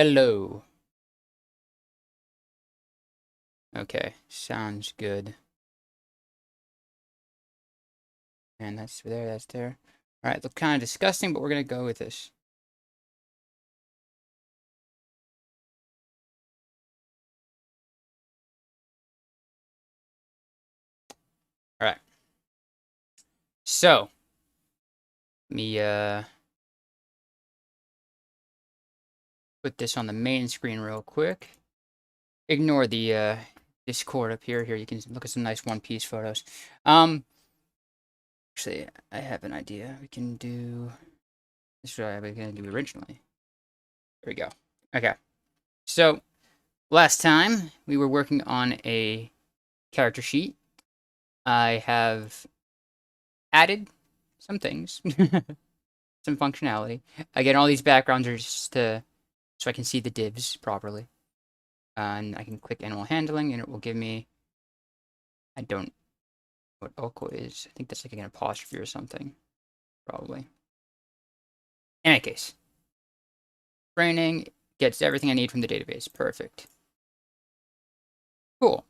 Hello. Okay, sounds good. And that's there, that's there. Alright, look kind of disgusting, but we're gonna go with this. Alright. So, let me put this on the main screen real quick. Ignore the Discord up here. Here you can look at some nice One Piece photos. Actually, I have an idea. We can do this is what I was gonna do originally. There we go. Okay. So, last time we were working on a character sheet. I have added some things, some functionality. Again, all these backgrounds are just so I can see the divs properly. And I can click animal handling and it will give me, I don't know what Oko is. I think that's like an apostrophe or something, probably. In any case, training gets everything I need from the database. Perfect. Cool.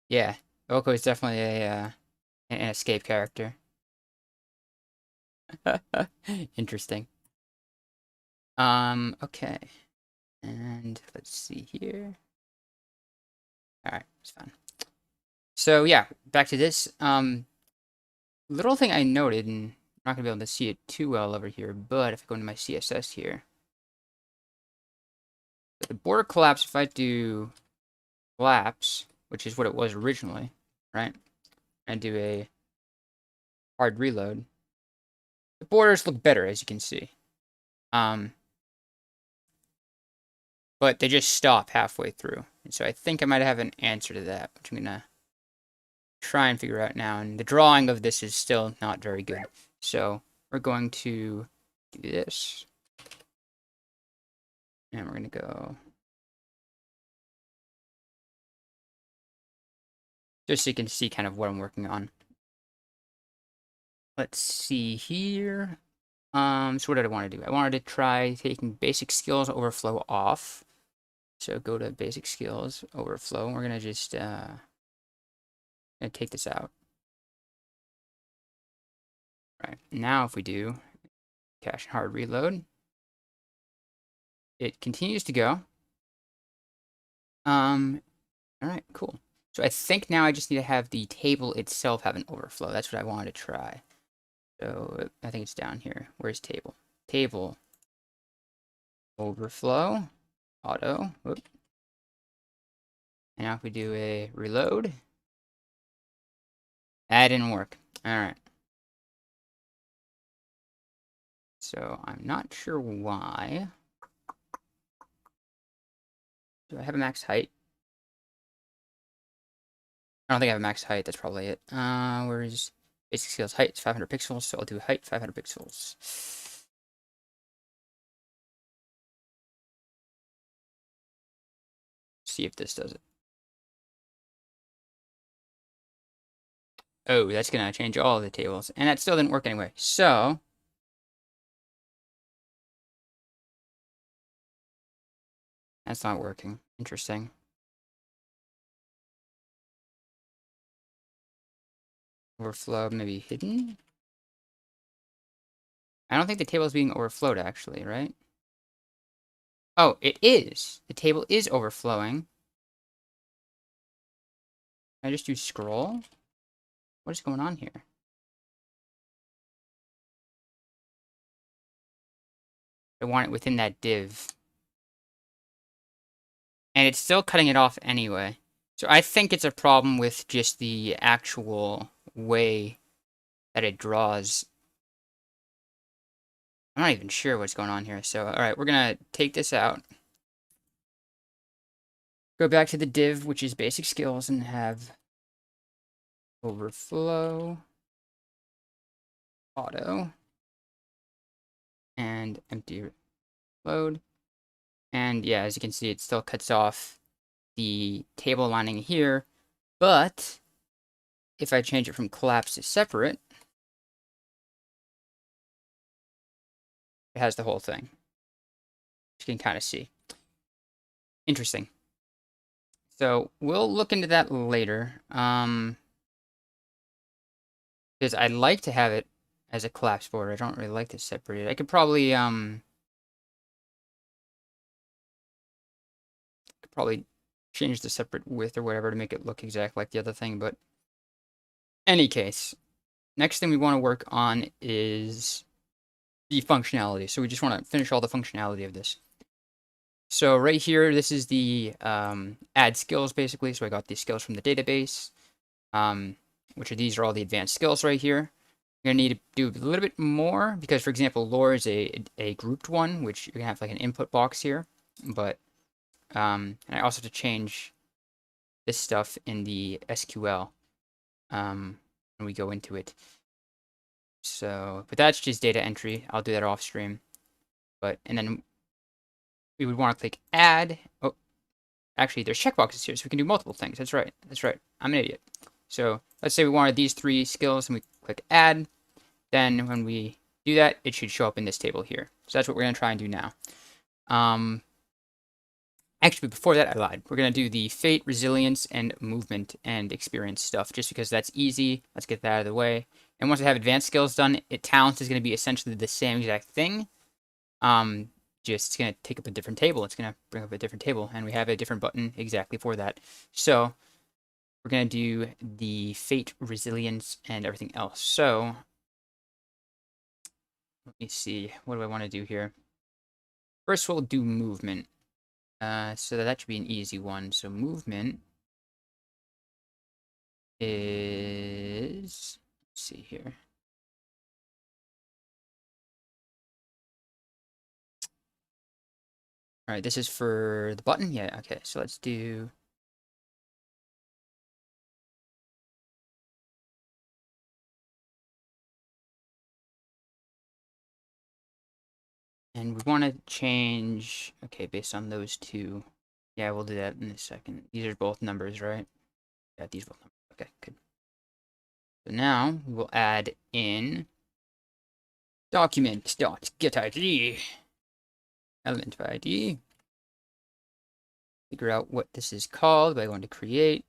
Yeah, Oko is definitely an escape character. Interesting. Okay. And let's see here. Alright, it's fine. So yeah, back to this. Little thing I noted, and I'm not gonna be able to see it too well over here, but if I go into my CSS here, the border collapse, if I do collapse, which is what it was originally, right? And do a hard reload, the borders look better, as you can see. But they just stop halfway through. And so I think I might have an answer to that, which I'm gonna try and figure out now. And the drawing of this is still not very good. So we're going to do this. And we're going to go just so you can see kind of what I'm working on. Let's see here. So what did I want to do? I wanted to try taking basic skills overflow off. So go to basic skills overflow. We're going to just gonna take this out. Right. Now if we do cache and hard reload, it continues to go. All right, cool. So I think now I just need to have the table itself have an overflow. That's what I wanted to try. So I think it's down here. Where's table? Table overflow auto. Whoop. And now if we do a reload, that didn't work. All right. So I'm not sure why. Do I have a max height? I don't think I have a max height. That's probably it. Where is basic skills height? It's 500 pixels. So I'll do height 500 pixels. See if this does it. Oh, that's gonna change all the tables, and that still didn't work anyway. So that's not working. Interesting. Overflow maybe hidden? I don't think the table is being overflowed, actually, right? Oh, it is. The table is overflowing. Can I just do scroll? What is going on here? I want it within that div. And it's still cutting it off anyway. So I think it's a problem with just the actual way that it draws. I'm not even sure what's going on here. So, alright, we're gonna take this out. Go back to the div, which is basic skills, and have overflow, auto, and empty load. And yeah, as you can see, it still cuts off the table lining here, but if I change it from collapse to separate, it has the whole thing. you can kind of see. Interesting. So we'll look into that later. Because I'd like to have it as a collapse border. I don't really like to separate it. I could probably change the separate width or whatever to make it look exactly like the other thing. But any case, next thing we want to work on is the functionality. So we just want to finish all the functionality of this. So right here, this is the add skills basically. So I got these skills from the database, these are all the advanced skills right here. You're gonna need to do a little bit more because, for example, lore is a grouped one, which you're gonna have like an input box here. But and I also have to change this stuff in the SQL when we go into it. So, but that's just data entry. I'll do that off stream. And then we would want to click add. Oh, actually, there's checkboxes here, so we can do multiple things. That's right. That's right. I'm an idiot. So let's say we wanted these 3 skills, and we click add. Then when we do that, it should show up in this table here. So that's what we're going to try and do now. Actually, before that, I lied. We're going to do the fate, resilience, and movement and experience stuff, just because that's easy. Let's get that out of the way. And once I have advanced skills done, talent is going to be essentially the same exact thing. Just it's going to take up a different table. It's going to bring up a different table, and we have a different button exactly for that. So we're going to do the fate, resilience, and everything else. So let me see. What do I want to do here? First, we'll do movement. So that should be an easy one. So movement is, let's see here. All right, this is for the button. Yeah, okay. So let's do. And we want to change, okay, based on those 2. Yeah, we'll do that in a second. These are both numbers, right? Yeah, these are both numbers. Okay, good. So now we will add in document.getID, element of ID. Figure out what this is called by going to create.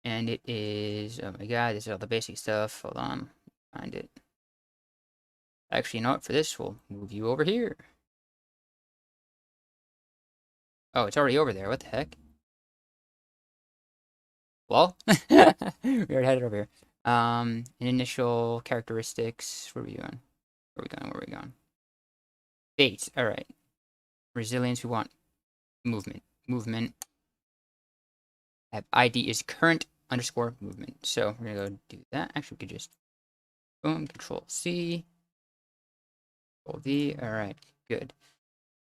And it is, oh my god, this is all the basic stuff. Hold on, find it. Actually, you know what? For this, we'll move you over here. Oh, it's already over there. What the heck? Well, we already had it over here. Initial characteristics. Where are we going? Where are we going? Where are we going? Fate. All right. Resilience. We want movement. Movement. Have ID is current underscore movement. So we're gonna go do that. Actually, we could just boom. Control C. Control V. All right. Good.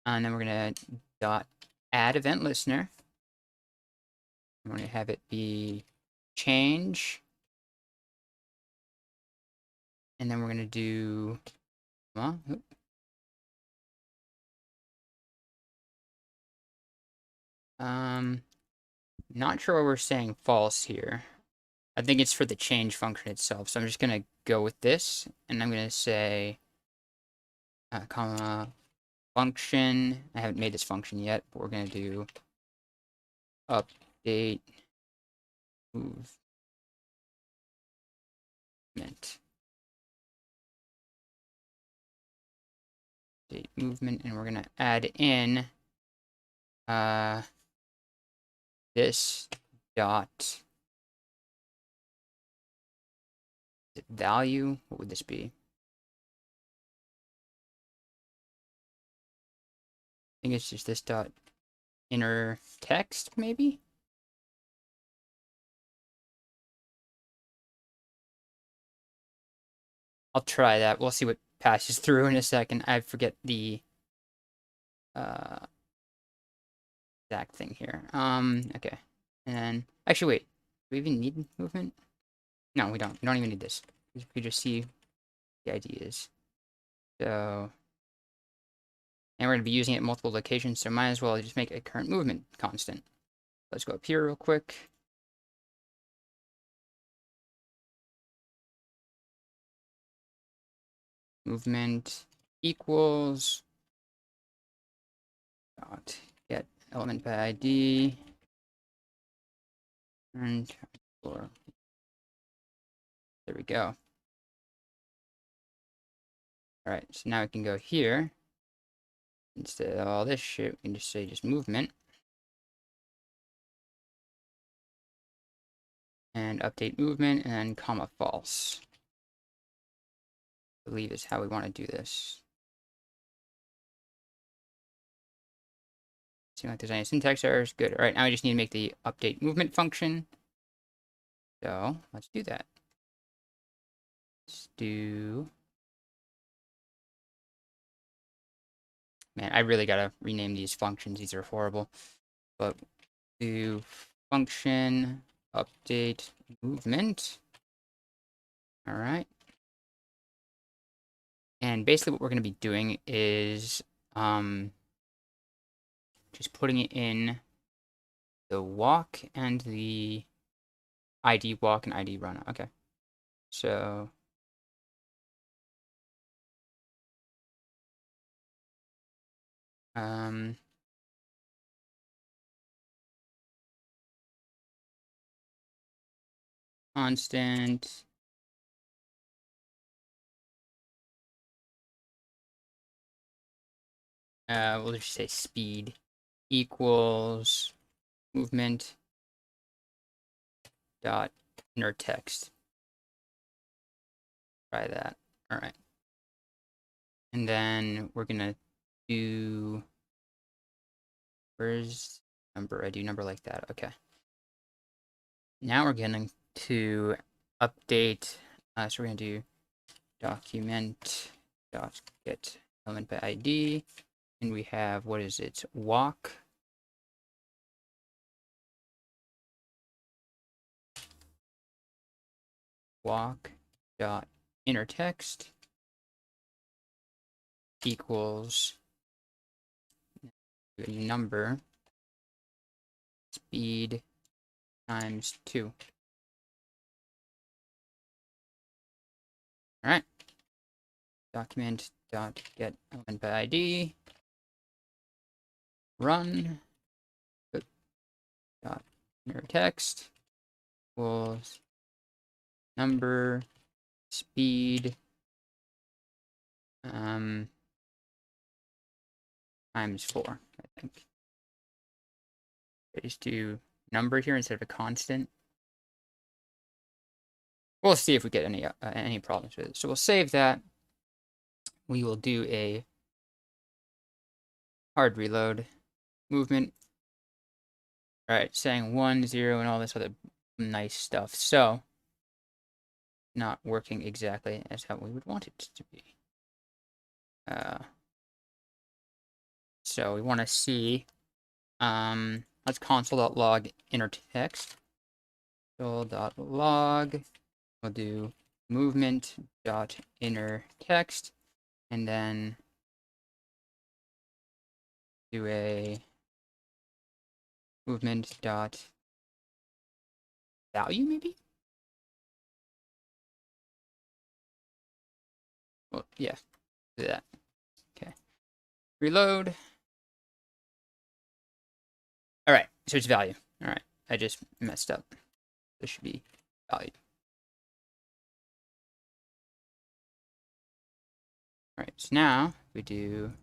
And then we're gonna dot add event listener. I'm gonna have it be change. And then we're gonna do. Well, not sure why we're saying false here. I think it's for the change function itself. So I'm just gonna go with this, and I'm gonna say, comma, function. I haven't made this function yet, but we're gonna do update movement. Update movement, and we're gonna add in this dot value. What would this be? I think it's just this dot inner text, maybe? I'll try that. We'll see what passes through in a second. I forget the exact thing here. Okay. And actually, wait. Do we even need movement? No, we don't. We don't even need this. We can just see the ID is. So, and we're going to be using it in multiple locations, so might as well just make a current movement constant. Let's go up here real quick. Movement equals dot get element by ID and for there we go. All right, so now we can go here. Instead of all this shit, we can just say just movement. And update movement and then comma false. I believe is how we want to do this. Seems like there's any syntax errors. Good. All right, now we just need to make the update movement function. So let's do that. Let's do. Man, I really gotta rename these functions. These are horrible. But do function update movement. All right. And basically what we're going to be doing is just putting it in the walk and the ID walk and ID run. Okay. So constant we'll just say speed equals movement dot inner text. Try that. All right. And then we're gonna do where's number? I do number like that. Okay. Now we're going to update. So we're going to do document dot get element by ID, and we have what is it? Walk. Walk dot inner text equals a number speed times 2. All right. Document dot get element by ID. Run. Dot inner text equals number speed times 4, I think. I just do number here instead of a constant. We'll see if we get any problems with it. So we'll save that. We will do a hard reload movement. All right, saying 1, 0, and all this other nice stuff. So not working exactly as how we would want it to be. So we want to see, let's console.log inner text. Console.log, we'll do movement.inner text, and then do a movement.value maybe? Well, yeah, do that. Okay. Reload. All right, so it's value. All right, I just messed up. This should be value. All right, so now we do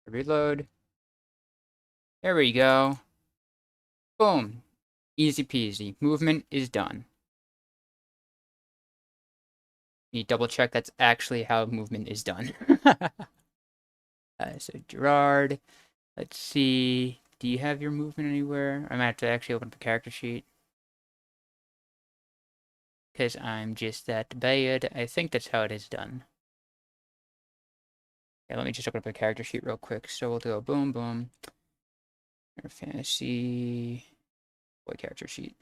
a reload. There we go. Boom. Easy peasy. Movement is done. You double check that's actually how movement is done. So Gerard, let's see. Do you have your movement anywhere? I might have to actually open up a character sheet. Because I'm just that bad. I think that's how it is done. Yeah, let me just open up a character sheet real quick. So we'll go boom, boom. Fantasy. Boy, character sheet.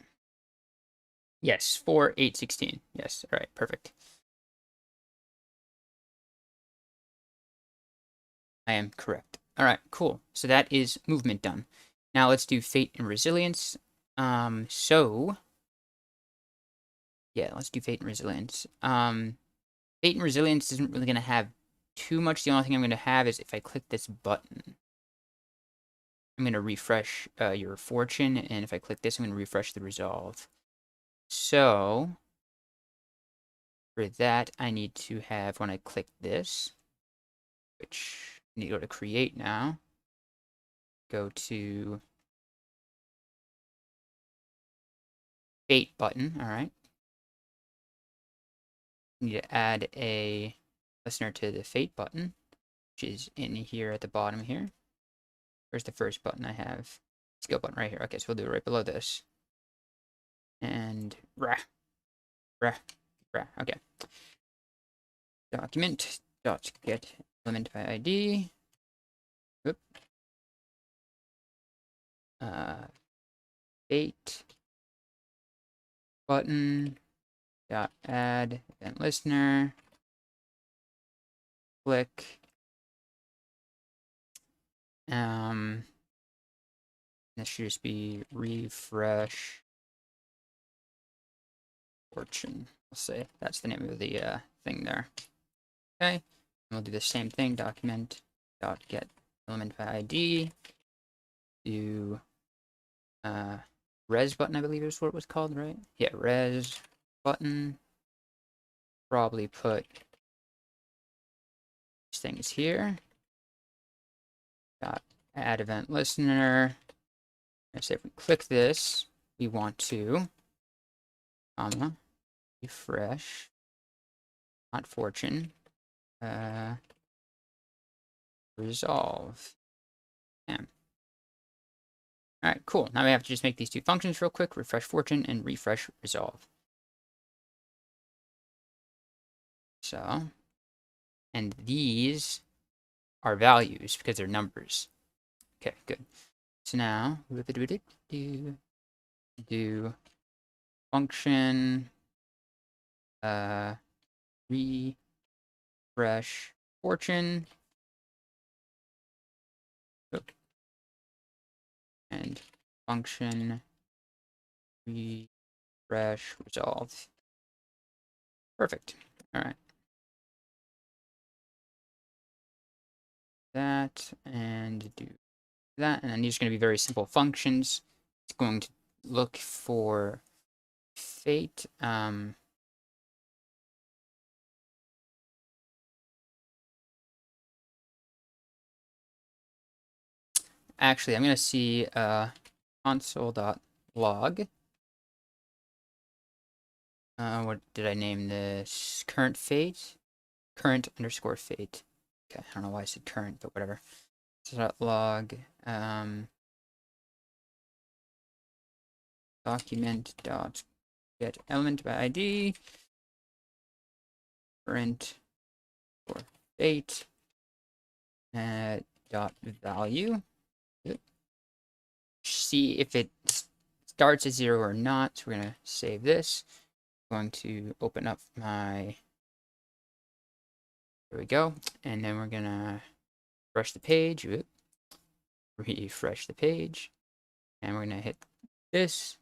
Yes, 4.8.16. Yes, all right, perfect. I am correct. All right, cool. So that is movement done. Now let's do fate and resilience. Yeah, let's do fate and resilience. Fate and resilience isn't really going to have too much. The only thing I'm going to have is if I click this button. I'm going to refresh your fortune, and if I click this, I'm going to refresh the resolve. So for that, I need to have, when I click this, which I need to go to create now, go to fate button, all right. Need to add a listener to the fate button, which is in here at the bottom here. Where's the first button I have? Skill button right here. Okay, so we'll do it right below this. And rah, rah, rah. Okay. Document dot get element by ID. Oop. Fate button dot add event listener. Click. This should just be refresh fortune. I'll say that's the name of the thing there. Okay, and we'll do the same thing. Document dot get element by ID. Do res button, I believe is what it was called, right? Yeah, res button. Probably put these things here. Dot add event listener. And say if we click this, we want to refresh, not fortune, resolve. Damn. All right, cool. Now we have to just make these two functions real quick: refresh fortune and refresh resolve. So, and these are values because they're numbers. Okay, good. So now do function refresh fortune. And function refresh resolve. Perfect. All right. That and do that, and then these are going to be very simple functions. It's going to look for fate. Actually, I'm going to see console.log. What did I name this? Current fate? Current underscore fate. Okay, I don't know why I said current, but whatever. So log document dot get element by ID current for fate dot value. See if it starts at 0 or not. So we're gonna save this. I'm going to open up my. There we go, and then we're gonna refresh the page. Refresh the page, and we're gonna hit this.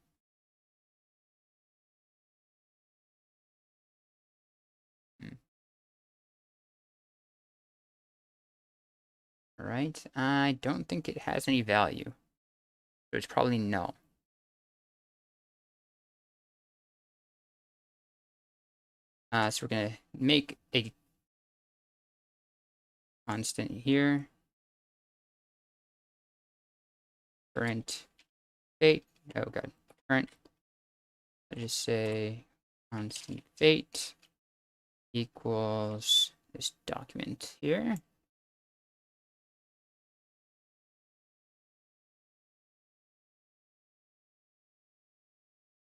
All right, I don't think it has any value, so it's probably no. So we're gonna make a constant here. Current fate. Oh god. Current. I just say constant fate equals this document here.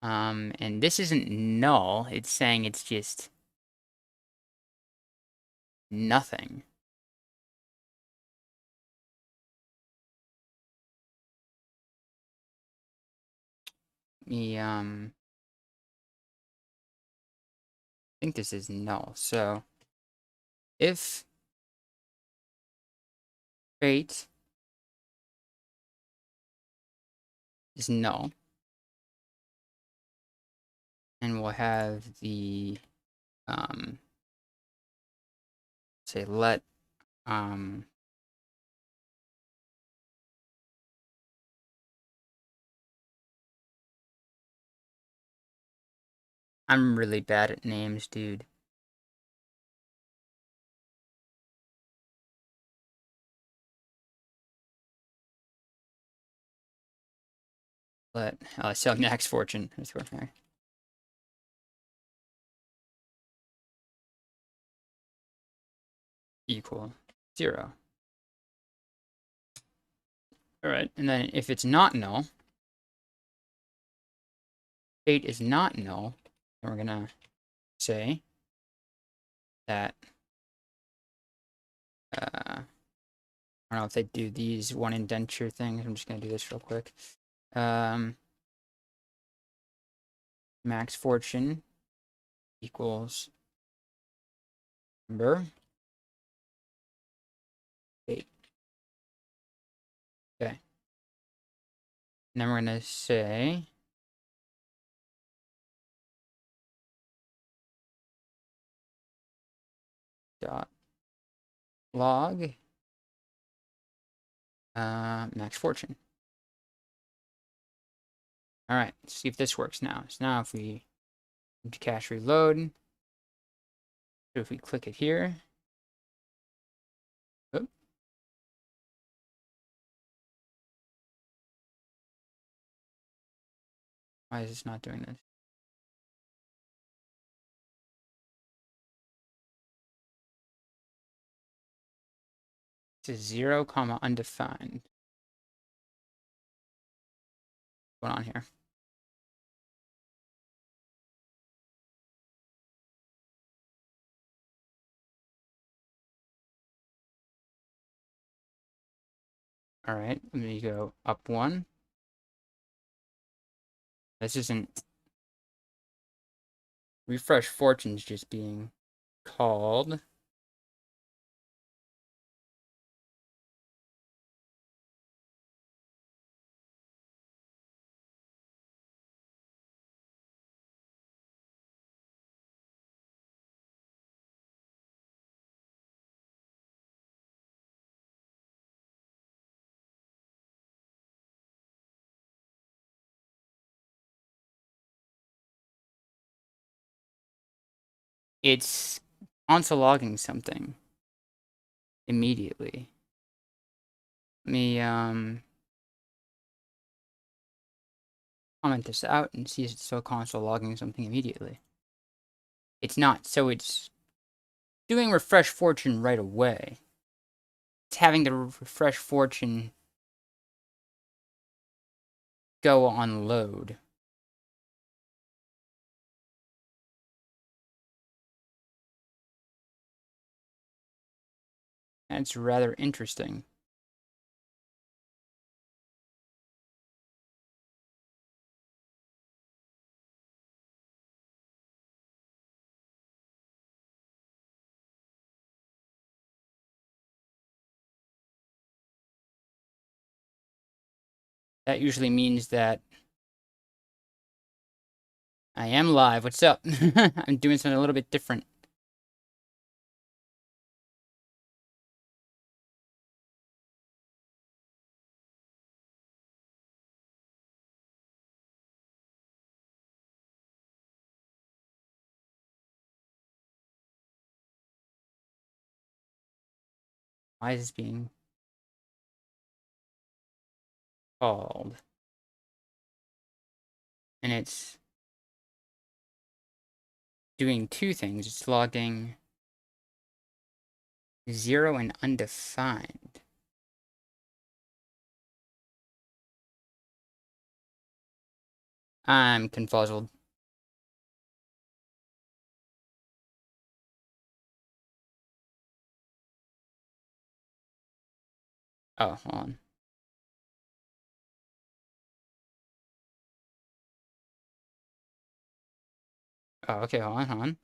And this isn't null. It's saying it's just nothing. I think this is null. So if fate is null, and we'll have the say let I'm really bad at names, dude. But so max fortune. That's what equal 0. All right, and then if it's not null, state is not null, then we're gonna say that I don't know if they do these one indenture things. I'm just gonna do this real quick. Max fortune equals number 8. Okay. And then we're gonna say dot log max fortune. All right, let's see if this works now. So now if we cache reload, so if we click it here, oop, why is this not doing this? This is 0, comma undefined. What's going on here? All right, let me go up 1. This isn't refresh fortunes just being called. It's console logging something immediately. Let me comment this out and see if it's still console logging something immediately. It's not, so it's doing refresh fortune right away. It's having the refresh fortune go on load. That's rather interesting. That usually means that I am live. What's up? I'm doing something a little bit different. Why is this being called? And it's doing two things. It's logging 0 and undefined. I'm confuzzled. Oh, hold on. Oh, okay, hold on.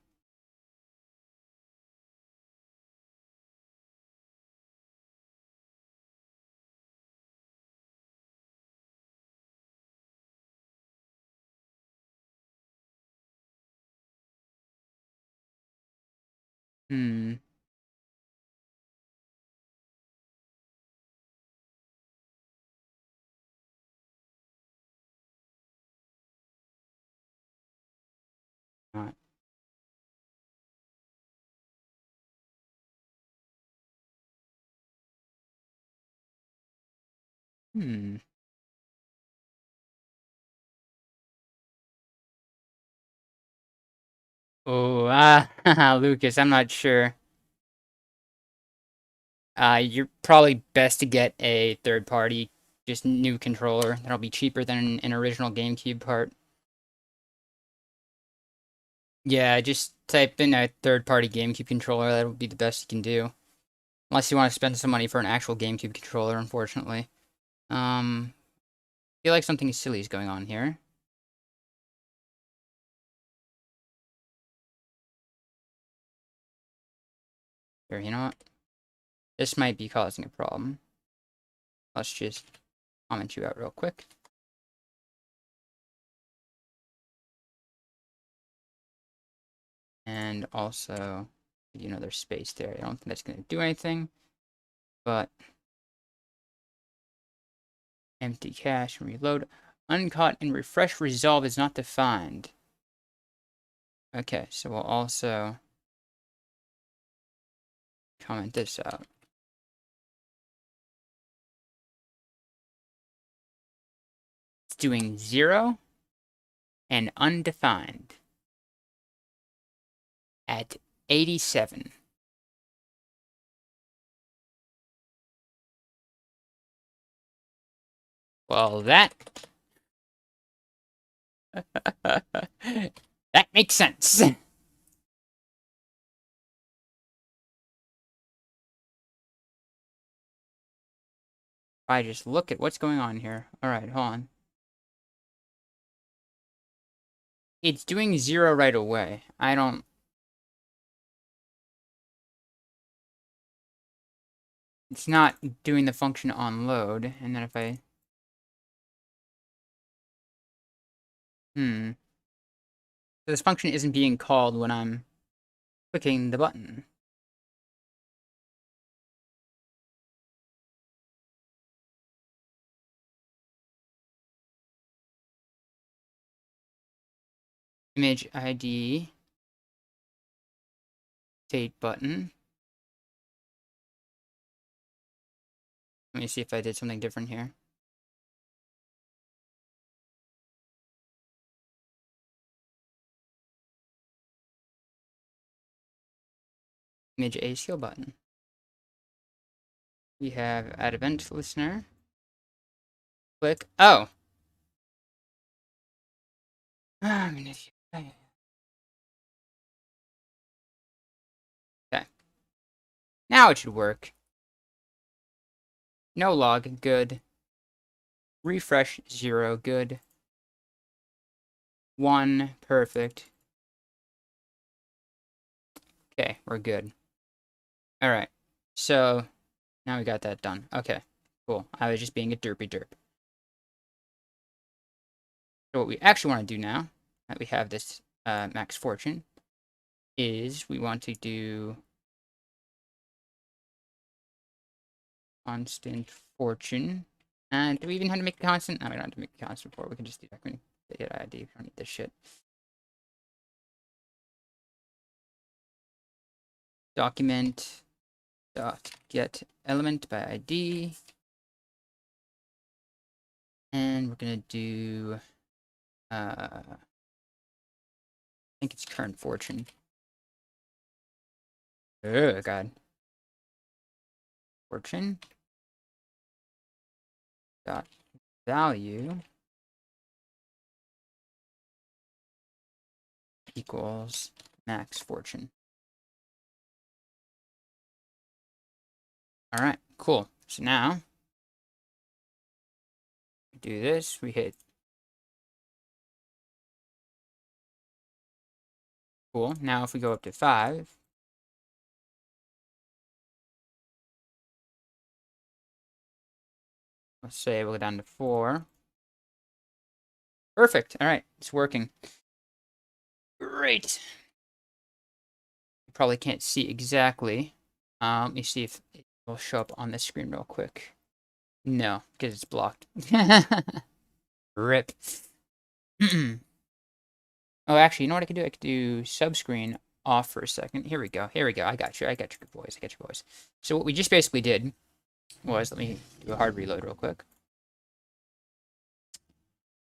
Hmm. Not. Hmm. Oh, Lucas, I'm not sure. You're probably best to get a third-party, just new controller. That'll be cheaper than an original GameCube part. Yeah, just type in a third-party GameCube controller. That'll be the best you can do. Unless you want to spend some money for an actual GameCube controller, unfortunately. I feel like something silly is going on here. Here, you know what? This might be causing a problem. Let's just comment you out real quick. And also, you know, there's space there. I don't think that's going to do anything. But empty cache and reload. Uncaught and refresh resolve is not defined. Okay, so we'll also comment this out. It's doing 0 and undefined at 87. Well, that that makes sense. I just look at what's going on here. All right, hold on. It's doing 0 right away. I don't. It's not doing the function on load, and then if I. So this function isn't being called when I'm clicking the button. Image ID state button. Let me see if I did something different here. Image A skill button. We have add event listener. Click. Oh. I'm an idiot. Okay. Now it should work. No log. Good. Refresh 0. Good. 1. Perfect. Okay, we're good. Alright. So, now we got that done. Okay, cool. I was just being a derpy derp. So what we actually want to do now, that we have this max fortune, is we want to do constant fortune. And do we even have to make a constant? No, we don't have to make a constant for it. We can just do document data ID. We don't need this shit. Document dot get element by ID. And we're gonna do I think it's current fortune. Oh god. Fortune dot value equals max fortune. All right, cool. So now we do this. We hit cool. Now if we go up to 5, let's say we'll go down to 4. Perfect. All right, it's working. Great. You probably can't see exactly. Let me see if it will show up on the screen real quick. No, because it's blocked. Rip. Oh, actually, you know what I could do? I could do subscreen off for a second. Here we go. Here we go. I got you. I got your boys. I got your boys. So what we just basically did was, let me do a hard reload real quick.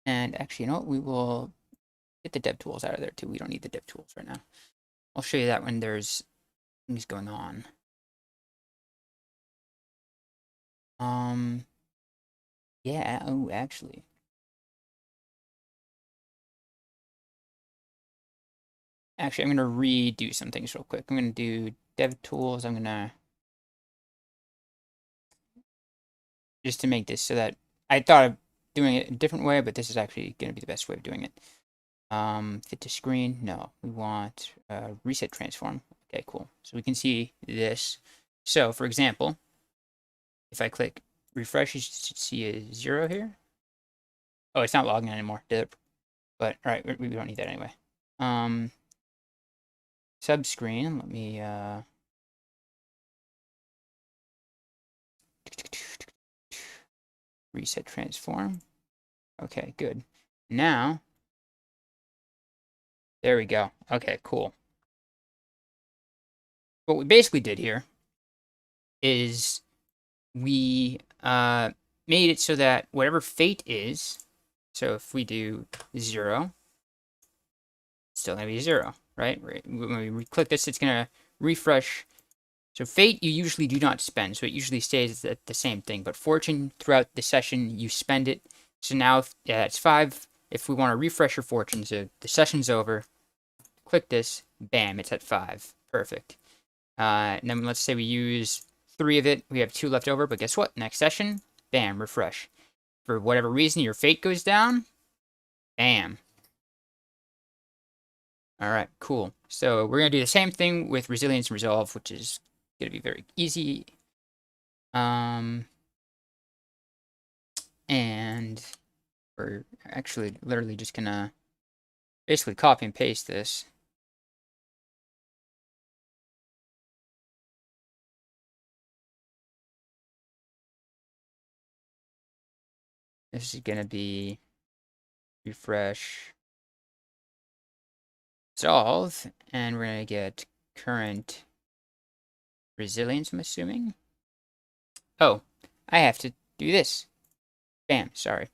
And actually, you know what? We will get the dev tools out of there too. We don't need the dev tools right now. I'll show you that when there's things going on. Yeah. Oh, actually. Actually, I'm going to redo some things real quick. I'm going to do dev tools. I'm going to, just to make this so that, I thought of doing it a different way, but this is actually going to be the best way of doing it. Fit to screen. No, we want reset transform. Okay, cool. So we can see this. So for example, if I click refresh, you should see a 0 here. Oh, it's not logging anymore. But all right, we don't need that anyway. Subscreen. Let me reset transform. Okay, good. Now, there we go. Okay, cool. What we basically did here is we made it so that whatever fate is, so if we do 0, it's still going to be 0, right? When we click this, it's going to refresh. So fate, you usually do not spend, so it usually stays at the same thing. But fortune, throughout the session, you spend it. So now, it's 5. If we want to refresh your fortune, so the session's over, click this, bam, it's at 5. Perfect. And then let's say we use 3 of it. We have 2 left over, but guess what? Next session, bam, refresh. For whatever reason, your fate goes down, bam. All right, cool. So we're going to do the same thing with resilience and resolve, which is going to be very easy. And we're actually literally just going to basically copy and paste this. This is going to be refresh resolve, and we're going to get current resilience, I'm assuming. Oh, I have to do this. Bam, sorry.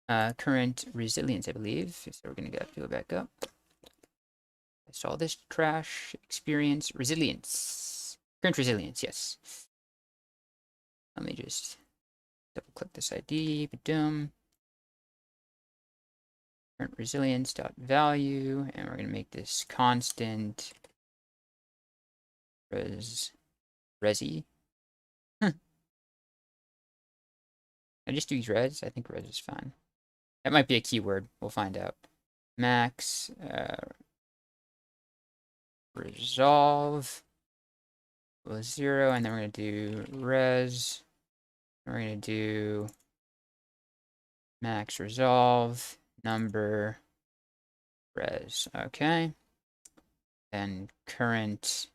Current resilience, I believe. So we're going to have to go back up. I saw this trash experience. Resilience. Current resilience, yes. Let me just double click this ID. Ba-dum. Current resilience dot value, and we're going to make this constant resi. I just use res. I think res is fine. That might be a keyword. We'll find out. Max resolve was 0, and then we're going to do res. And we're going to do max resolve number res. Okay. Then current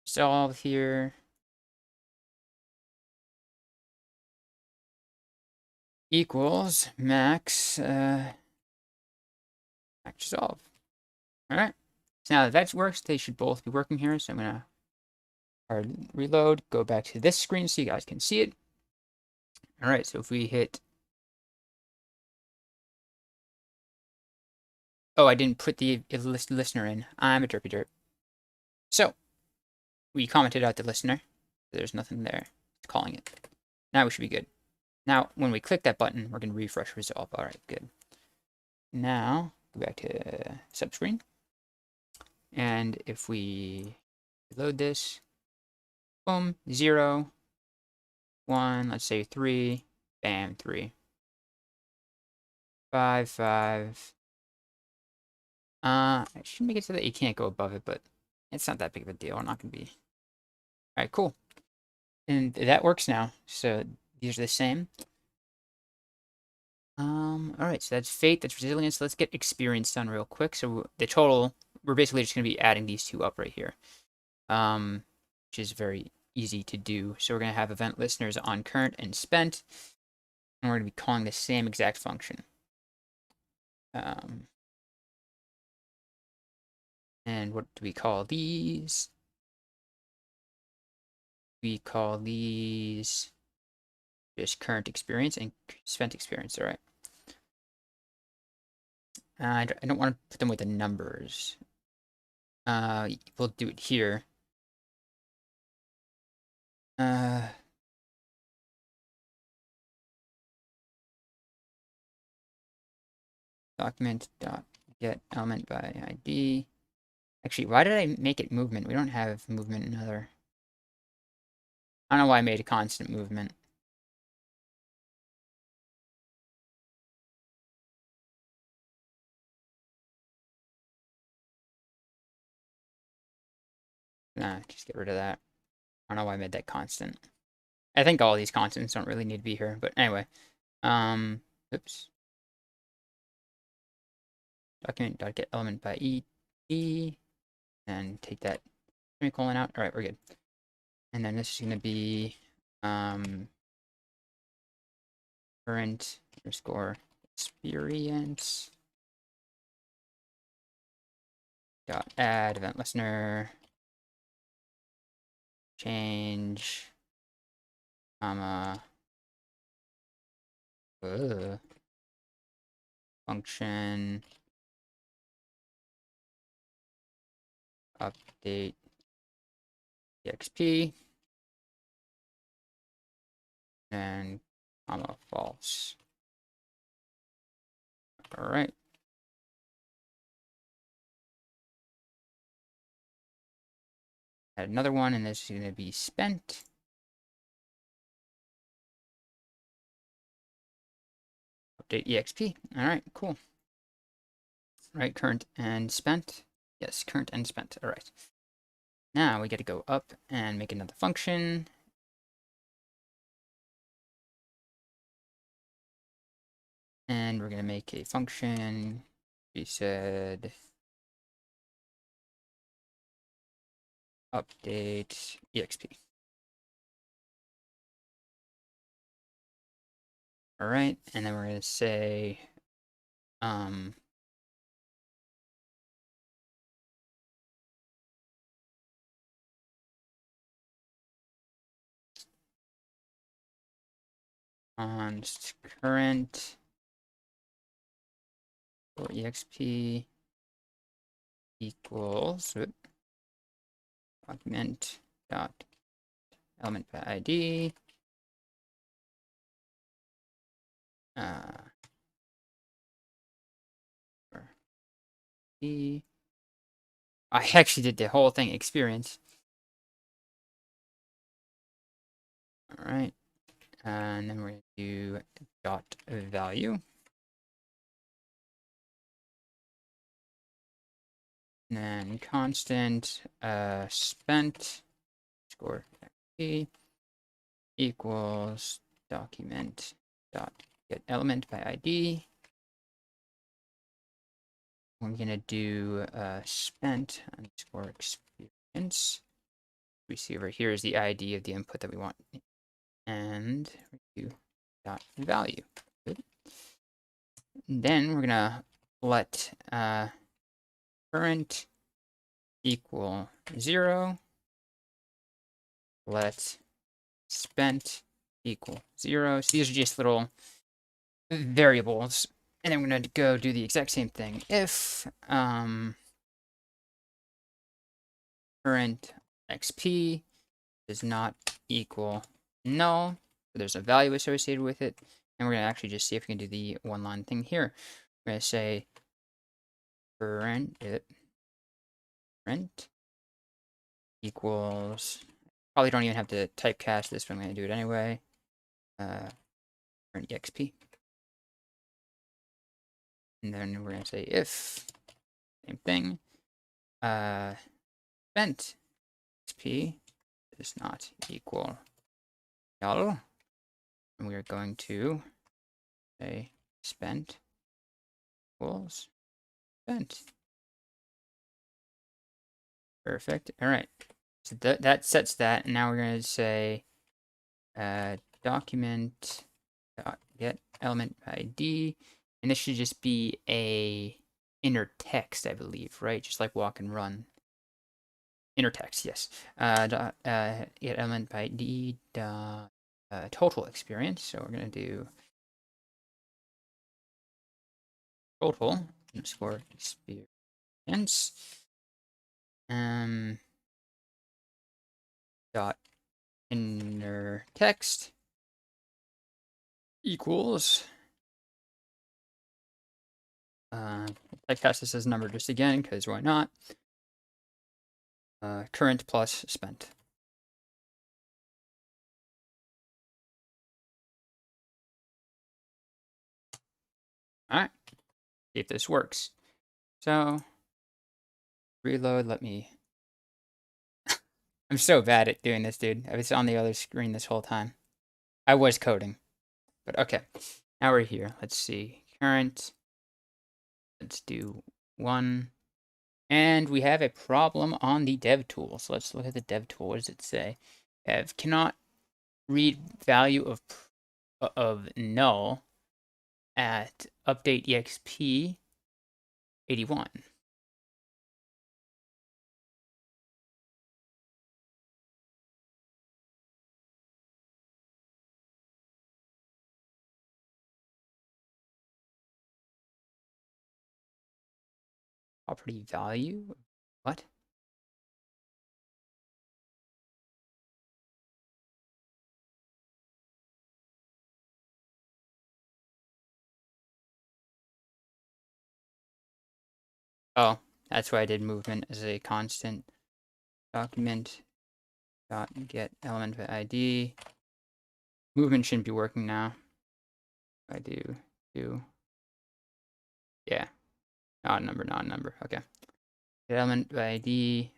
resolve here equals max resolve. All right. So now that that works, they should both be working here. So I'm gonna reload, go back to this screen so you guys can see it. All right. So if we hit, oh, I didn't put the listener in. I'm a derpy derp. So we commented out the listener. There's nothing there. It's calling it. Now we should be good. Now, when we click that button, we're going to refresh resolve. All right, good. Now, go back to subscreen. And if we load this, boom, 0, 1, let's say 3, bam, 3. 5, 5. I should make it so that you can't go above it, but it's not that big of a deal. We're not going to be. All right, cool. And that works now. So these are the same. All right, so that's fate, that's resilience. Let's get experience done real quick. So the total, we're basically just going to be adding these 2 up right here, which is very easy to do. So we're going to have event listeners on current and spent, and we're going to be calling the same exact function. And what do we call these? We call these just current experience and spent experience, all right. I don't want to put them with the numbers. We'll do it here. Document dot get element by ID. Actually, why did I make it movement? We don't have movement in other. I don't know why I made a constant movement. Nah, just get rid of that. I don't know why I made that constant. I think all these constants don't really need to be here, but anyway. Oops. Document dot get element by ID, and take that semicolon out. All right, we're good. And then this is going to be current underscore experience dot add event listener change comma function update exp and comma false. All right. Add another one, and this is going to be spent. Update exp. All right, cool. All right, current and spent. Yes, current and spent. All right. Now we get to go up and make another function. And we're going to make a function. We said update exp. All right, and then we're going to say on current for exp equals document dot element by ID I actually did the whole thing experience. All right, and then we're going to do dot value. And then constant spent score equals document dot get element by ID. We're gonna do spent underscore experience. We see over here is the ID of the input that we want, and do dot value. Good. And then we're gonna let current equal 0. Let spent equal 0. So these are just little variables. And then we're going to go do the exact same thing. If current XP does not equal null, so there's a value associated with it. And we're going to actually just see if we can do the one-line thing here. We're going to say current equals, probably don't even have to typecast this, but I'm going to do it anyway. Current EXP. And then we're going to say if, same thing, spent XP does not equal null. And we are going to say spent equals spent. Perfect. All right. So that sets that. And now we're going to say document dot get element ID. And this should just be a inner text, I believe, right? Just like walk and run. Inner text, yes. Get element by d dot total experience. So we're gonna do total underscore experience. Dot inner text equals typecast this as number just again because why not? Current plus spent. All right, see if this works. So reload. Let me. I'm so bad at doing this, dude. I was on the other screen this whole time. I was coding, but okay. Now we're here. Let's see. Current. Let's do 1. And we have a problem on the dev tool. So let's look at the dev tool. What does it say? Dev cannot read value of null at update exp 81. Property value? What? Oh, that's why I did movement as a constant. Document dot get element by ID. Movement shouldn't be working now. I do. Yeah. Not number. Okay. Get element by ID.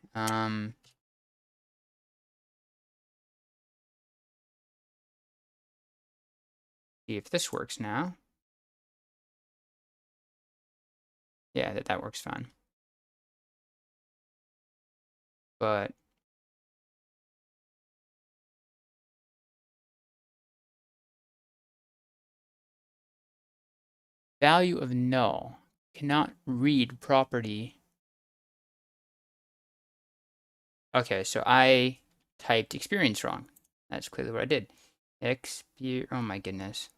See if this works now. Yeah, that works fine. But value of null cannot read property. Okay, so I typed experience wrong. That's clearly what I did. Oh my goodness.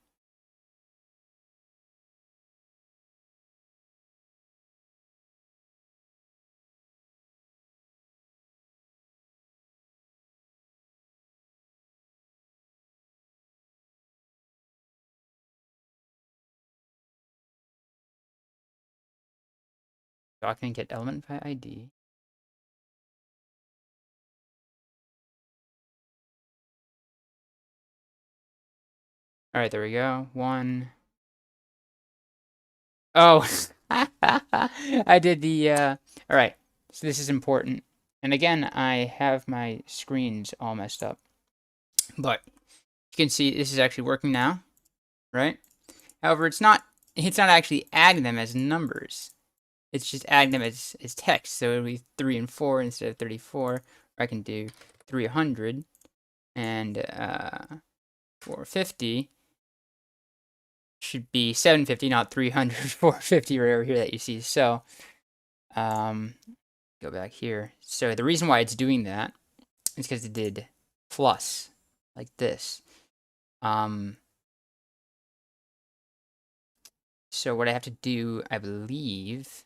Document get element by ID. All right, there we go. 1. Oh, I did the, all right. So this is important. And again, I have my screens all messed up. But you can see this is actually working now, right? However, it's not actually adding them as numbers. It's just adding them as text. So it'll be 3 and 4 instead of 34. Or I can do 300 and 450 should be 750, not 300, 450 right over here that you see. So go back here. So the reason why it's doing that is because it did plus like this. So what I have to do, I believe,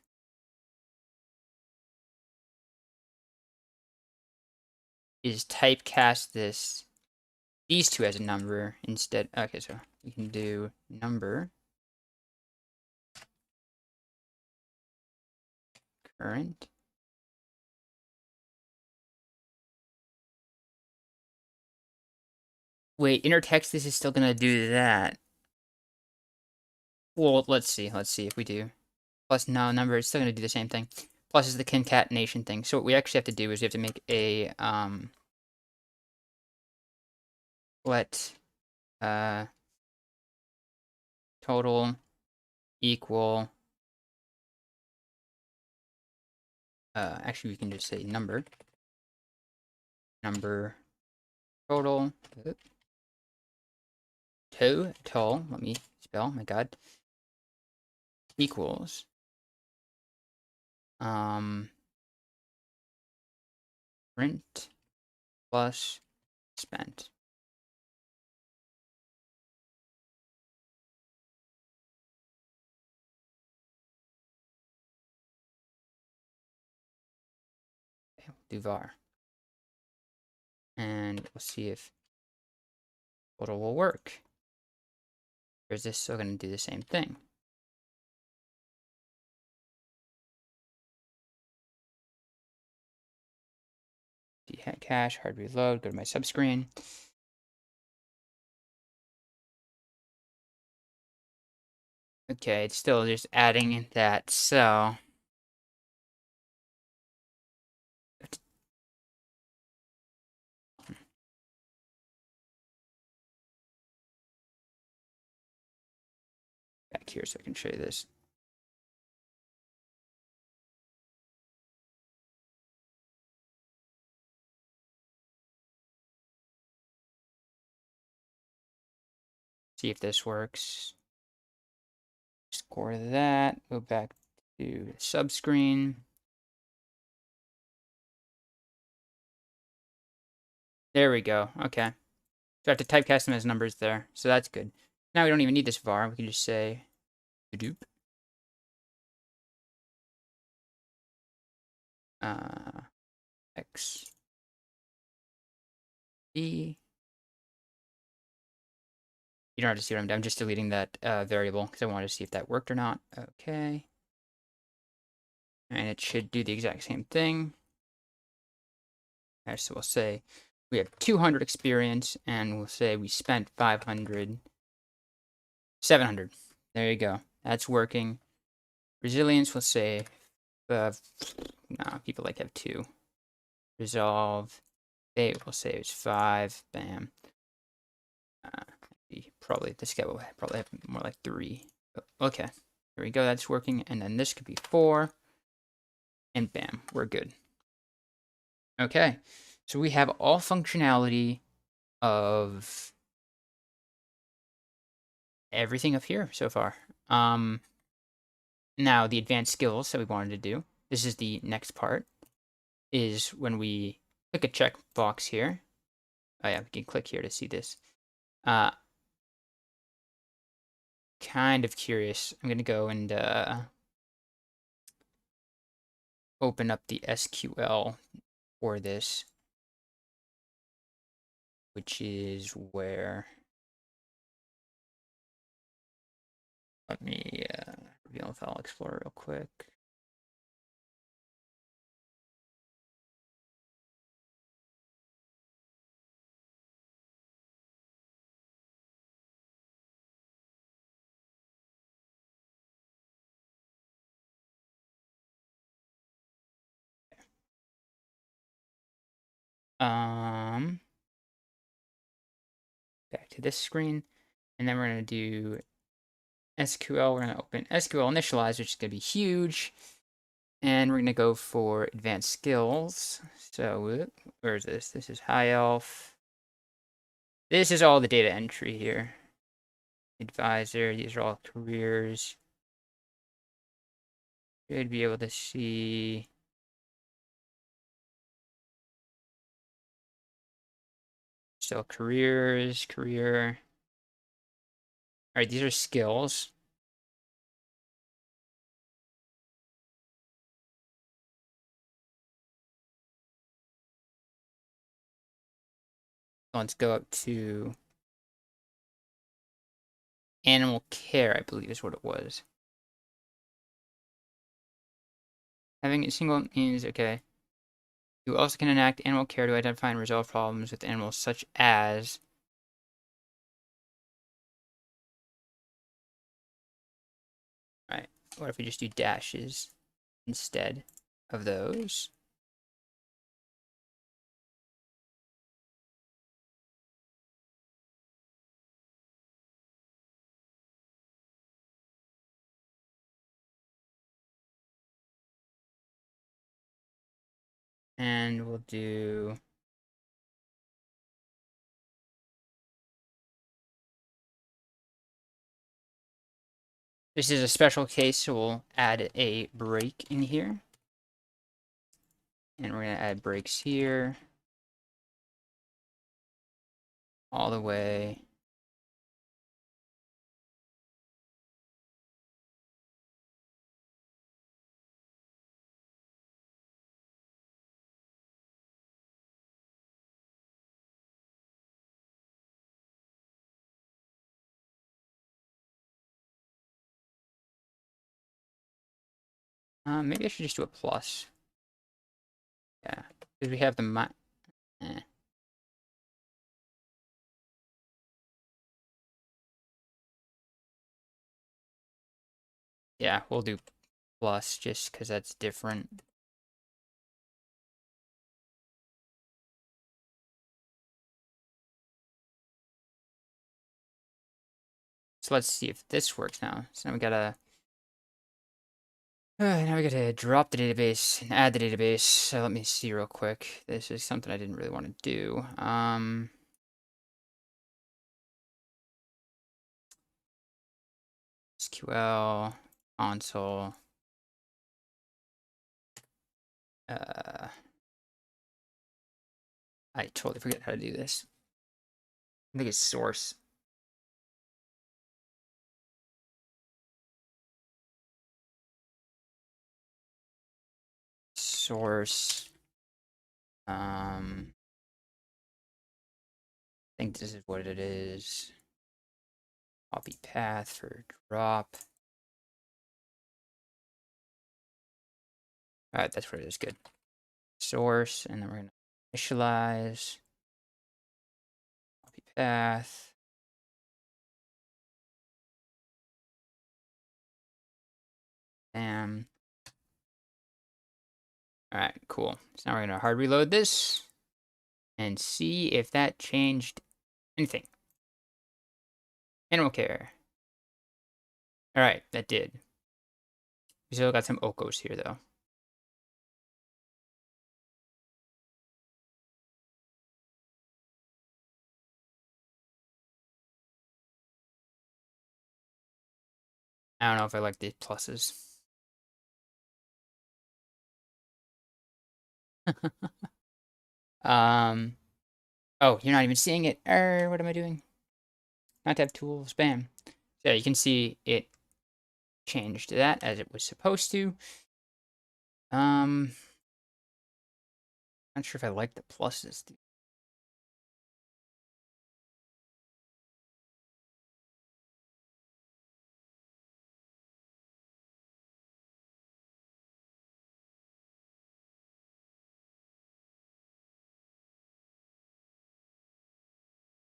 is typecast these two as a number instead. Okay, so you can do number current. Wait, inner text, this is still gonna do that. Well, let's see if we do. Plus no number, it's still gonna do the same thing. Plus is the concatenation thing. So what we actually have to do is we have to make a let total equal actually we can just say number total let me spell, my god, equals Print plus spent. Okay, we'll do var. And we'll see if total will work. Or is this still going to do the same thing? Cache, hard reload, go to my subscreen. Okay, it's still just adding that cell. Back here so I can show you this. See if this works. Score that. Go back to subscreen. There we go. Okay. So I have to typecast them as numbers there. So that's good. Now we don't even need this var. We can just say Hadoop. X E. You don't have to see what I'm doing. I'm just deleting that variable because I wanted to see if that worked or not. Okay. And it should do the exact same thing. Okay, so we'll say we have 200 experience, and we'll say we spent 500, 700. There you go. That's working. Resilience, we'll say, people like to have 2. Resolve, we'll say it's 5. Bam. Probably this guy will probably have more like 3. Okay, here we go. That's working. And then this could be 4. And bam, we're good. Okay, so we have all functionality of everything up here so far. Now the advanced skills that we wanted to do. This is the next part. Is when we click a check box here. Oh yeah, we can click here to see this. Kind of curious. I'm gonna go and open up the SQL for this, which is where. Let me reveal File Explorer real quick. Back to this screen, and then we're gonna do SQL. We're gonna open SQL Initialize, which is gonna be huge, and we're gonna go for advanced skills. So where is this? This is High Elf. This is all the data entry here. Advisor. These are all careers. Should be able to see. So careers, career. All right, these are skills. Let's go up to animal care, I believe is what it was. Having a single means, okay. You also can enact animal care to identify and resolve problems with animals such as Right. What if we just do dashes instead of those? And we'll do this is a special case, so we'll add a break in here. And we're going to add breaks here. All the way. Maybe I should just do a plus. Yeah, because we have the Yeah, we'll do plus just because that's different. So let's see if this works now. So now we gotta drop the database and add the database. So let me see real quick. This is something I didn't really want to do. SQL console. I totally forget how to do this. I think it's source. Source. I think this is what it is. Copy path for drop. All right, that's what it is. Good. Source, and then we're gonna initialize. Copy path. And all right, cool. So now we're gonna hard reload this and see if that changed anything. Animal care. All right, that did. We still got some Okos here though. I don't know if I like the pluses. Oh, you're not even seeing it. What am I doing? Not to have tools. Bam. So you can see it changed that as it was supposed to. Not sure if I like the pluses.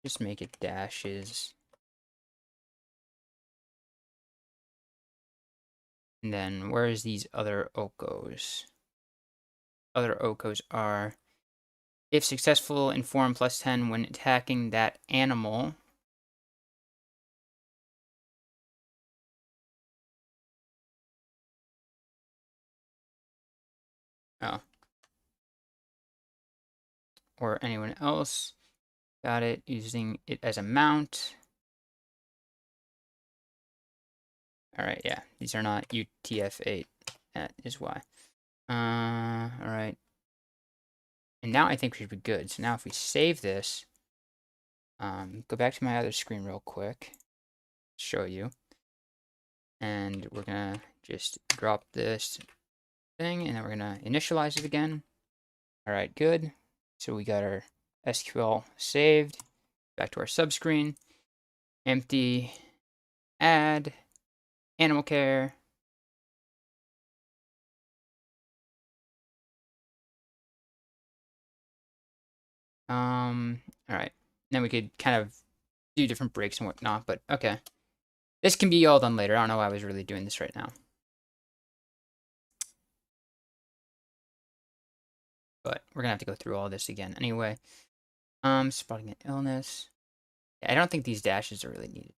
Just make it dashes. And then where's these other Okos? Other Okos are if successful, inform +10 when attacking that animal. Oh. Or anyone else. Got it. Using it as a mount. Alright, yeah. These are not UTF-8. That is why. Alright. And now I think we should be good. So now if we save this, go back to my other screen real quick. Show you. And we're gonna just drop this thing, and then we're gonna initialize it again. Alright, good. So we got our SQL saved. Back to our subscreen. Empty. Add. Animal care. Alright. Then we could kind of do different breaks and whatnot, but okay. This can be all done later. I don't know why I was really doing this right now. But we're gonna have to go through all this again anyway. Spotting an illness. I don't think these dashes are really needed.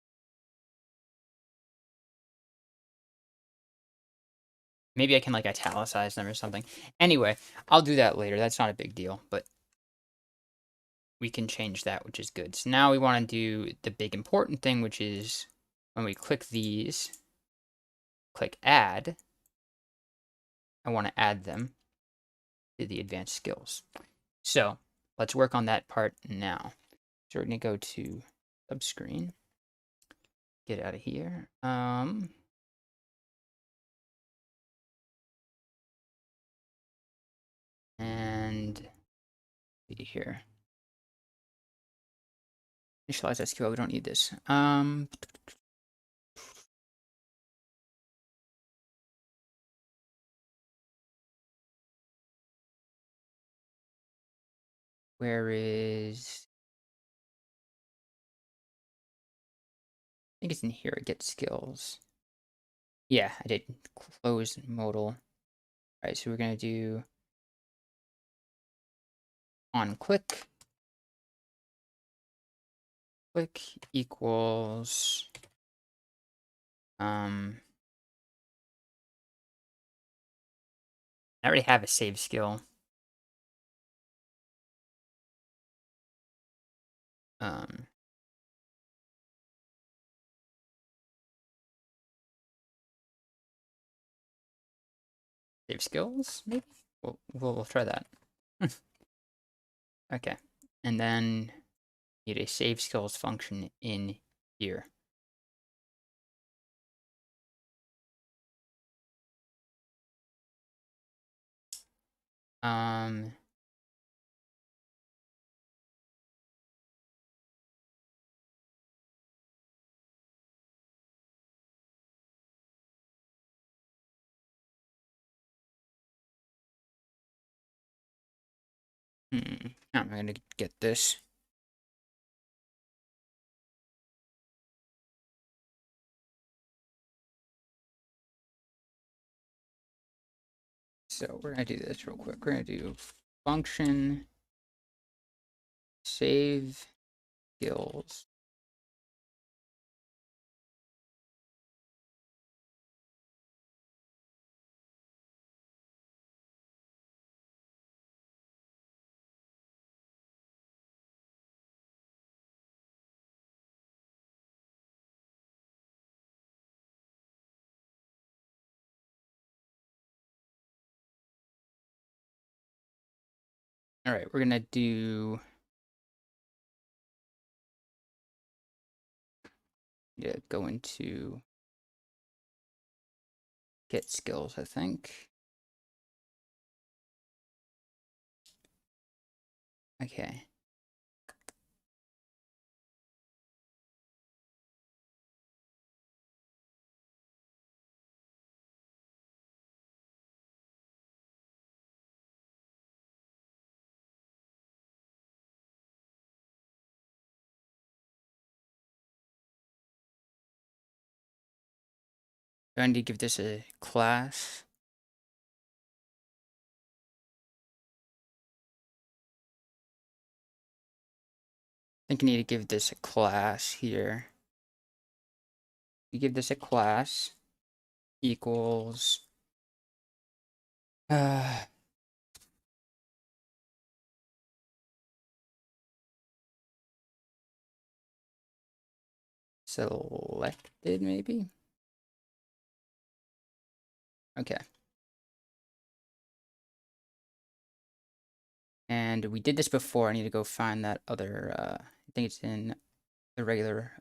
Maybe I can like italicize them or something. Anyway, I'll do that later. That's not a big deal, but we can change that, which is good. So now we want to do the big important thing, which is when we click these, click add. I want to add them. to the advanced skills. So let's work on that part now. So we're gonna go to subscreen, get out of here. And see here. Initialize SQL, we don't need this. Where is... I think it's in here, get skills. Yeah, I did close modal. All right, so we're gonna do on click equals I already have a save skill. Save skills, maybe? We'll try that. Okay. And then need a save skills function in here. I'm gonna get this. So we're gonna do this real quick. We're gonna do function save skills. All right, we're gonna do. Yeah, go into get skills, I think. Okay. Do I need to give this a class? I think I need to give this a class here. You give this a class equals selected maybe? Okay. And we did this before. I need to go find that other I think it's in the regular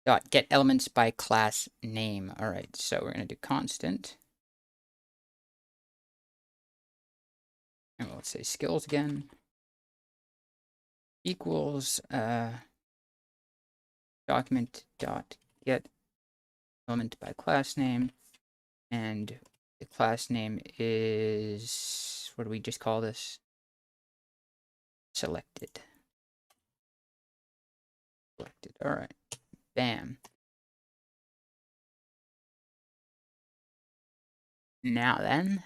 dot get elements by class name. All right, so we're gonna do constant. And let's say skills again. Equals document dot get element by class name. And the class name is, what do we just call this? Selected. Selected. All right. Bam. Now then.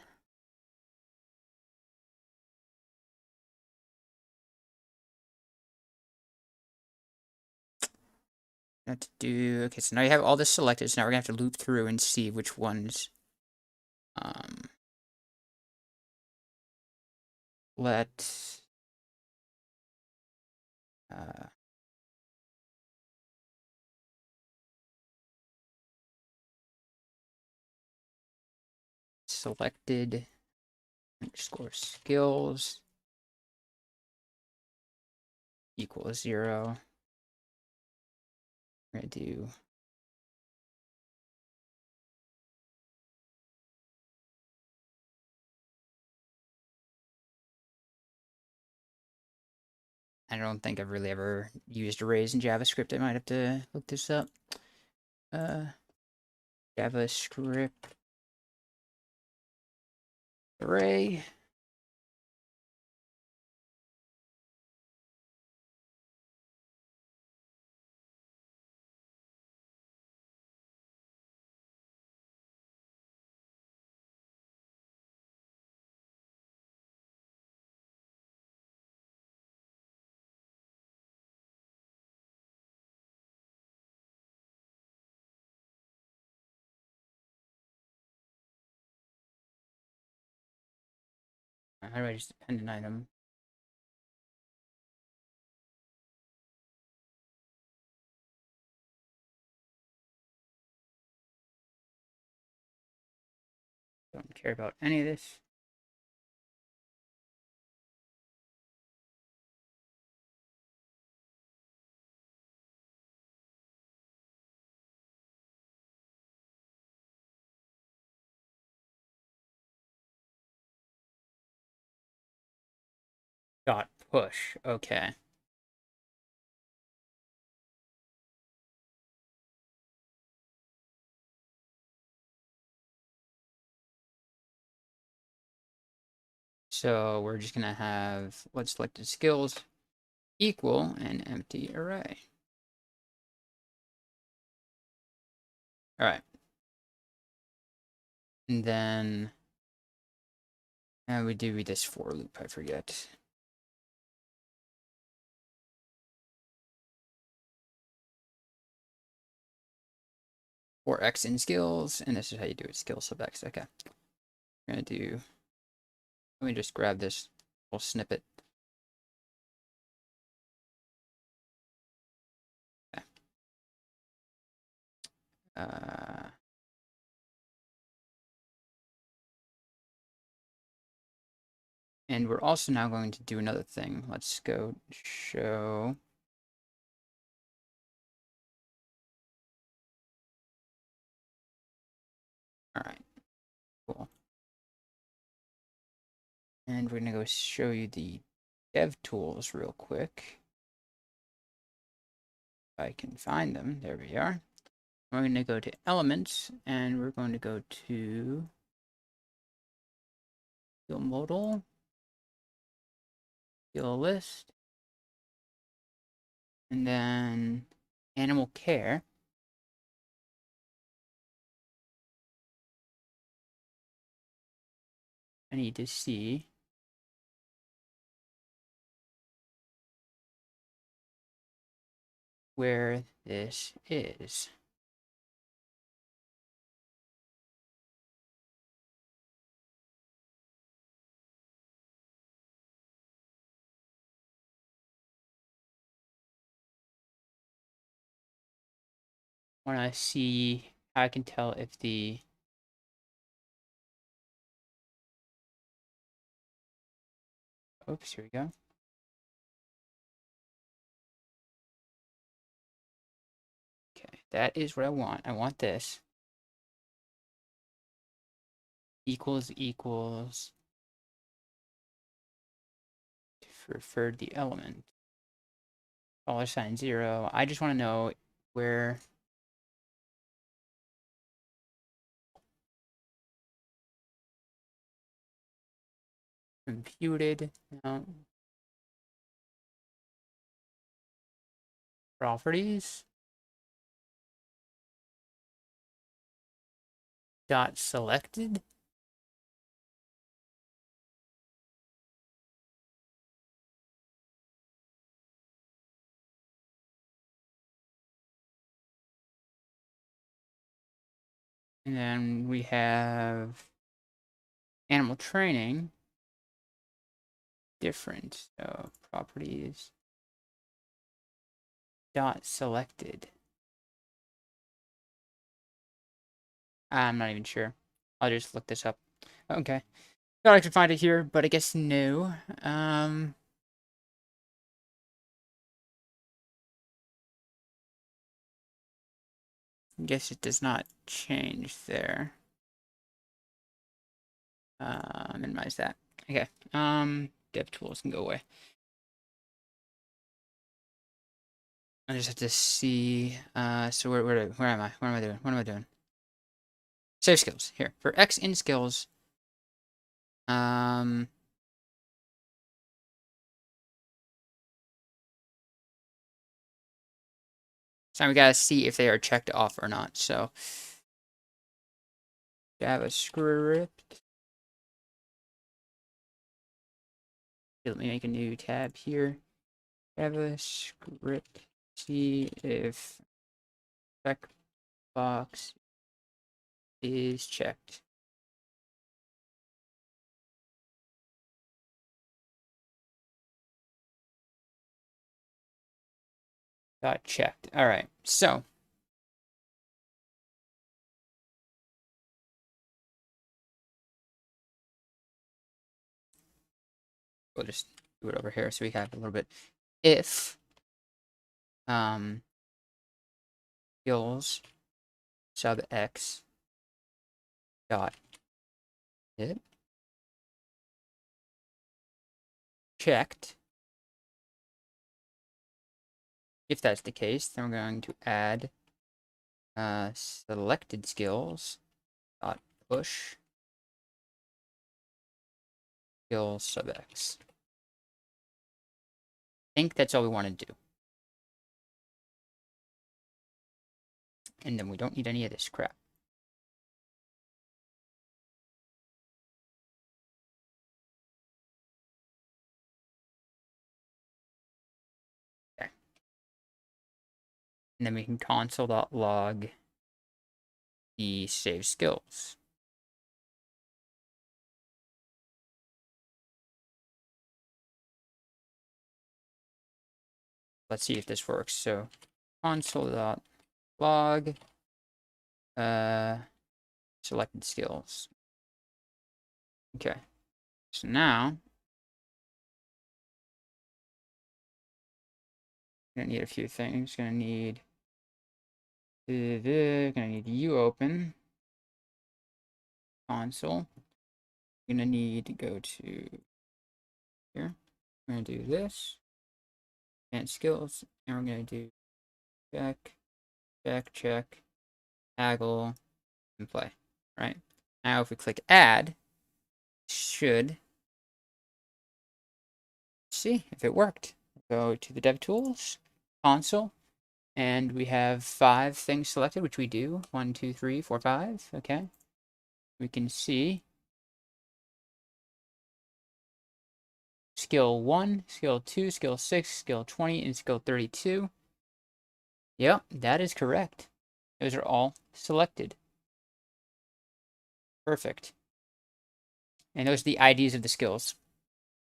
Have to do, okay, so now you have all this selected, so now we're gonna have to loop through and see which ones let selected underscore skills equals 0. We're going to do I don't think I've really ever used arrays in JavaScript. I might have to look this up. JavaScript array. How do I just append an item? Don't care about any of this. Dot push. Okay. So we're just gonna have what's selected skills equal an empty array. All right. And then we do this for loop, I forget. For X in skills, and this is how you do it, skill sub X. Okay. We're gonna do, let me just grab this little snippet. Okay. And we're also now going to do another thing. Let's go show. All right, cool. And we're gonna go show you the dev tools real quick. If I can find them, there we are. We're gonna go to elements and we're going to go to skill modal, skill list, and then animal care. I need to see where this is. When I see, I can tell if the oops, here we go. Okay, that is what I want. I want this. Equals equals refer to the element. $0. I just want to know where computed properties dot selected. And then we have animal training different. So properties dot selected. I'm not even sure. I'll just look this up. Okay. Thought I could find it here, but I guess no. I guess it does not change there. Minimize that. Okay. Dev tools can go away. I just have to see. So where am I? What am I doing? What am I doing? Save skills here for X in skills. So now we gotta see if they are checked off or not. So JavaScript. Let me make a new tab here. JavaScript. See if checkbox is checked. Got checked. All right. So we'll just do it over here so we have a little bit. If skills sub x dot it checked. If that's the case, then we're going to add selected skills dot push skills sub x. I think that's all we want to do. And then we don't need any of this crap. Okay. And then we can console.log the save skills. Let's see if this works. So console.log selected skills. Okay. So now gonna need a few things. Gonna need uopen console. Gonna need to go to here. We're gonna do this and skills, and we're gonna do check, check, toggle, and play. Right now, if we click add, should see if it worked. Go to the DevTools console, and we have 5 things selected, which we do. 1, 2, 3, 4, 5. Okay. We can see skill 1, skill 2, skill 6, skill 20, and skill 32. Yep, that is correct. Those are all selected. Perfect. And those are the IDs of the skills.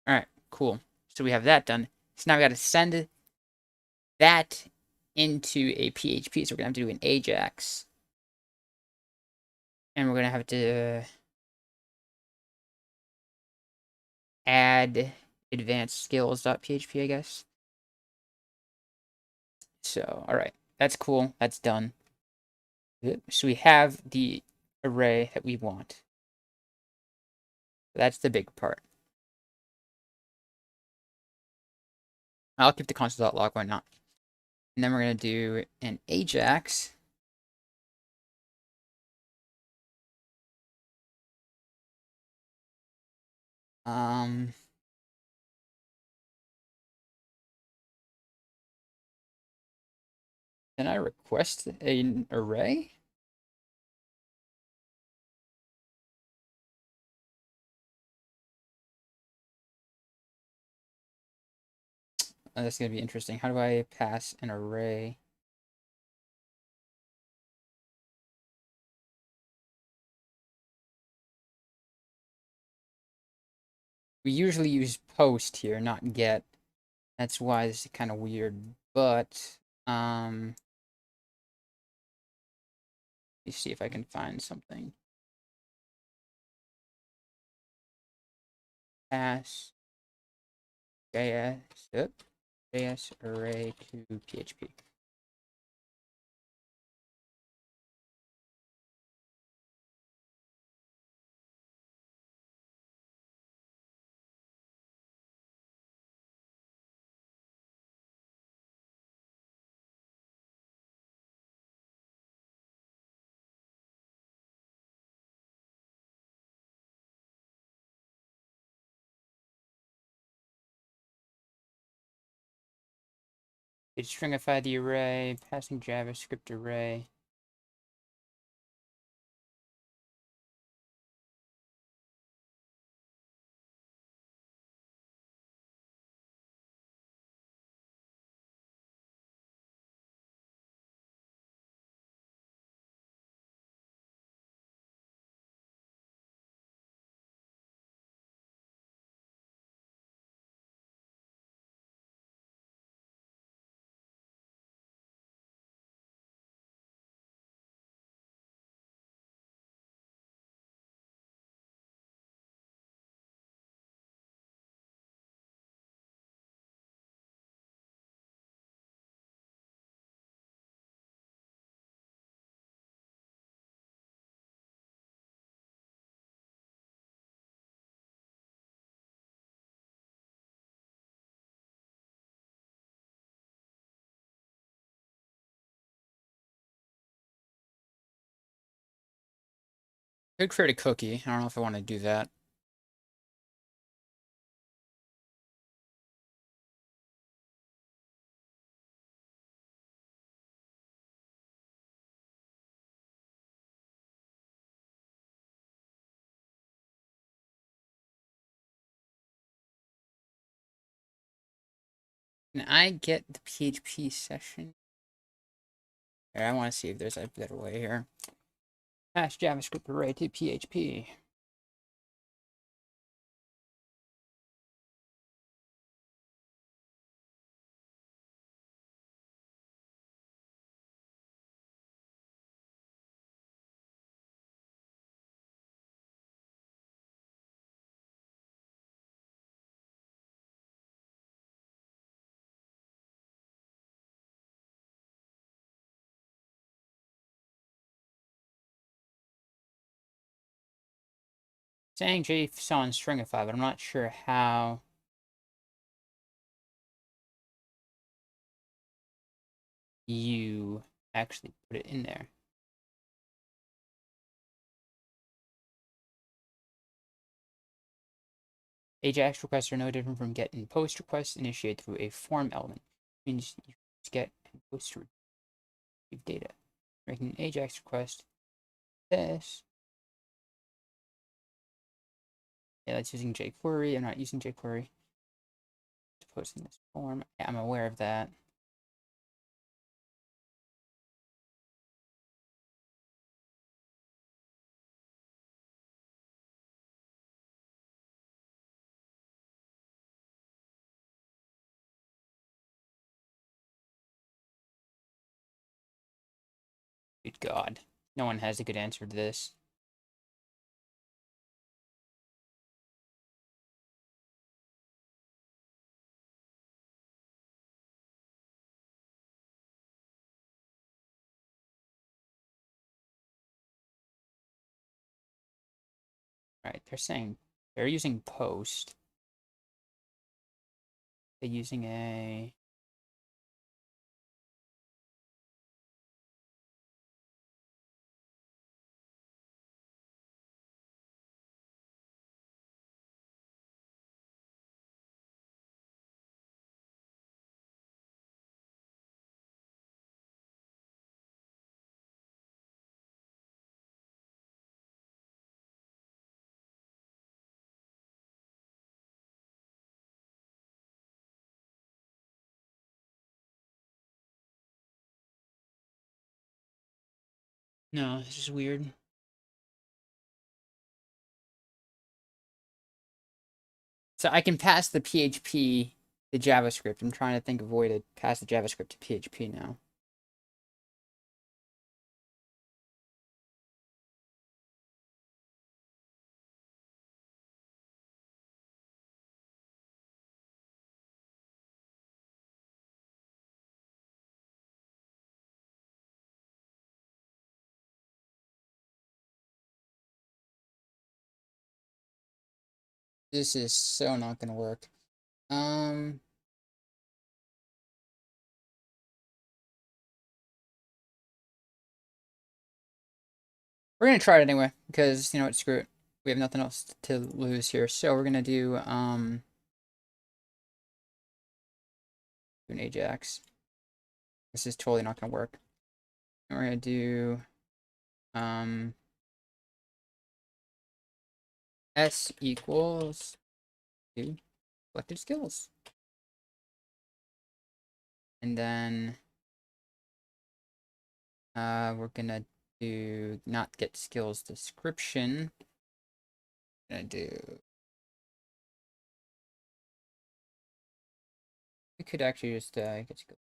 All right, cool. So we have that done. So now we got to send that into a PHP. So we're going to have to do an AJAX. And we're going to have to add advanced skills.php, I guess. So, all right, that's cool. That's done. So we have the array that we want. That's the big part. I'll keep the console.log, why not? And then we're going to do an AJAX. Can I request an array? Oh, that's going to be interesting. How do I pass an array? We usually use post here, not get. That's why this is kind of weird. But, let me see if I can find something. pass JS array to PHP. It stringify the array, passing JavaScript array. Could create a cookie. I don't know if I want to do that. Can I get the PHP session? Here, I want to see if there's a better way here. Pass JavaScript array to PHP. Saying JSON stringify, but I'm not sure how. You actually put it in there. AJAX requests are no different from GET and POST requests initiated through a form element. It means you use GET and POST to receive data. Making an AJAX request. This. Yeah, that's using jQuery. I'm not using jQuery to post in this form. Yeah, I'm aware of that. Good God. No one has a good answer to this. Right, they're saying they're using post. They're using a no, it's just weird. So I can pass the PHP to JavaScript. I'm trying to think of a way to pass the JavaScript to PHP now. This is so not gonna work. Um, we're gonna try it anyway, because, you know what, screw it. We have nothing else to lose here. So we're gonna do, an Ajax. This is totally not gonna work. And we're gonna do, um, S equals to collected skills. And then, we're gonna do not get skills description. Gonna do, we could actually just, get skills.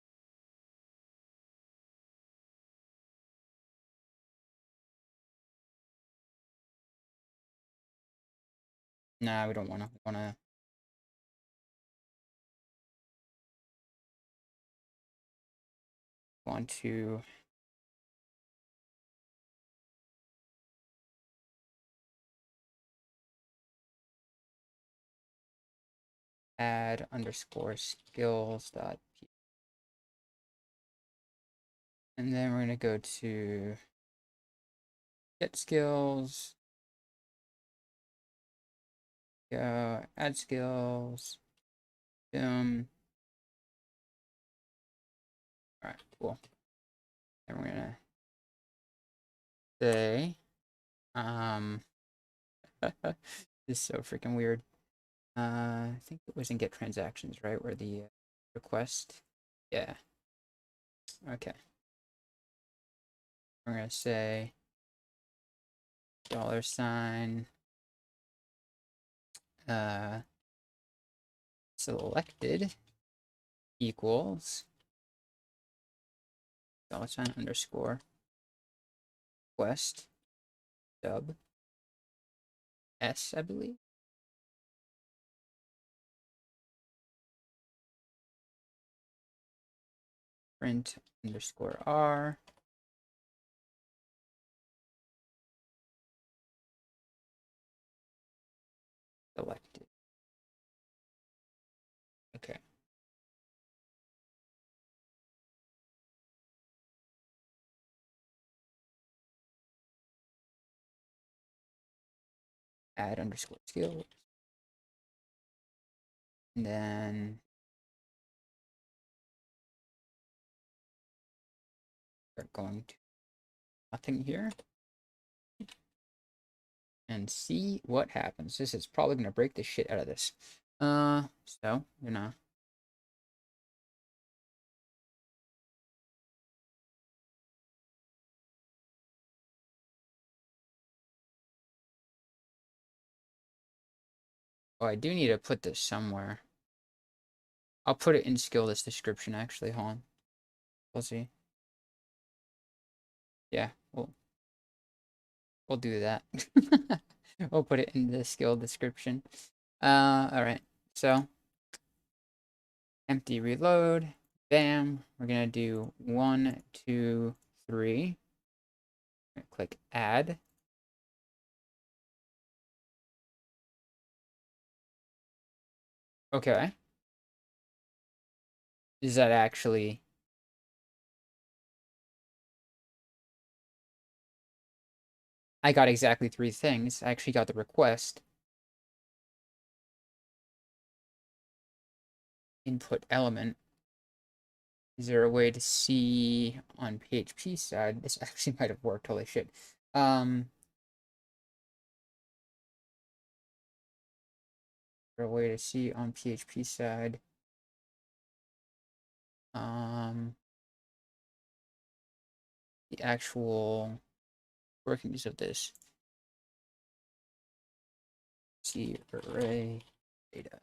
Nah, we don't wanna, want to add underscore skills dot p, and then we're gonna go to get skills, go add skills, boom. All right, cool. And we're gonna say, this is so freaking weird. I think it was in get transactions, right? Where the request, yeah. Okay. We're gonna say $, selected equals $_ request sub S, I believe. Print underscore R. Selected. Okay. Add underscore skills. And then we're going to nothing here and see what happens. This is probably gonna break the shit out of this. So you know. Oh, I do need to put this somewhere. I'll put it in skill list description actually. Hold on. We'll see. Yeah, we'll do that. We'll put it in the skill description. All right. So empty reload. Bam. We're gonna do 1, 2, 3. Click add. Okay. Is that actually? I got exactly 3 things. I actually got the request. Input element. Is there a way to see on PHP side? This actually might have worked. Holy shit. Is there a way to see on PHP side? The actual workings of this. See array data.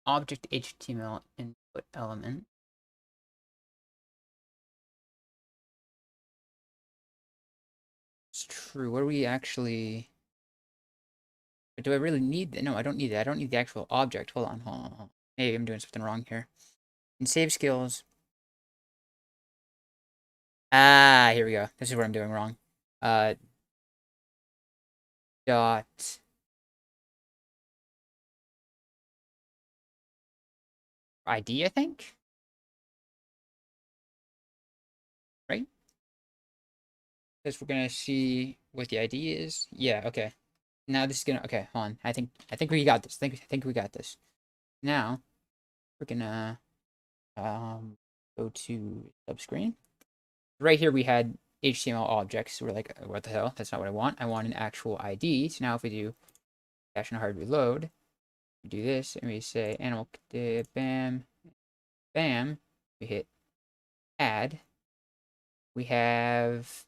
object HTML input element. It's true. What do we actually... Do I really need... No, I don't need that. I don't need the actual object. Hold on, hold on, hold on. Maybe I'm doing something wrong here. In save skills... Ah, here we go. This is what I'm doing wrong. Dot... ID, I think? Right? Because we're gonna see what the ID is. Yeah, okay. Now this is gonna... Okay, hold on. I think we got this. I think we got this. Now, we're gonna... go to subscreen. Right here we had HTML objects. We're like, what the hell? That's not what I want. I want an actual ID. So now if we do dash and hard reload, we do this and we say animal bam, bam. We hit add. We have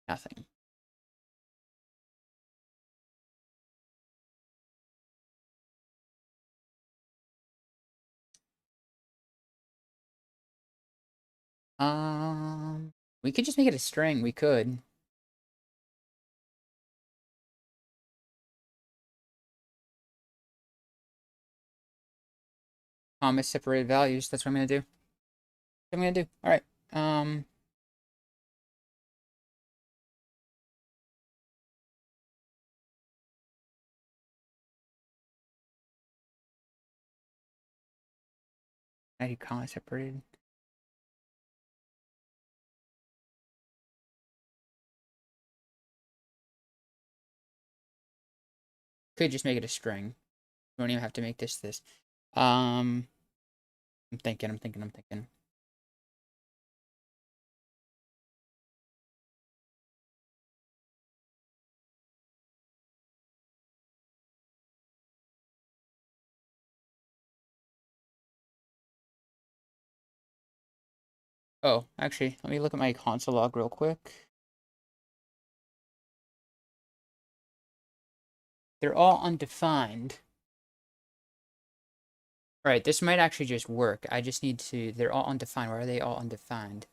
nothing. We could just make it a string. We could. Comma separated values. That's what I'm gonna do. All right. I do comma separated. Could just make it a string. You don't even have to make this. I'm thinking. Oh, actually, let me look at my console log real quick. They're all undefined. All right, this might actually just work. I just need to... They're all undefined. Why are they all undefined?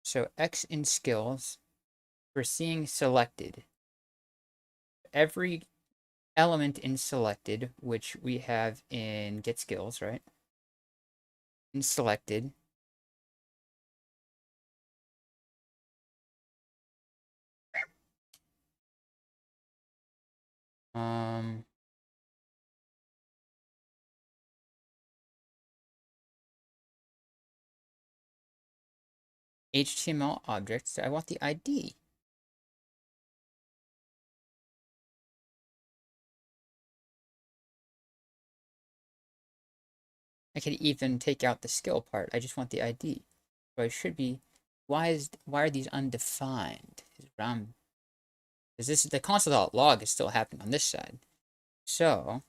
So X in skills, we're seeing selected. Every element in selected, which we have in get skills, right? In selected. HTML objects. I want the ID. I could even take out the skill part. I just want the ID. So I should be... Why are these undefined? Because this is the console.log is still happening on this side. So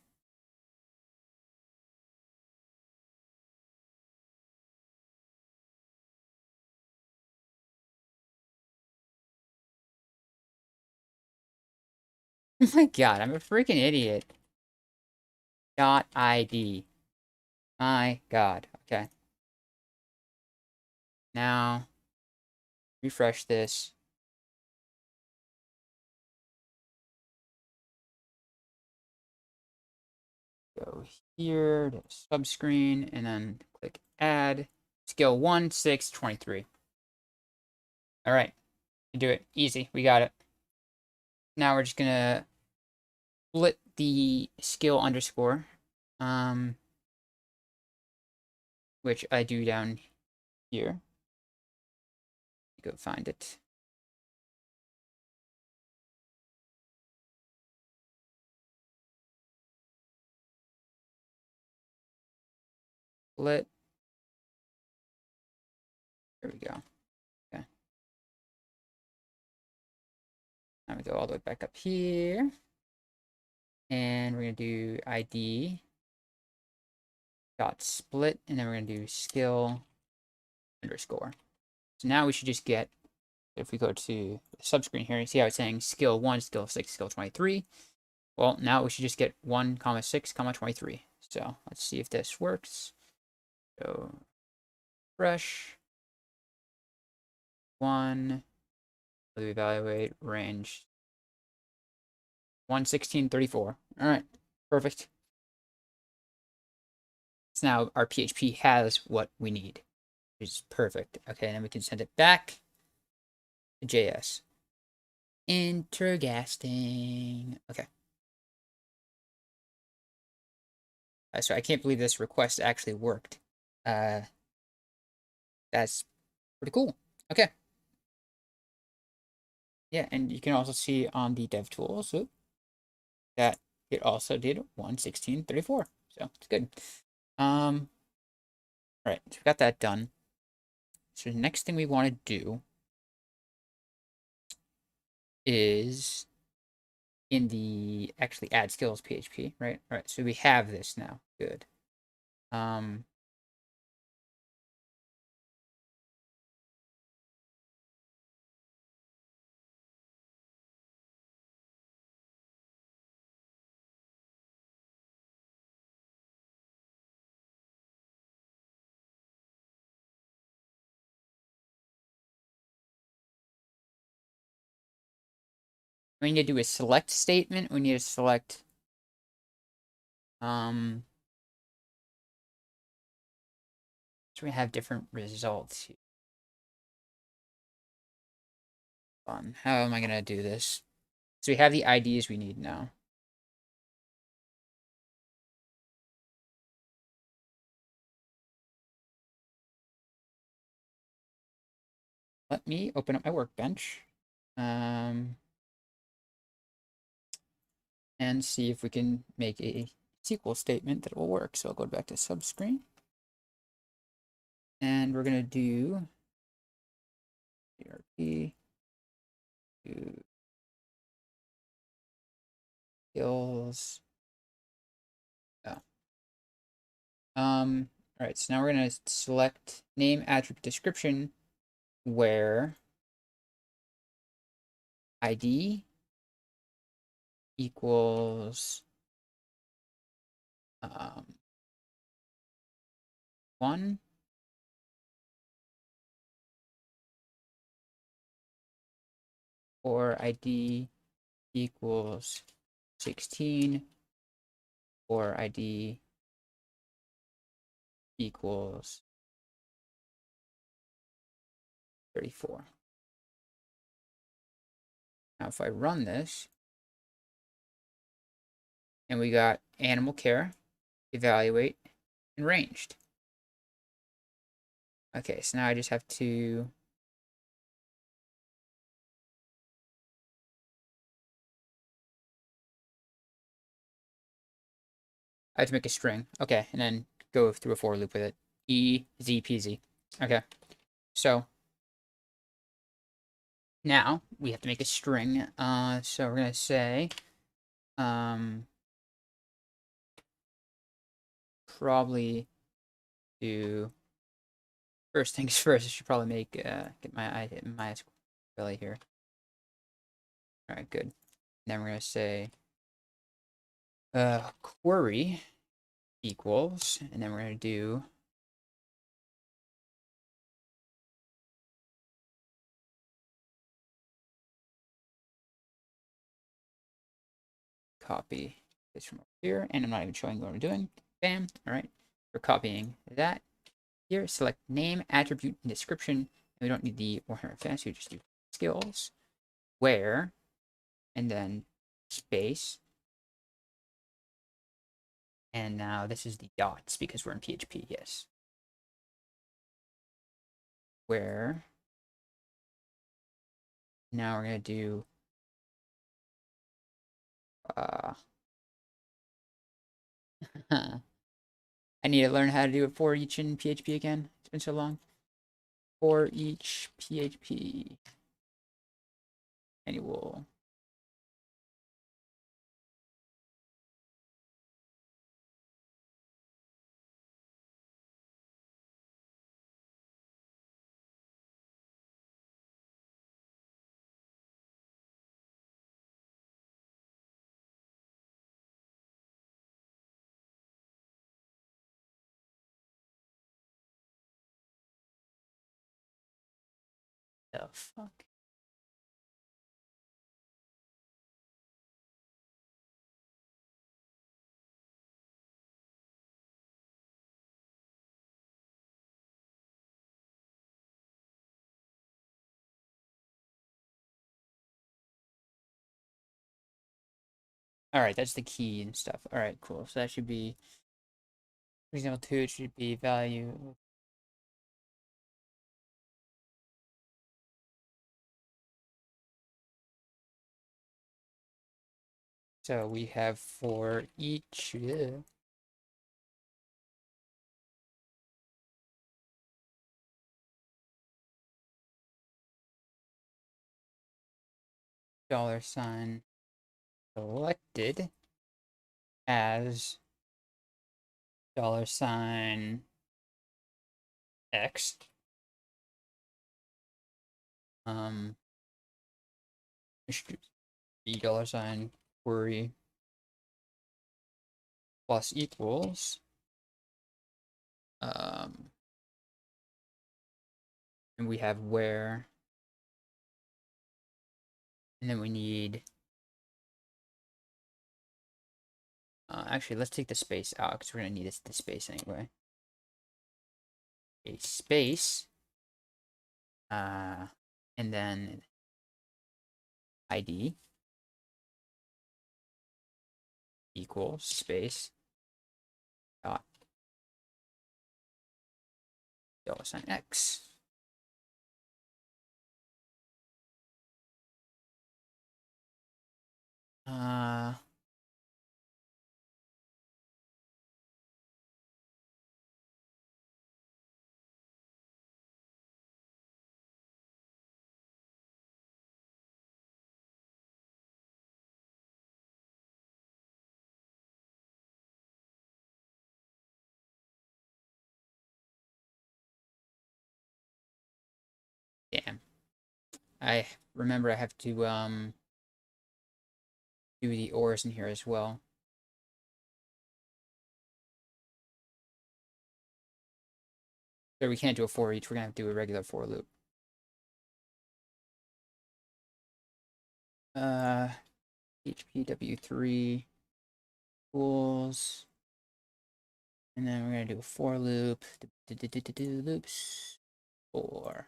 oh my god, I'm a freaking idiot. Dot ID. My god. Okay. Now refresh this. Go here to subscreen and then click add. Skill 1, 6, 23. Alright. You do it. Easy. We got it. Now we're just gonna split the skill underscore. Which I do down here. Go find it. Split. There we go. Okay. Now we go all the way back up here. And we're going to do ID dot split, and then we're going to do skill underscore. So now we should just get, if we go to the subscreen here, you see how it's saying skill 1, skill 6, skill 23. Well, now we should just get 1, comma 6, comma 23. So let's see if this works. So fresh 1, we evaluate range 11634. All right, perfect. So now our PHP has what we need, which is perfect. Okay, and then we can send it back to JS. Intergasting. Okay. So I can't believe this request actually worked. That's pretty cool. Okay. Yeah, and you can also see on the dev tools that it also did 11634. So it's good. All right, so we got that done. So the next thing we want to do is in the actually add skills PHP, right? All right, so we have this now. Good. What we need to do is select statement. We need to select so we have different results here. Fun. How am I gonna do this? So we have the IDs we need now. Let me open up my workbench. And see if we can make a SQL statement that will work. So I'll go back to subscreen. And we're going to do ERP to skills. Oh. All right, so now we're going to select name, attribute, description, where ID equals 1, or ID equals 16, or ID equals 34. Now if I run this, and we got animal care, evaluate, and ranged. Okay, so now I just have to make a string. Okay, and then go through a for loop with it. Easy peasy. Okay, so now we have to make a string. So we're gonna say, probably do first things first. I should probably make get my MySQL here. All right, good. And then we're gonna say query equals, and then we're gonna do copy this from over here, and I'm not even showing what I'm doing. Bam. All right, we're copying that here. Select name, attribute, and description. And we don't need the 100 fancy. We just do skills, where, and then space. And now this is the dots because we're in PHP. Yes. Where. Now we're gonna do I need to learn how to do it for each in PHP again. It's been so long. For each PHP annual the fuck? Alright, that's the key and stuff. Alright, cool. So that should be, for example, 2, it should be value. So we have for each, $sign selected as $sign X. It should be $sign query plus equals. And we have where, and then we need, actually, let's take the space out because we're going to need the space anyway. A space, and then ID equals space dot $sign X. Damn. I remember I have to do the ORs in here as well. So we can't do a for each, we're gonna have to do a regular for loop. HPW3 equals, and then we're gonna do a for loop, loops, for.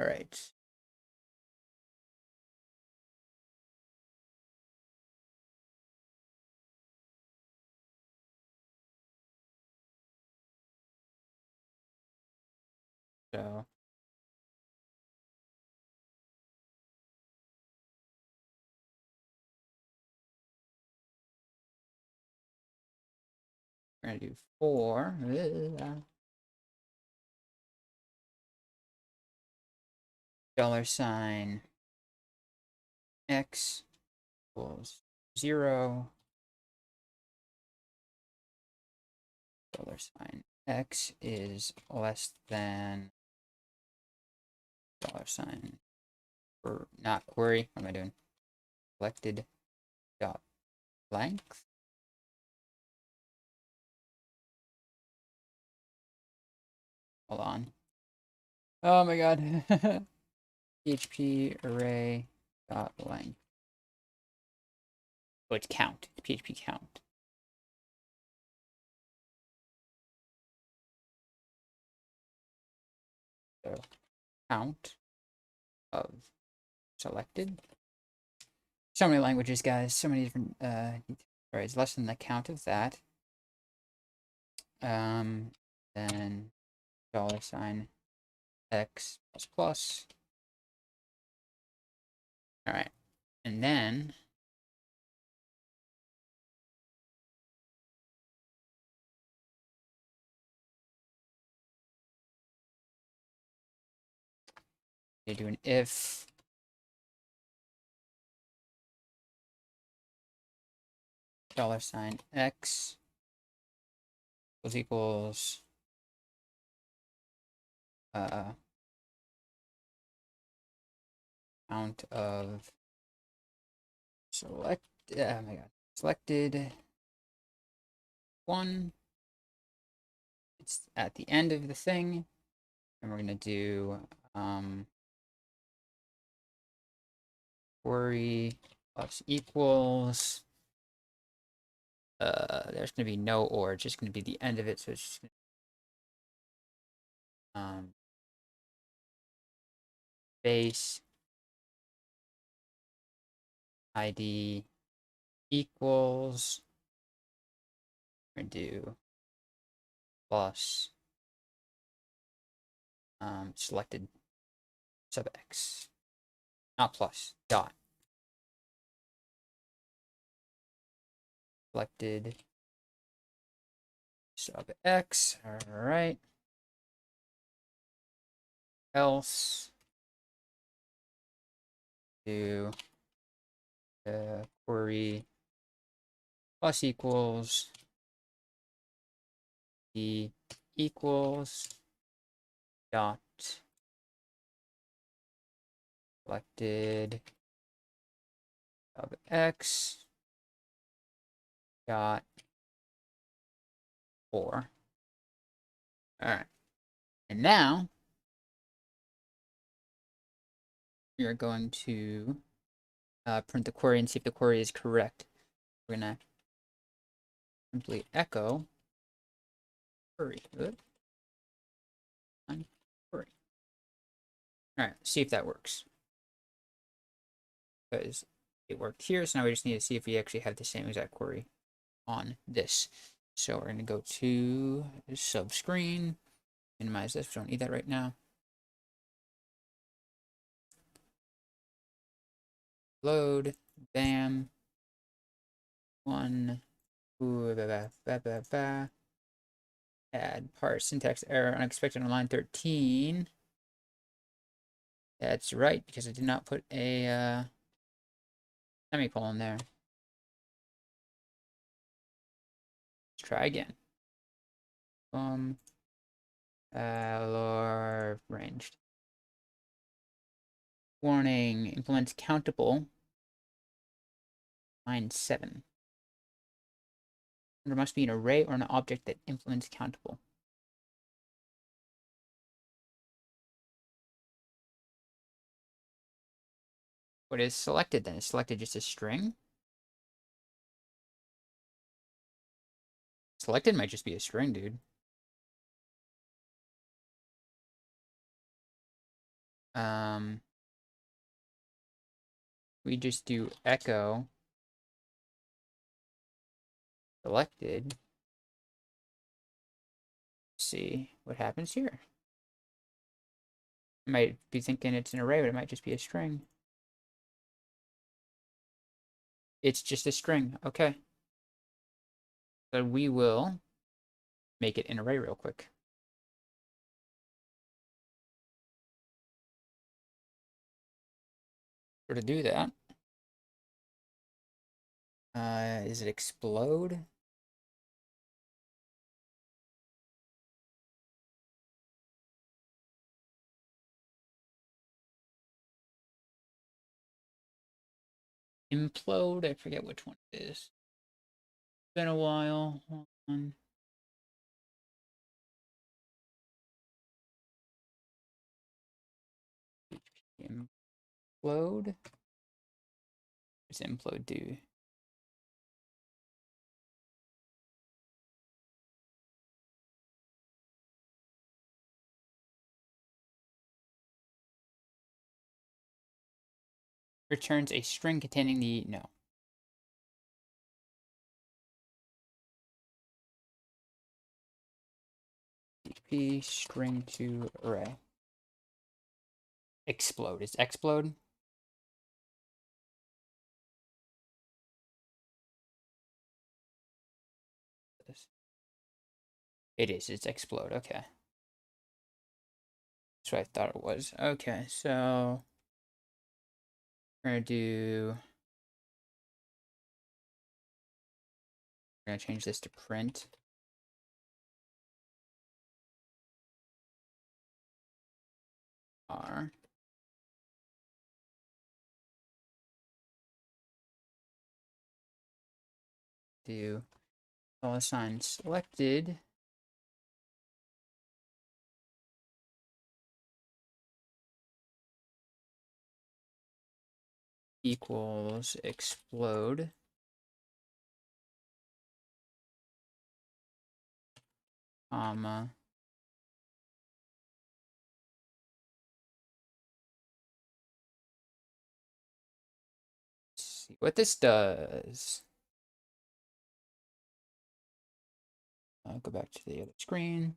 All right. So we're gonna do for $sign X equals 0. $sign X is less than $sign, or not query. What am I doing? Selected dot length. Hold on. Oh my god. PHP array dot length. Oh, it's count. It's PHP count. So count of selected. So many languages, guys. So many different Alright, it's less than the count of that. Then $sign X plus plus. Alright. And then you do an if $sign X equals count of select, oh my god, selected 1. It's at the end of the thing, and we're gonna do Query plus equals. There's going to be no or, it's just going to be the end of it, so it's just base ID equals, we're going to do plus selected sub x, not plus, dot. Selected sub x, all right. Else do query plus equals d equals dot selected of x dot 4. All right, and now we are going to print the query and see if the query is correct. We're gonna simply echo query. Query. All right, see if that works. Because it worked here, so now we just need to see if we actually have the same exact query on this. So we're going to go to sub screen, minimize this, we don't need that right now. Load, bam, one, ooh, add parse syntax error unexpected on line 13. That's right, because I did not put a semicolon there. Let's try again. Lor ranged. Warning, implements countable. Line 7. There must be an array or an object that implements countable. What is selected then? Is selected just a string? Selected might just be a string, dude. We just do echo selected. See what happens here. I might be thinking it's an array, but it might just be a string. It's just a string. Okay. So we will make it an array real quick. So to do that, is it explode? Implode? I forget which one it is. It's been a while. Hold on. Implode? What's implode do? Returns a string containing the no. P string to array. Explode. Is explode? It is. It's explode. Okay. That's what I thought it was. Okay, so we're gonna do. We're gonna change this to print. R. Do $sign selected. equals explode, comma, let's see what this does. I'll go back to the other screen.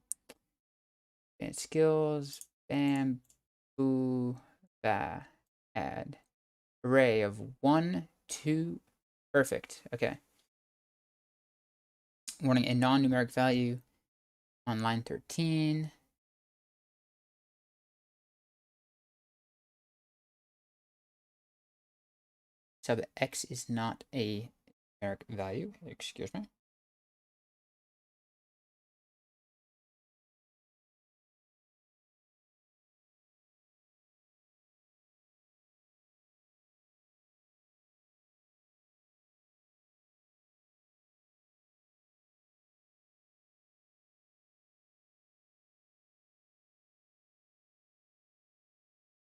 And skills, bamboo, add array of 1, 2, perfect. Okay. Warning, a non-numeric value on line 13. Sub x is not a numeric value. Excuse me.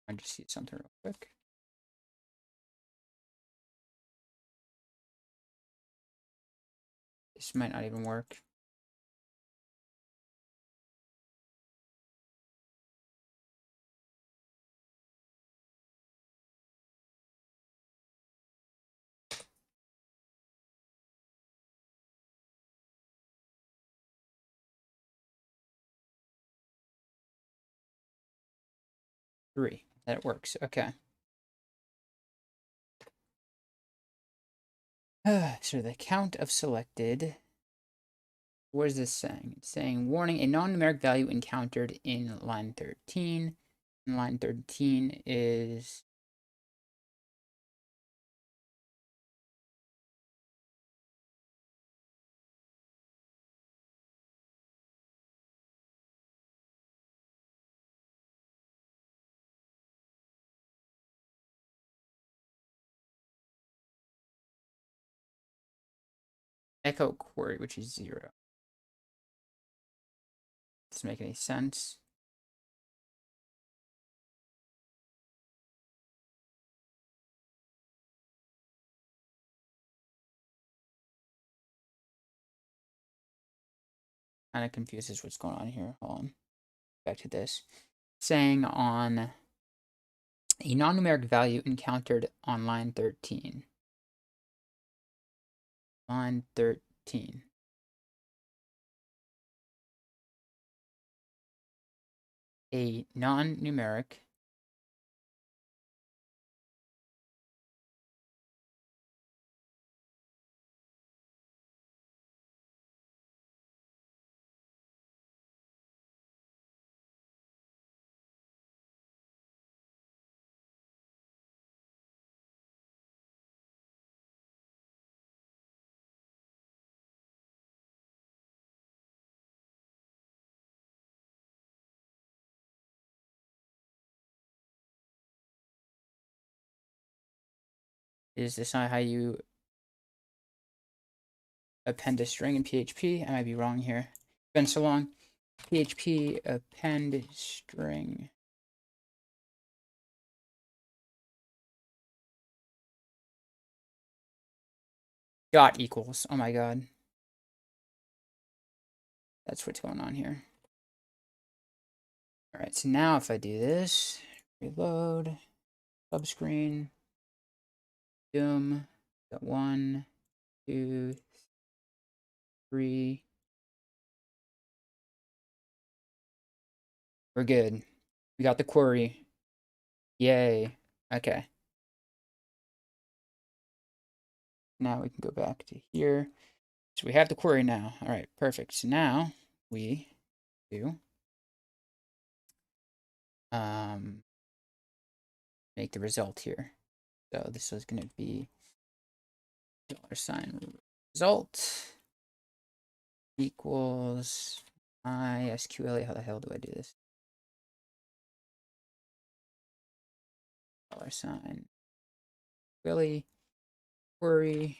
I just see something real quick. This might not even work. Three. That works. Okay. So the count of selected. What is this saying? It's saying, warning, a non-numeric value encountered in line 13. And line 13 is echo query, which is 0. Doesn't make any sense. Kind of confuses what's going on here. Hold on. Back to this. Saying on a non-numeric value encountered on line 13. Line 13. A non-numeric is this not how you append a string in PHP? I might be wrong here. It's been so long. PHP append string. Dot equals. Oh my god. That's what's going on here. Alright, so now if I do this, reload, subscreen, doom, got 1, 2, 3. We're good. We got the query. Yay. Okay. Now we can go back to here. So we have the query now. All right, perfect. So now we do make the result here. So this is going to be $ result equals MySQL. How the hell do I do this? $ Willy query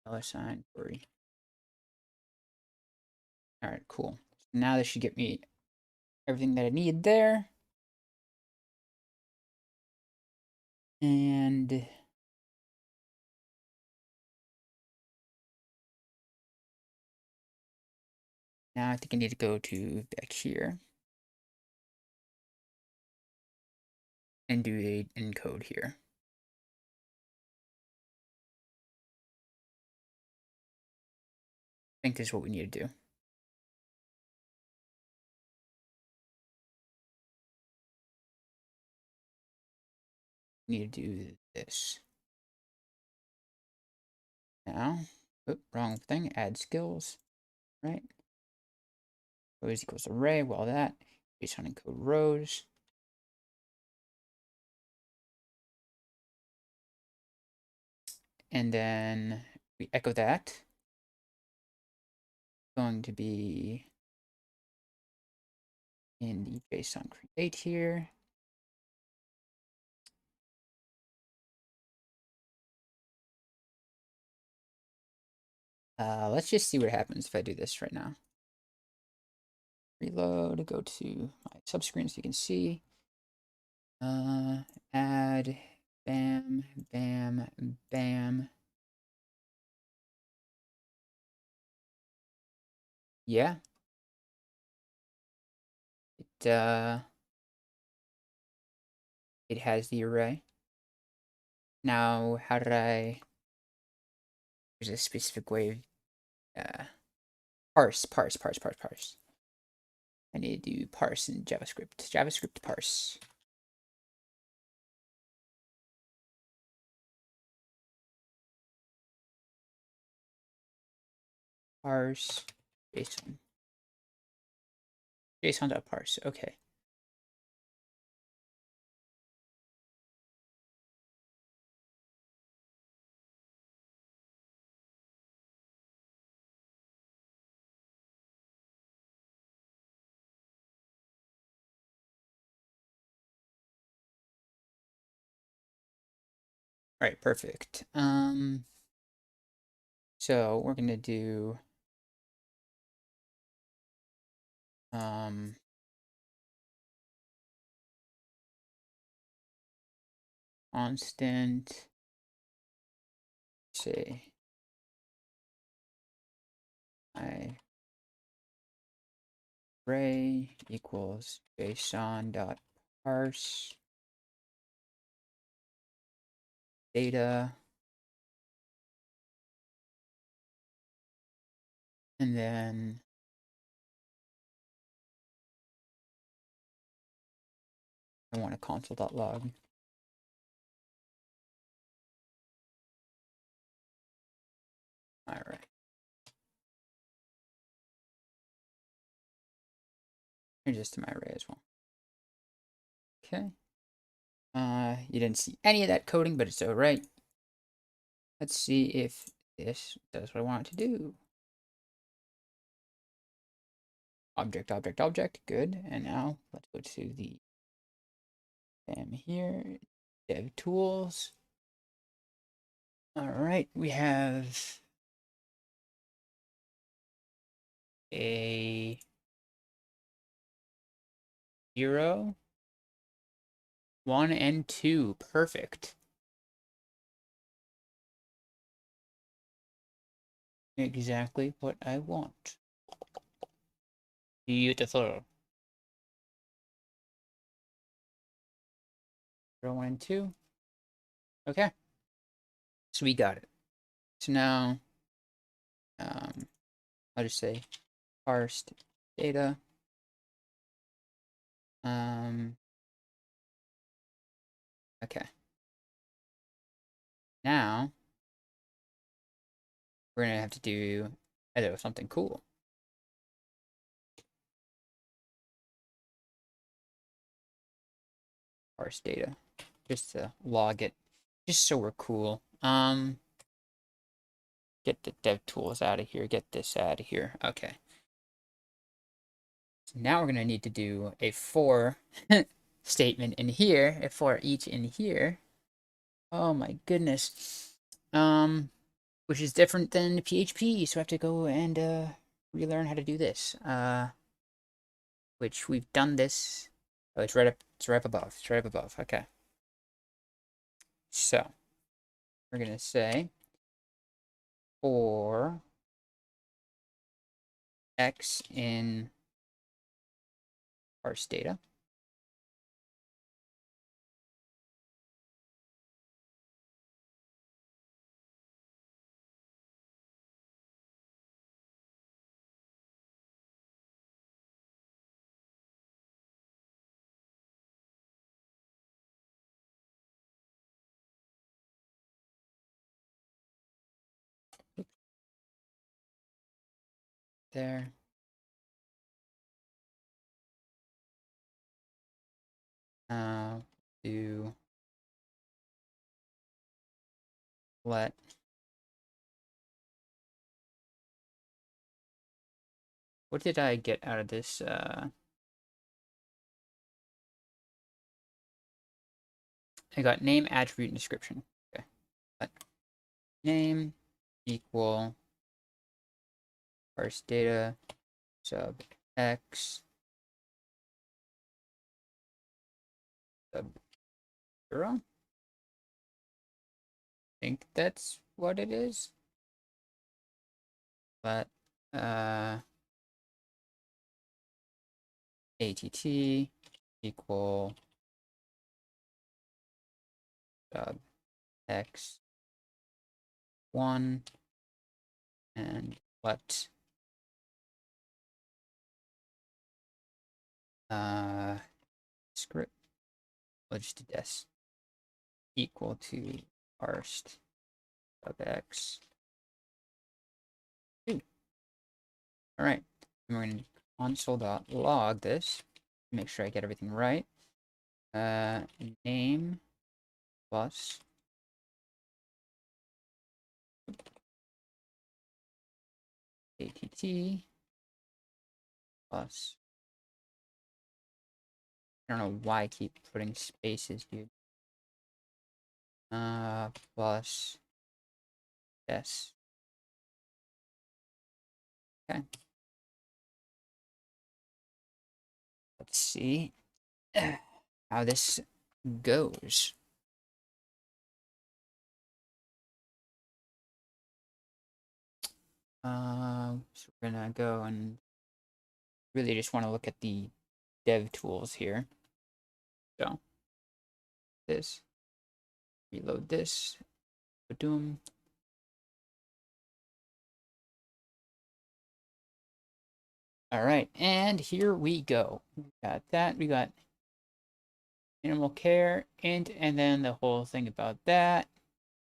$query. All right, cool. Now this should get me everything that I need there. And now I think I need to go to back here and do a encode here. I think this is what we need to do. Need to do this. Now, wrong thing, add skills, right? Rows equals array, well that, based on encode rows. And then we echo that. Going to be in the JSON create here. Let's just see what happens if I do this right now. Reload, go to my subscreen so you can see. Add, bam, bam, bam. Yeah. It has the array. Now, how did I... There's a specific way of... parse. I need to do parse in JavaScript. JavaScript parse. Parse JSON. JSON.parse. Okay. All right, perfect. So we're gonna do constant, say array equals JSON.parse data, and then I want a console.log. All right. And just to my array as well. Okay. You didn't see any of that coding, but it's all right. Let's see if this does what I want it to do. Object, object, object. Good. And now let's go to the here, dev tools. All right, we have a 0, 1, and 2. Perfect. Exactly what I want. Beautiful. 0, 1, and 2. Okay. So we got it. So now, I'll just say parsed data. Okay. Now, we're gonna have to do something cool. Parse data, just to log it, just so we're cool. Get the dev tools out of here. Get this out of here. Okay. So now we're gonna need to do a for statement in here, a for each in here. Oh my goodness. Which is different than PHP, so I have to go and relearn how to do this. which we've done this. Oh, it's right up. It's right up above. It's right up above. Okay. So we're gonna say for x in parse data. There. Do let what did I get out of this? I got name, attribute, and description. Okay. Let name equal parse data sub x sub 0. I think that's what it is. But att equal sub x 1 and let script to des equal to parsed sub x 2. All right, and we're going to console.log this, make sure I get everything right. Name plus att plus, I don't know why I keep putting spaces, dude. Plus yes. Okay. Let's see how this goes. So we're gonna go and really just want to look at the dev tools here. So this, reload this, boom. All right, and here we go. We got that. We got animal care, int, and then the whole thing about that,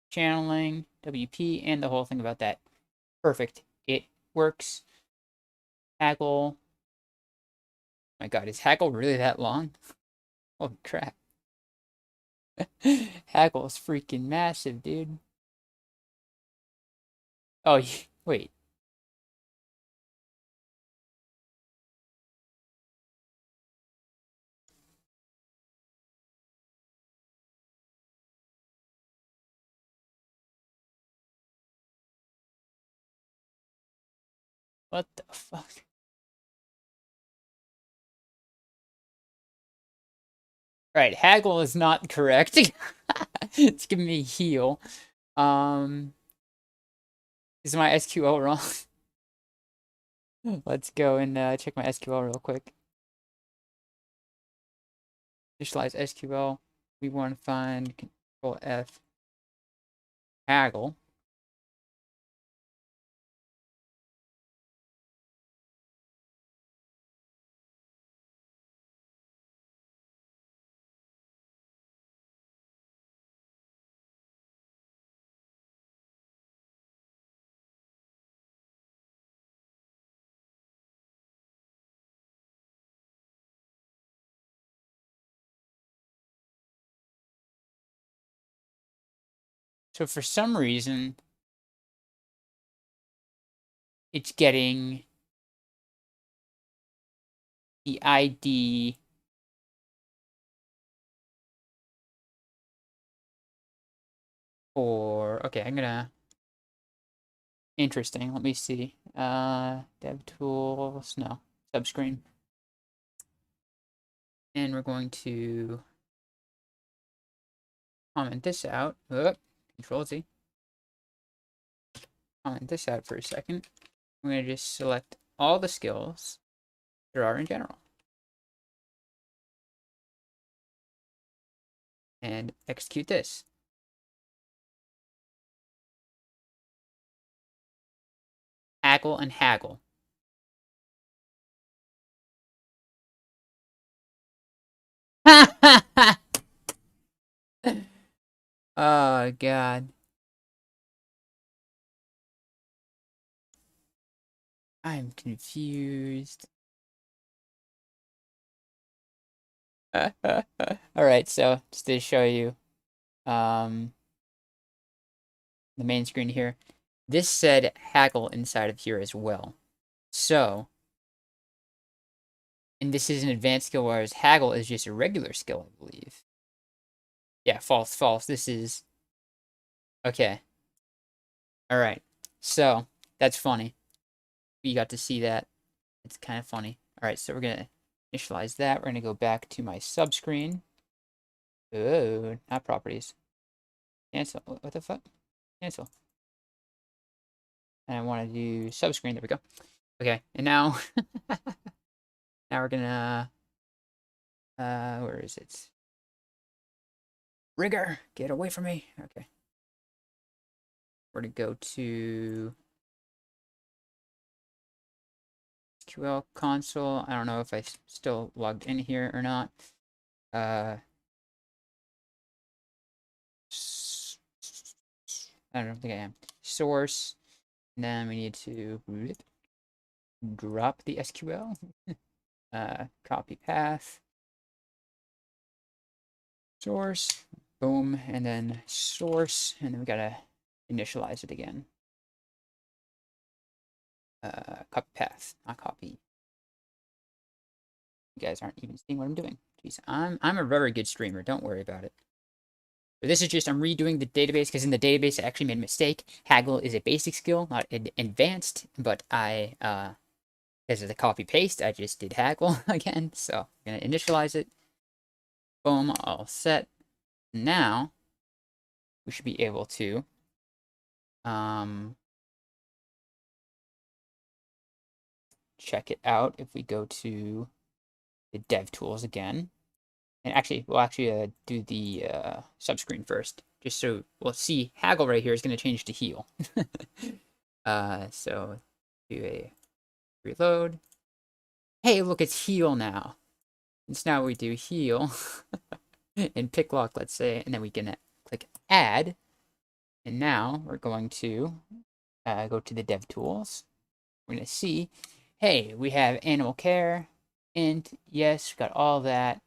channeling, WP, and the whole thing about that. Perfect. It works. Haggle. My God, is Haggle really that long? Holy crap. Haggle is freaking massive, dude. Oh, wait. What the fuck? Alright, Haggle is not correct. It's giving me a heal. Is my SQL wrong? Let's go and check my SQL real quick. Initialize SQL. We want to find Control F Haggle. So for some reason, it's getting the ID for, okay, I'm gonna, interesting, let me see. Dev tools, no, subscreen. And we're going to comment this out. Oh, Control Z. Comment this out for a second. I'm going to just select all the skills there are in general. And execute this. Haggle and haggle. Oh, God. I'm confused. Alright, so just to show you the main screen here, this said haggle inside of here as well. So, and this is an advanced skill, whereas haggle is just a regular skill, I believe. Yeah, false, false. This is... Okay. Alright. So, that's funny. You got to see that. It's kind of funny. Alright, so we're going to initialize that. We're going to go back to my subscreen. Oh, not properties. Cancel. What the fuck? Cancel. And I want to do subscreen. There we go. Okay, and now... now we're going to... where is it? Rigger, get away from me. Okay. We're going to go to SQL console. I don't know if I still logged in here or not. I don't think I am. Source. And then we need to drop the SQL. Copy path. Source. Boom. And then source. And then we gotta initialize it again. Copy path, not copy. You guys aren't even seeing what I'm doing. Jeez, I'm a very good streamer. Don't worry about it. But this is just, I'm redoing the database because in the database I actually made a mistake. Haggle is a basic skill, not advanced, but I, because of the copy paste, I just did haggle again. So I'm gonna initialize it. Boom, all set. Now we should be able to check it out if we go to the dev tools again. And actually, we'll actually do the subscreen first, just so we'll see haggle right here is going to change to heal. So do a reload. Hey, look, it's heal now. And so now we do heal and pick lock, let's say, and then we can click add. And now we're going to go to the dev tools. We're going to see, hey, we have animal care, int, yes, got all that.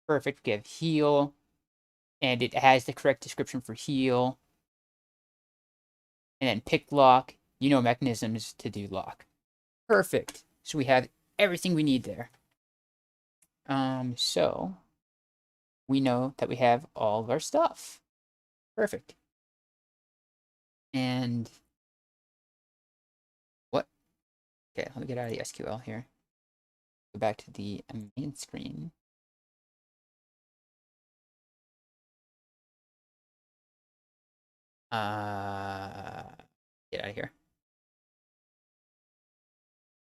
Perfect. We have heal, and it has the correct description for heal. And then pick lock, you know mechanisms to do lock. Perfect. So we have everything we need there. So we know that we have all of our stuff. Perfect. And what? Okay, let me get out of the SQL here. Go back to the main screen. Get out of here.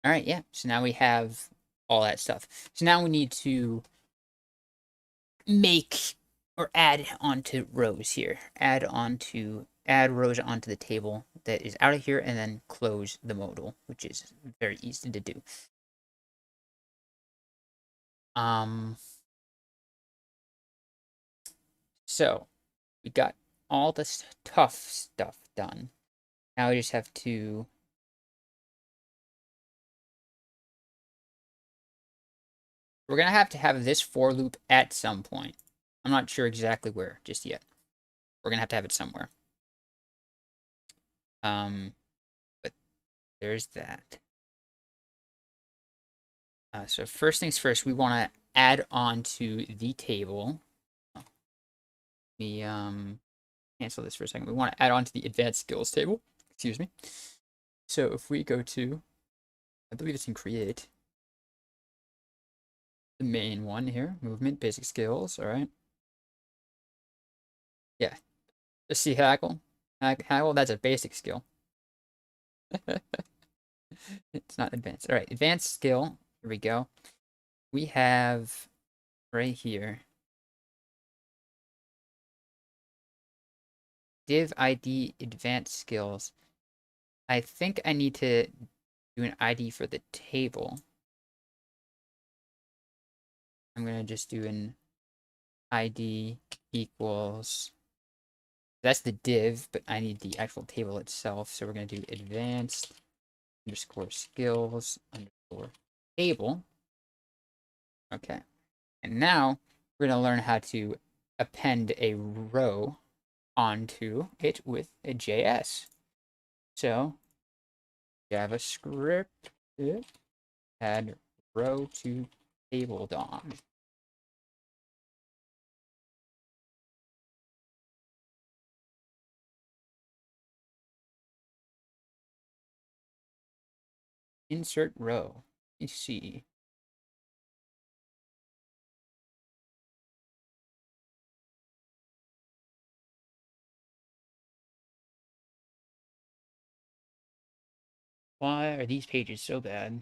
All right, yeah. So now we have all that stuff. So now we need to make or add onto rows here. Add rows onto the table that is out of here, and then close the modal, which is very easy to do. So we got all the tough stuff done. Now we just have to we're gonna have to have this for loop at some point. I'm not sure exactly where just yet. We're gonna have to have it somewhere. But there's that. So first things first, we want to add on to the table. We cancel this for a second. We want to add on to the advanced skills table. Excuse me. So if we go to, I believe it's in create. the main one here. Movement, basic skills, alright. Yeah. Just see haggle. Haggle, that's a basic skill. It's not advanced. Alright, advanced skill. Here we go. We have right here div ID advanced skills. I think I need to do an ID for the table. I'm gonna just do an ID equals, that's the div, but I need the actual table itself. So we're gonna do advanced underscore skills underscore table. Okay. And now we're gonna learn how to append a row onto it with a JS. So JavaScript add row to table DOM. Insert row. Let's see. Why are these pages so bad?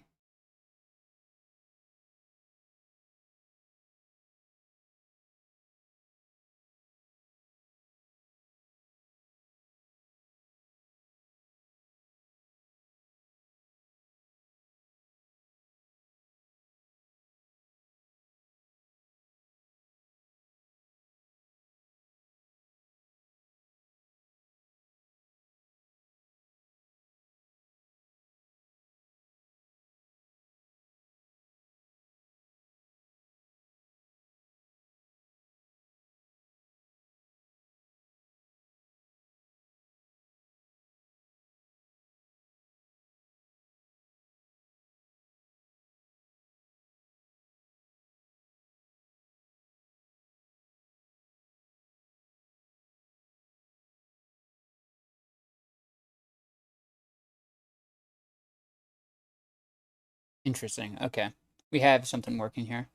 Interesting. Okay. We have something working here.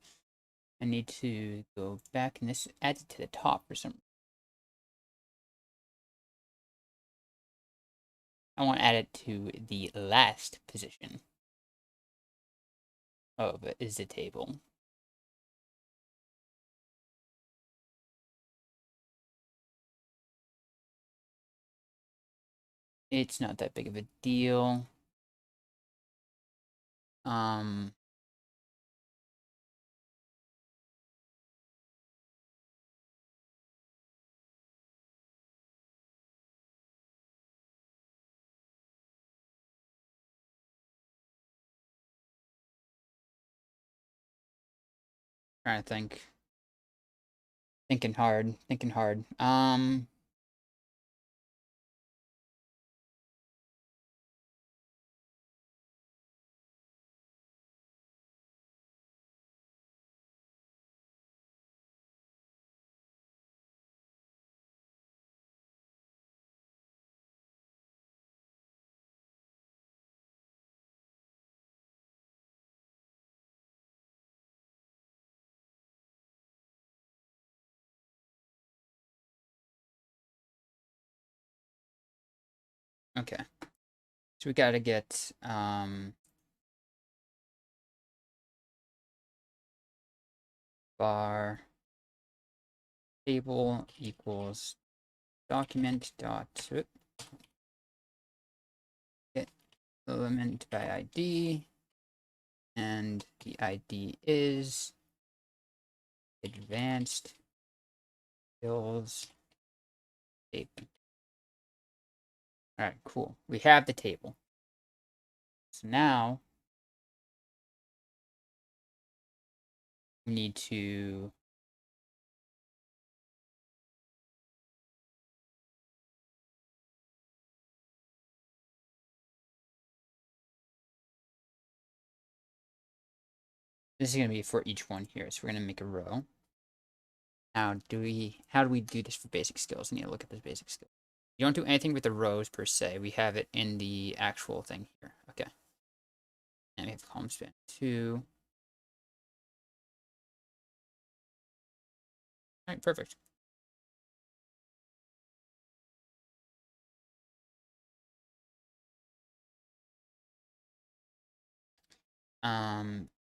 I need to go back and this adds it to the top for some. I want to add it to the last position of is the table. It's not that big of a deal. Um, trying to think. Thinking hard. Thinking hard. Okay. So we gotta get bar table equals document dot get element by ID, and the ID is advanced skills table. All right, cool. We have the table. So now we need to this is going to be for each one here. So we're going to make a row. Now, how do we do this for basic skills? I need to look at this basic skill. You don't do anything with the rows per se. We have it in the actual thing here. Okay. And we have column span 2. All right, perfect.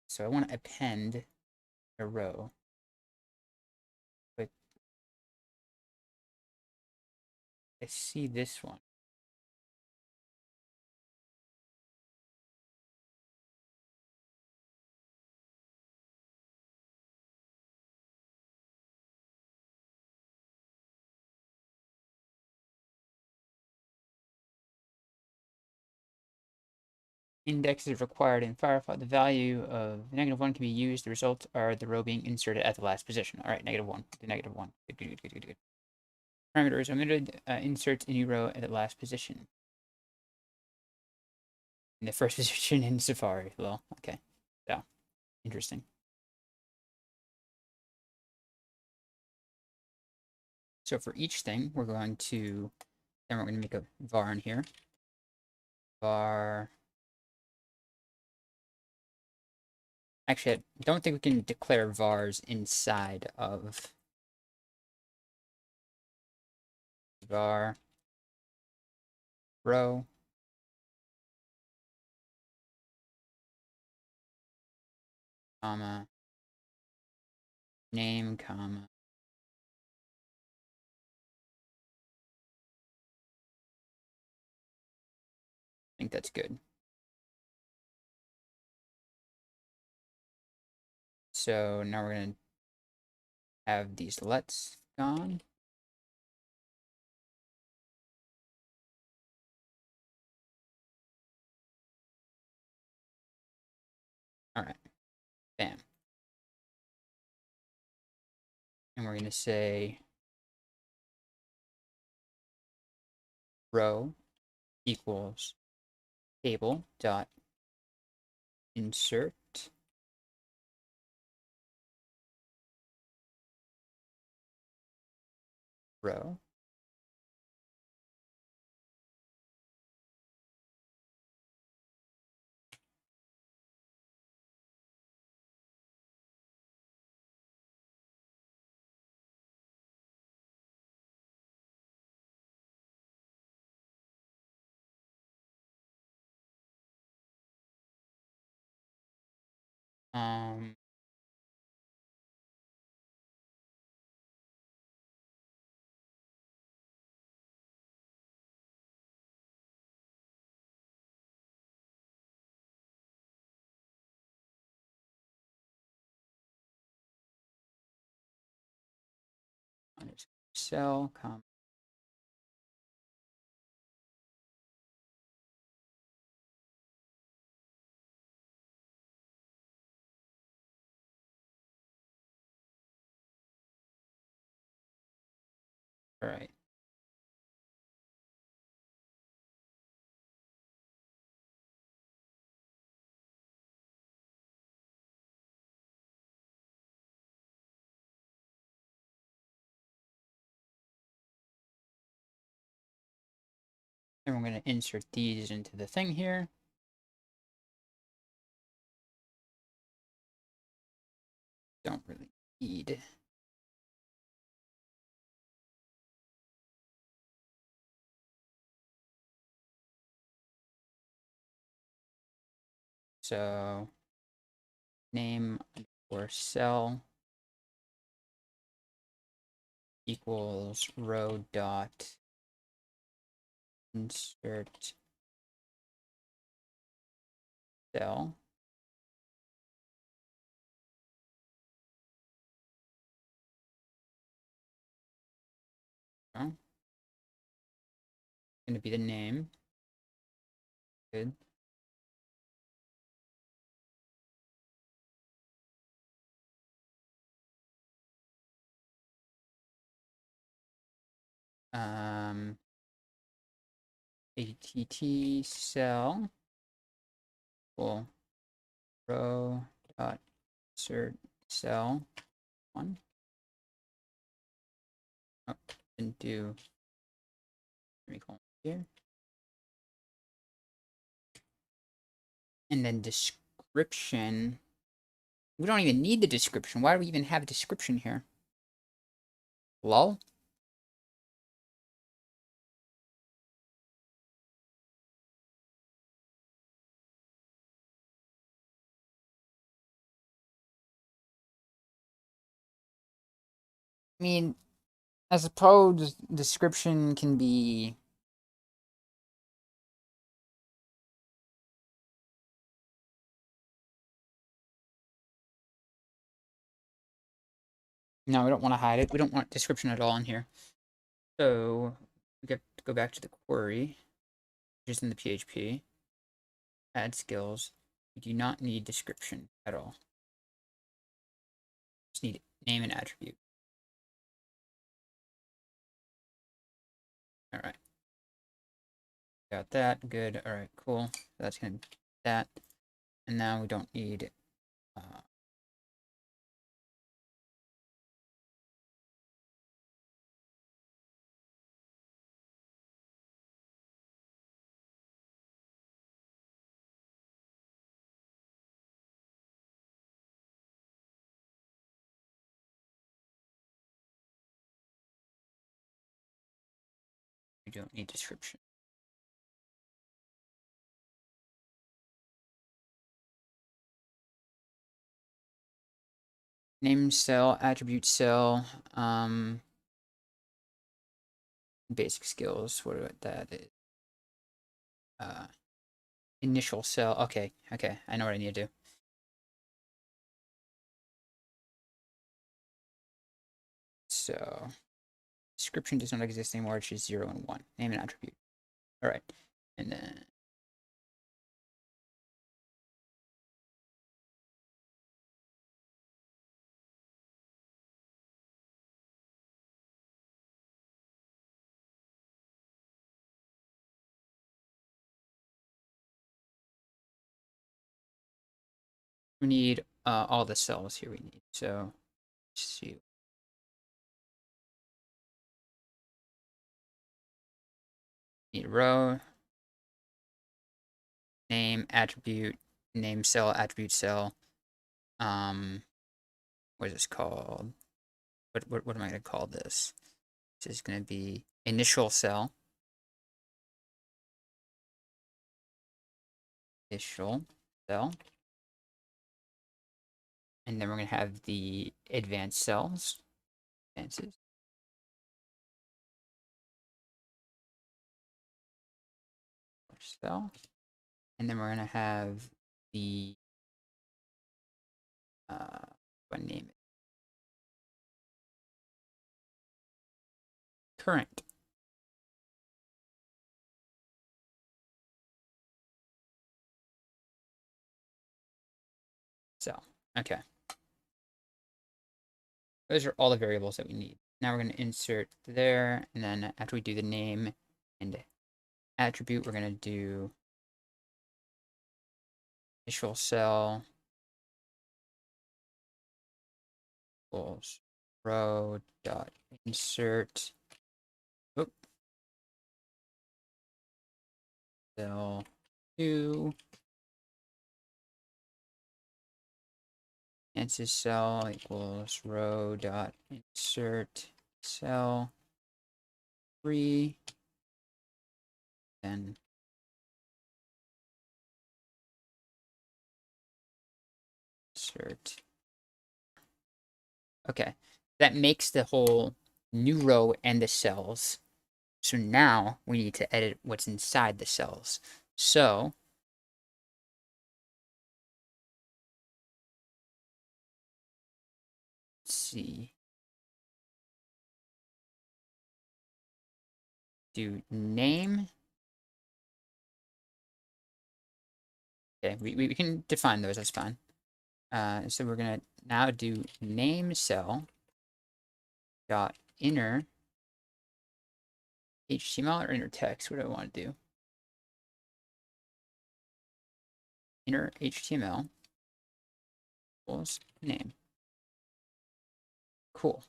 So I want to append a row. But I see this one. Index is required in Firefox. The value of -1 can be used. The results are the row being inserted at the last position. All right, -1. The -1. Good. Parameters omitted. Insert a new row at the last position. In the first position in Safari. Well, okay. So, interesting. So for each thing, we're going to make a var in here. Var. Actually, I don't think we can declare vars inside of var row. Comma. Name, comma. I think that's good. So now we're going to have these lets gone. All right. Bam. And we're going to say row equals table dot insert row. Um, cell, comma. All right. And we're going to insert these into the thing here. Don't really need. So name or cell equals row dot insert cell. Oh, going to be the name. Good. att cell equal row dot insert cell 1. Oh, didn't do semicolon here. And then description. We don't even need the description. Why do we even have a description here? Lol. I mean, I suppose description can be. No, we don't want to hide it. We don't want description at all in here. So we get to go back to the query, which is in the PHP. Add skills. We do not need description at all. Just need name and attribute. All right. Got that. Good. All right. Cool. So that's gonna be that. And now we don't need. We don't need description. Name cell, attribute cell, basic skills. What that is? Initial cell. Okay, okay. I know what I need to do. So description does not exist anymore. It's just 0 and 1. Name and attribute. All right, and then we need all the cells here. We need so let's see. Need row, name, attribute, name cell, attribute cell. What is this called? What am I gonna call this? This is gonna be initial cell. Initial cell. And then we're gonna have the advanced cells. Advances. Cell. And then we're gonna have the what name it? Current. Cell. Okay. Those are all the variables that we need. Now we're going to insert there, and then after we do the name and attribute, we're going to do initial cell equals row dot insert cell 2 answer cell equals row dot insert cell 3, then insert. Okay, that makes the whole new row and the cells. So now we need to edit what's inside the cells. So let's see. Do name. Okay, we can define those, that's fine. So we're gonna now do name cell dot inner HTML or inner text. What do I want to do? Inner HTML equals name. Cool.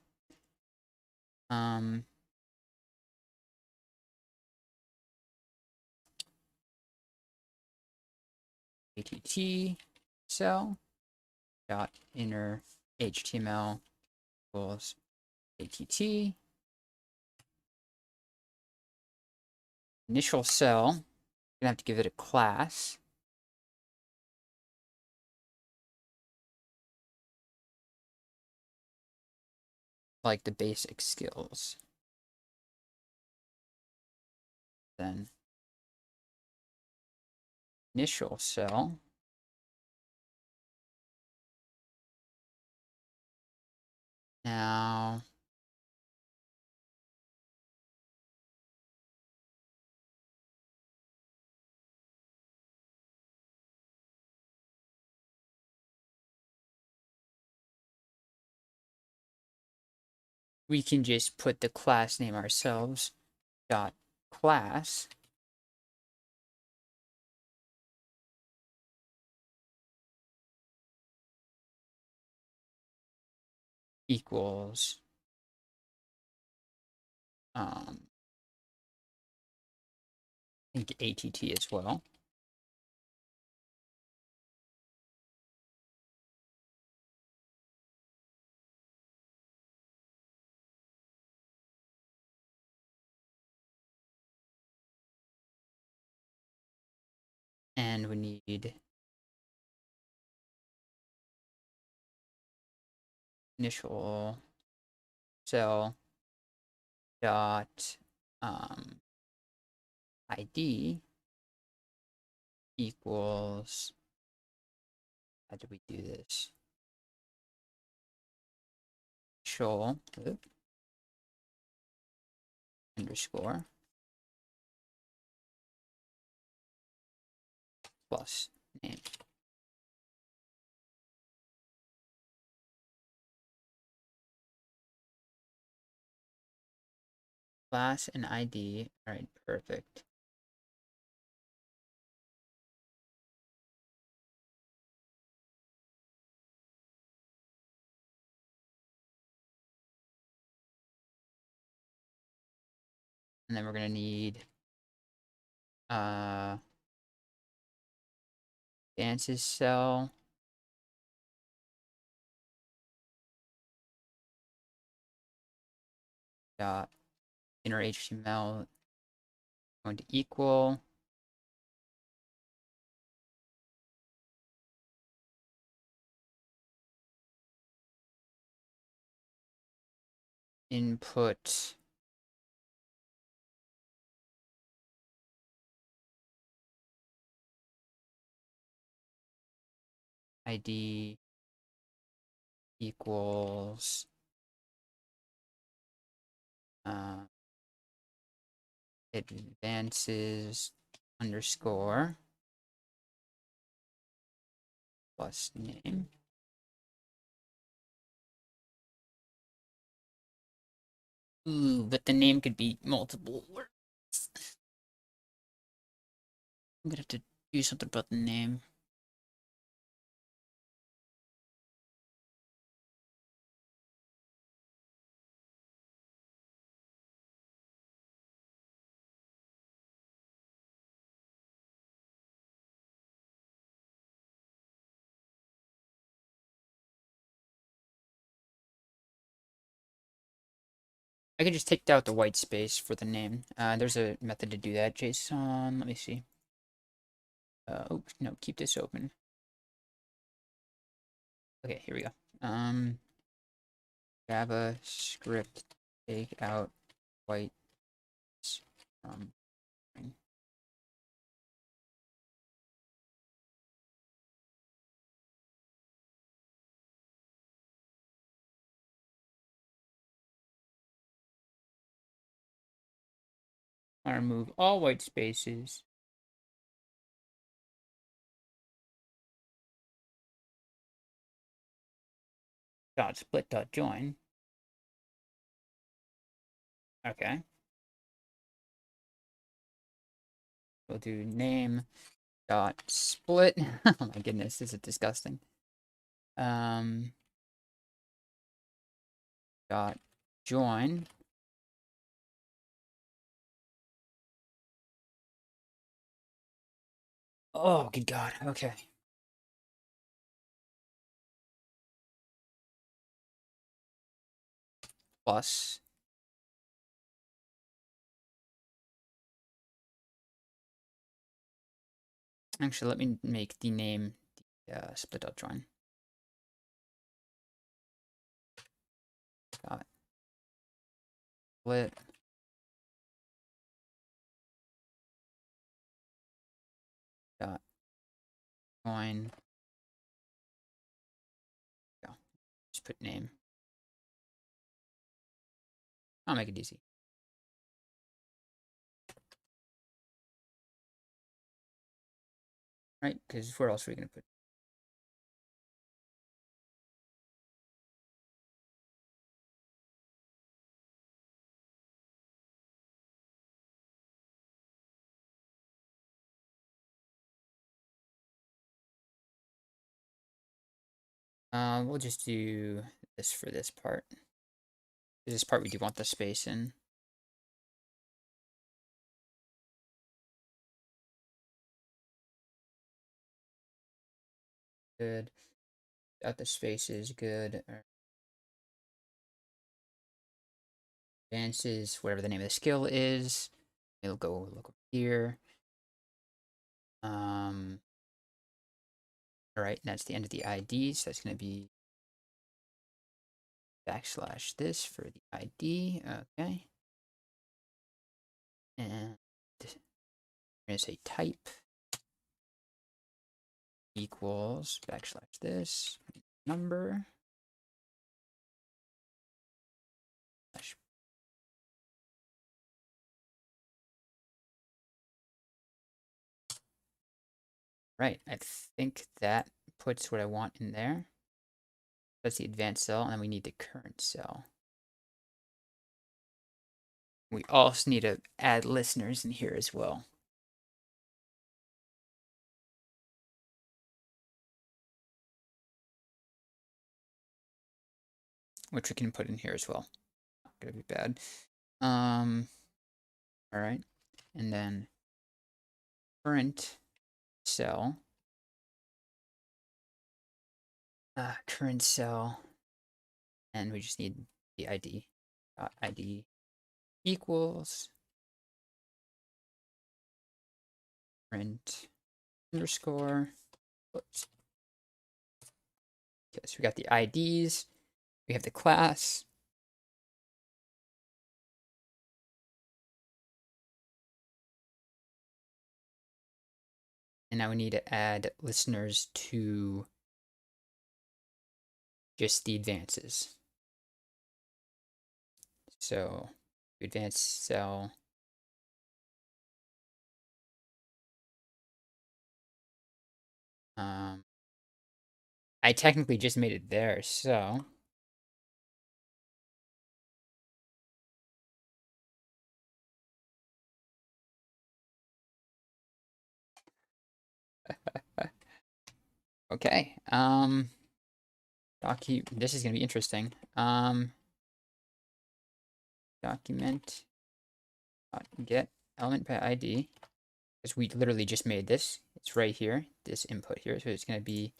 att cell dot inner HTML equals att initial cell. Gonna have to give it a class. Like the basic skills. Then initial cell. Now we can just put the class name ourselves. Dot class equals I think ATT as well. And we need initial cell dot ID equals, how do we do this? Initial underscore plus name. Class and ID. All right, perfect. And then we're gonna need dances cell dot inner HTML going to equal input ID equals advances underscore plus name. Ooh, but the name could be multiple words. I'm gonna have to do something about the name. I could just take out the white space for the name. There's a method to do that. JSON, let me see. Oh, no, keep this open. Okay, here we go. JavaScript, take out white from I remove all white spaces. Dot split dot join. Okay. We'll do name dot split. Oh my goodness, this is disgusting. Dot join. Oh, good God. Okay. Plus Actually, let me make the name split out join. Got split. Dot join. Go. Just put name. I'll make it easy. Right? Because where else are we gonna put? We'll just do this for this part. This part we do want the space in. Good. Got the spaces. Good. Advances, whatever the name of the skill is. It'll go look up here. All right, that's the end of the ID. So that's going to be backslash this for the ID. Okay. And we're going to say type equals backslash this number. Right, I think that puts what I want in there. That's the advanced cell, and then we need the current cell. We also need to add listeners in here as well. Which we can put in here as well. Not gonna be bad. All right, and then current cell. Current cell, and we just need the ID. ID equals current underscore. Whoops. Okay, so we got the IDs. We have the class. And now we need to add listeners to just the advances. So advanced cell. I technically just made it there, so okay. This is gonna be interesting. Document get element by ID, because we literally just made this. It's right here, this input here. So it's gonna be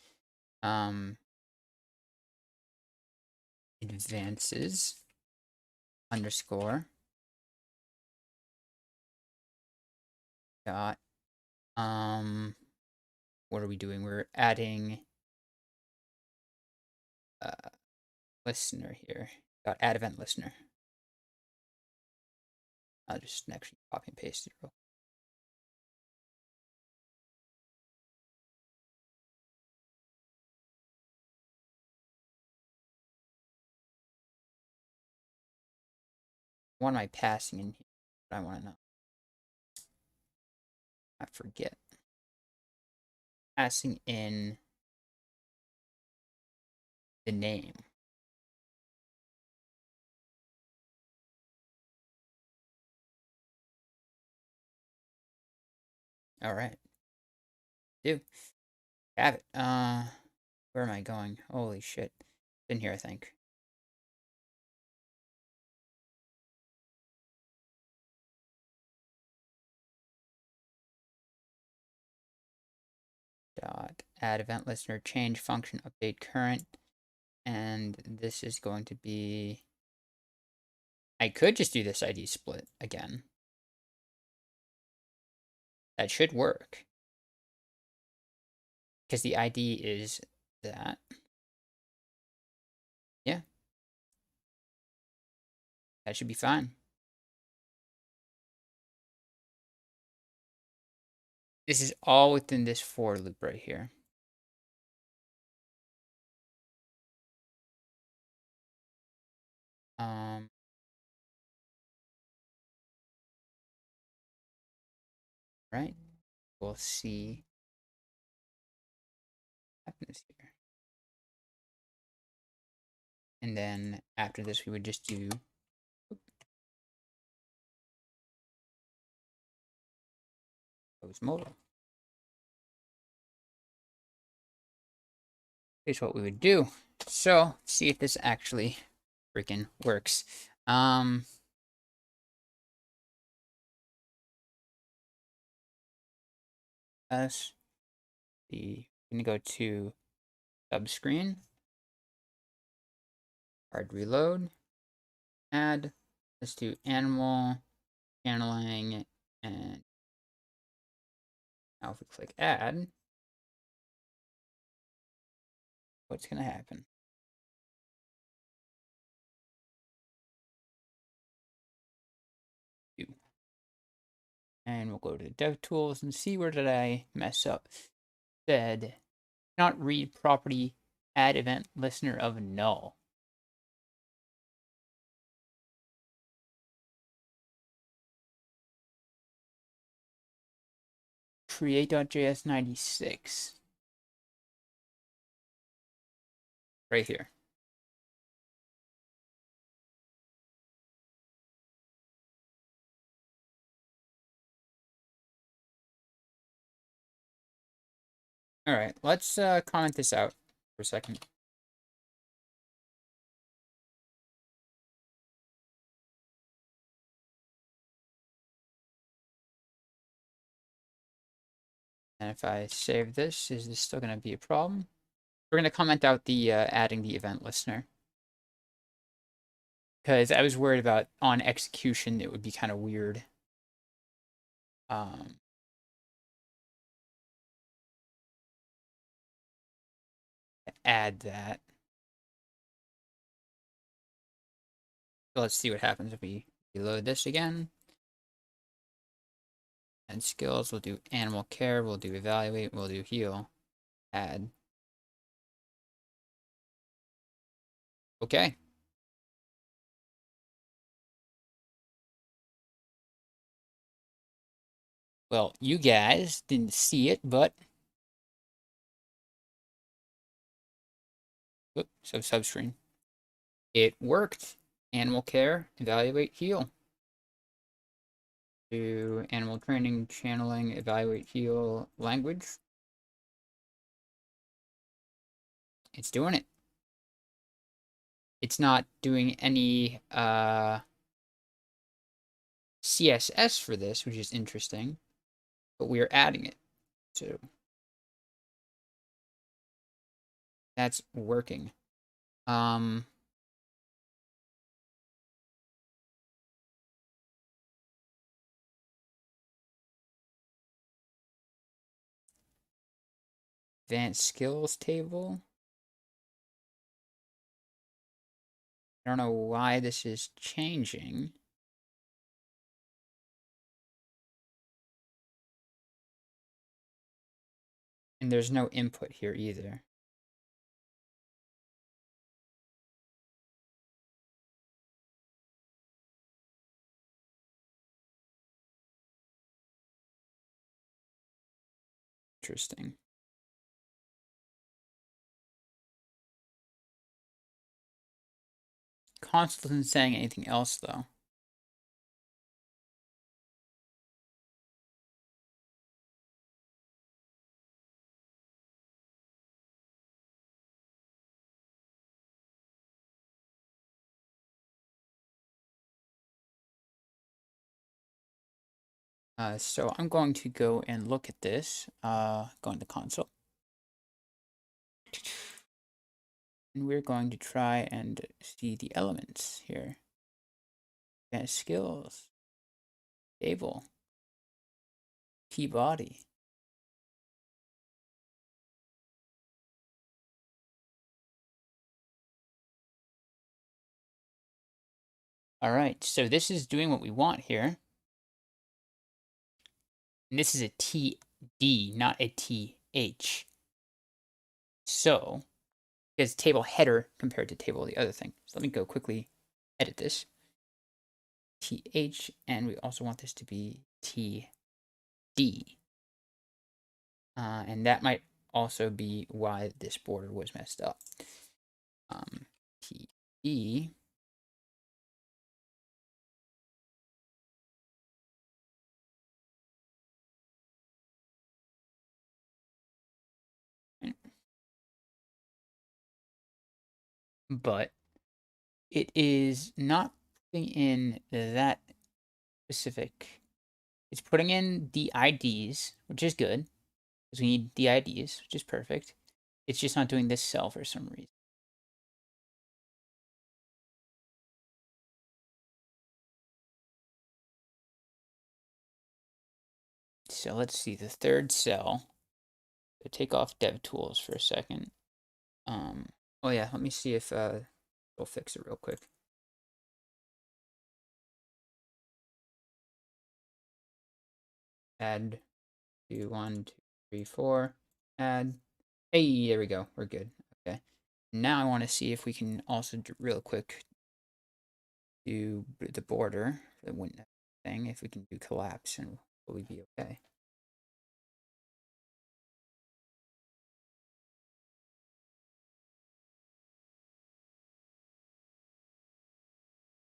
advances underscore dot what are we doing? We're adding listener here. Dot add event listener. I'll just actually copy and paste it real. What am I passing in here? I want to know. I forget. Passing in the name. All right. Do have it. Where am I going? Holy shit. In here, I think. Dot add event listener, change function, update current. And this is going to be, I could just do this ID split again. That should work. because the ID is that. Yeah, that should be fine. This is all within this for loop right here. Right? We'll see what happens here. And then after this, we would just do close modal. Here's what we would do. So, see if this actually freaking works. Let's see. I'm gonna go to subscreen, hard reload, add. Let's do animal channeling, and now if we click add, what's gonna happen? And we'll go to DevTools and see where did I mess up. Said not read property add event listener of null. Create.js 96. Right here. All right, let's comment this out for a second. And if I save this, is this still going to be a problem? We're going to comment out the adding the event listener. Because I was worried about on execution, it would be kind of weird. Add that. So let's see what happens if we reload this again. And skills, we'll do animal care, we'll do evaluate, we'll do heal, add. Okay. Well, you guys didn't see it, but so substring. It worked. Animal care, evaluate, heal. Do animal training, channeling, evaluate, heal, language. It's doing it. It's not doing any CSS for this, which is interesting, but we are adding it. So that's working. Advanced skills table. I don't know why this is changing. And there's no input here either. Interesting. Console isn't saying anything else, though. So I'm going to go and look at this. Go into console. And we're going to try and see the elements here. Advanced skills. Table. Key body. All right, so this is doing what we want here. And this is a TD, not a TH. So, because table header compared to table the other thing. So let me go quickly edit this. TH, and we also want this to be TD. And that might also be why this border was messed up. TE. But it is not putting in that specific. It's putting in the IDs, which is good, because we need the IDs, which is perfect. It's just not doing this cell for some reason. So let's see, the third cell. So take off DevTools for a second. Oh yeah, let me see if we'll fix it real quick. Add 2, 1, 2, 3, 4. Add. Hey, there we go. We're good. Okay. Now I want to see if we can also do, real quick do the border for the window thing. If we can do collapse, and will we be okay?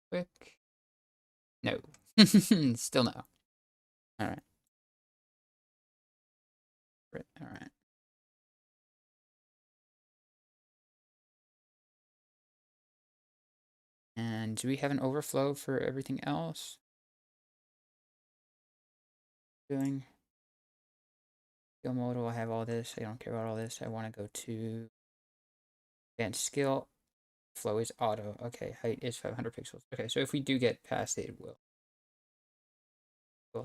Quick. No. Still no. All right. All right. And do we have an overflow for everything else? Doing skill mode. I have all this. I don't care about all this. I want to go to advanced skill. Flow is auto. Okay, height is 500 pixels. Okay, so if we do get past it, it will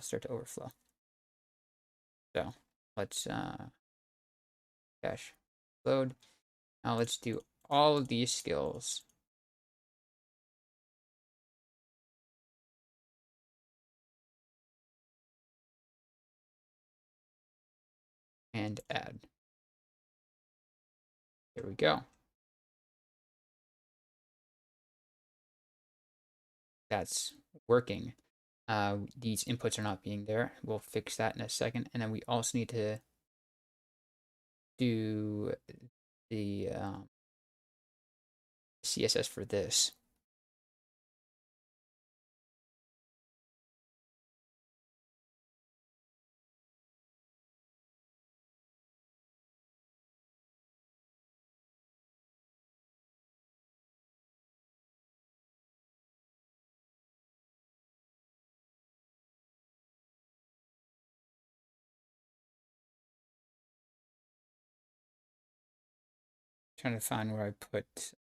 start to overflow. So let's cache load. Now let's do all of these skills. And add. There we go. That's working. These inputs are not being there. We'll fix that in a second. And then we also need to do the CSS for this. Trying to find where I put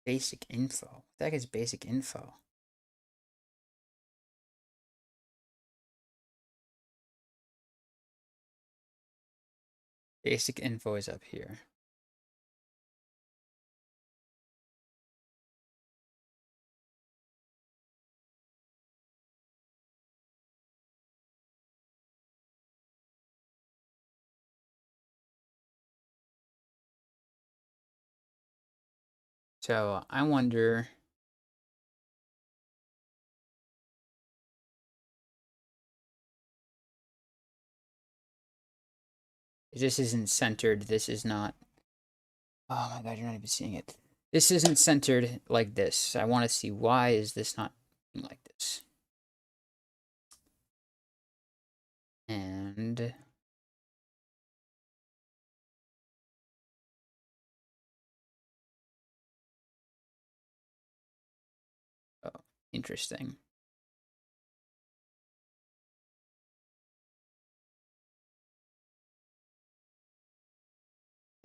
basic info. What the heck is basic info? Basic info is up here. So I wonder. This isn't centered. This is not. Oh my god, you're not even seeing it. This isn't centered like this. I want to see why is this not like this. And oh, interesting.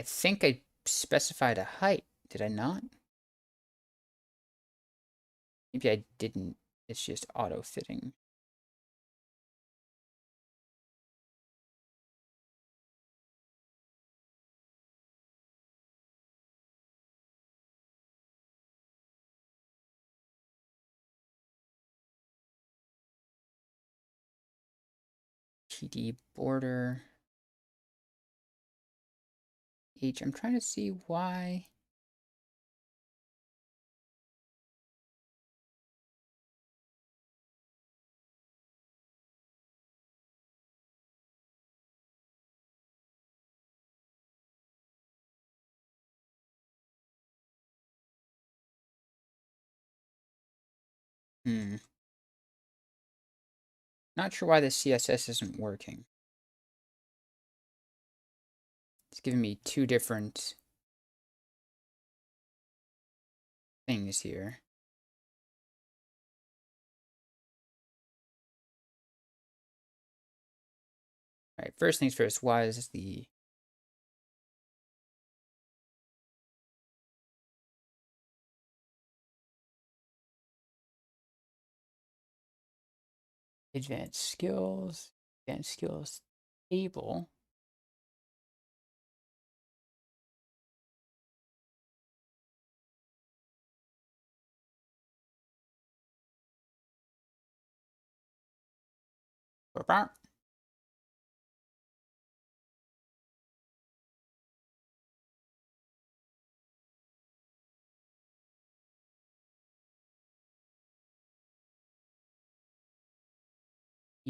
I think I specified a height. Did I not? Maybe I didn't. It's just auto-fitting. TD border. H. I'm trying to see why. Not sure why the CSS isn't working. It's giving me two different things here. All right, first things first, why is the advanced skills table?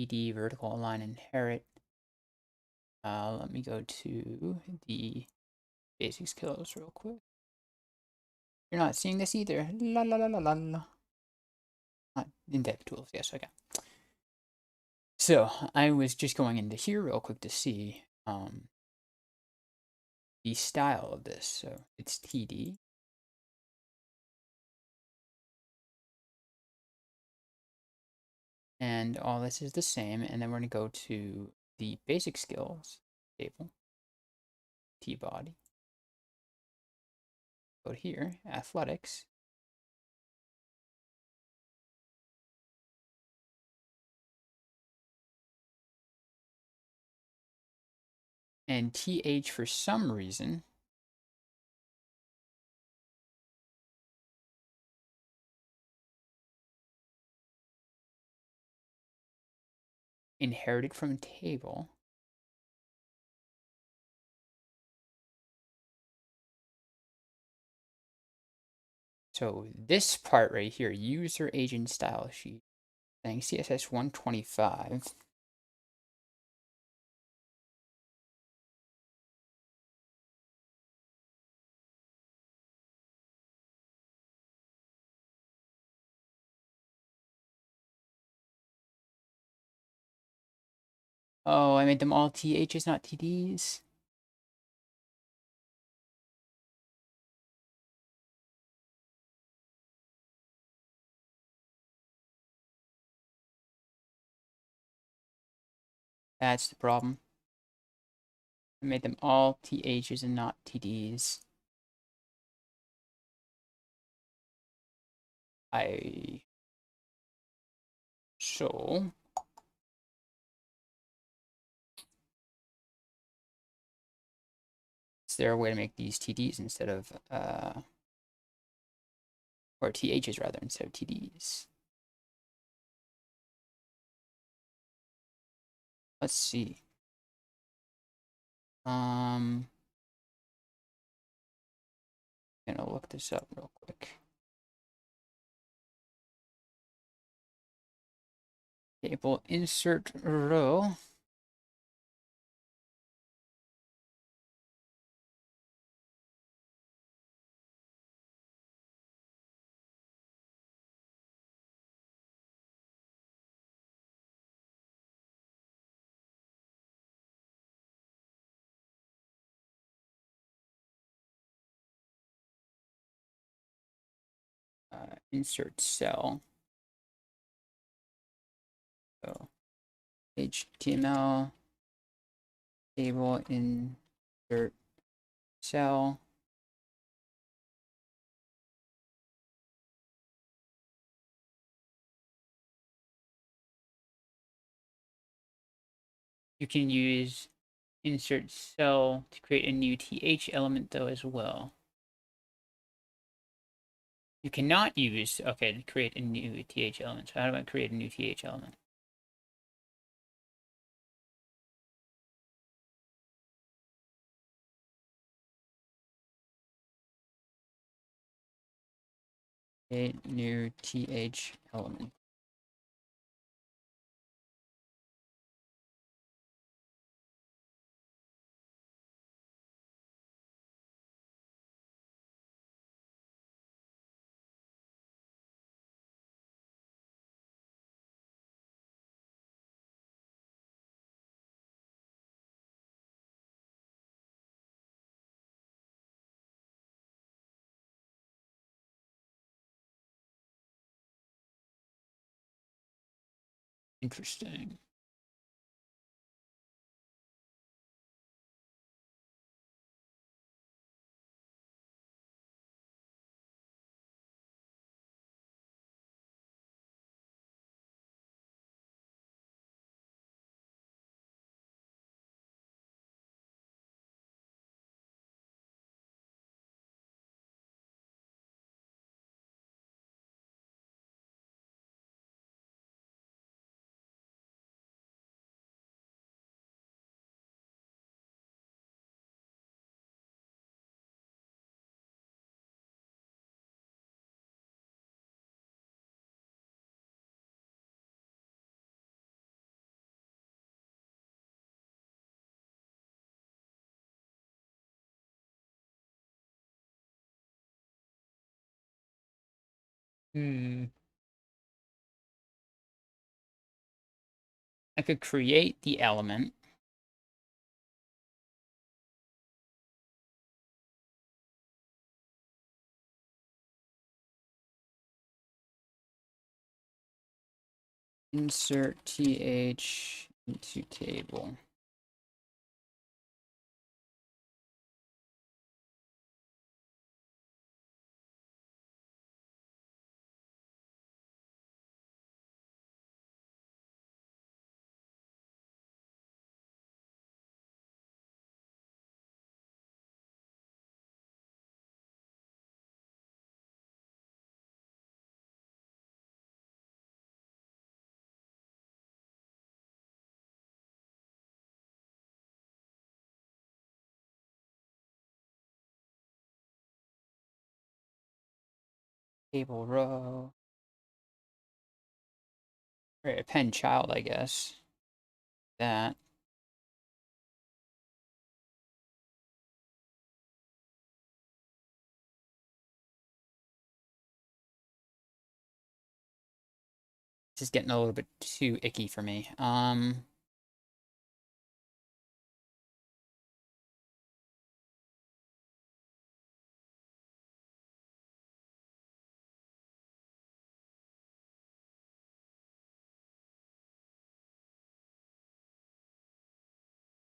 ED vertical align inherit. Let me go to the basic skills real quick. You're not seeing this either. La la la la la la. In dev tools, yes, okay. So I was just going into here real quick to see the style of this. So it's TD. And all this is the same. And then we're going to go to the basic skills table, T-body. Go here, athletics. And TH for some reason inherited from table. So this part right here, user agent style sheet, saying CSS 125. Oh, I made them all THs, not TDs. That's the problem. I made them all THs and not TDs. So is there a way to make these TDs instead of or THs rather instead of TDs? Let's see. Gonna look this up real quick. Table insert row. Insert cell. So HTML table insert cell. You can use insert cell to create a new th element though as well. You cannot use, okay, to create a new th element. So how do I create a new th element? A new th element. Interesting. I could create the element. Insert th into table. Table row. Right, append child, I guess. That. This is getting a little bit too icky for me.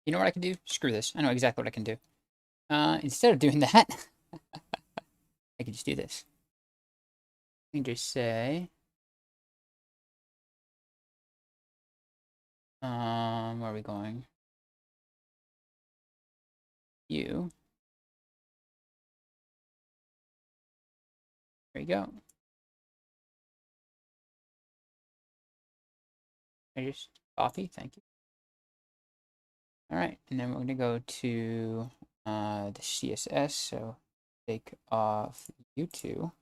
You know what I can do? Screw this. I know exactly what I can do. Instead of doing that, I can just do this. I can just say, where are we going? You. There you go. I just copy. Thank you. All right, and then we're gonna go to the CSS. So take off U2,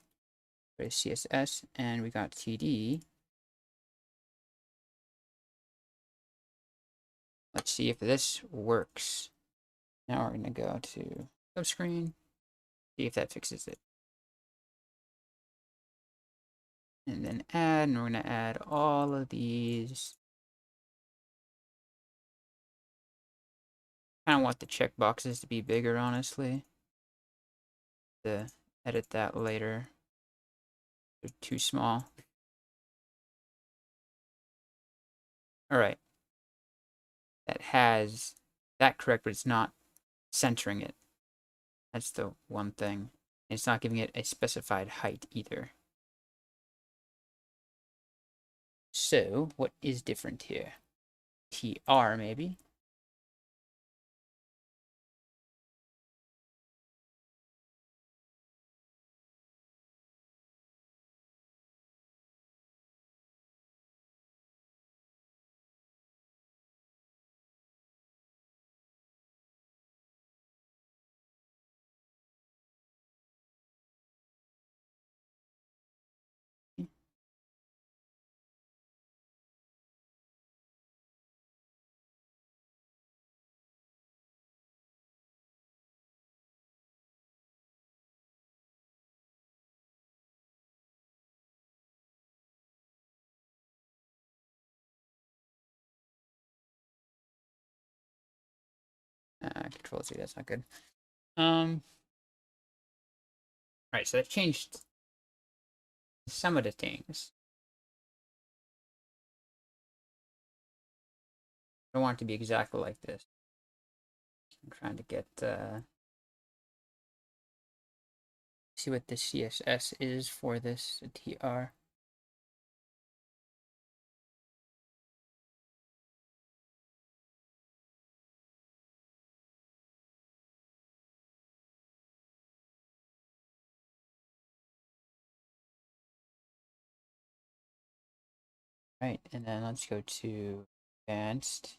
go to CSS, and we got TD. Let's see if this works. Now we're gonna go to subscreen, see if that fixes it. And then add, and we're gonna add all of these. I kind of want the checkboxes to be bigger, honestly. To edit that later. They're too small. All right. That has that correct, but it's not centering it. That's the one thing. It's not giving it a specified height either. So, what is different here? TR, maybe? Control Z, that's not good. Alright, so I've changed some of the things. I don't want it to be exactly like this. I'm trying to get, see what the CSS is for this TR. Right, and then let's go to advanced.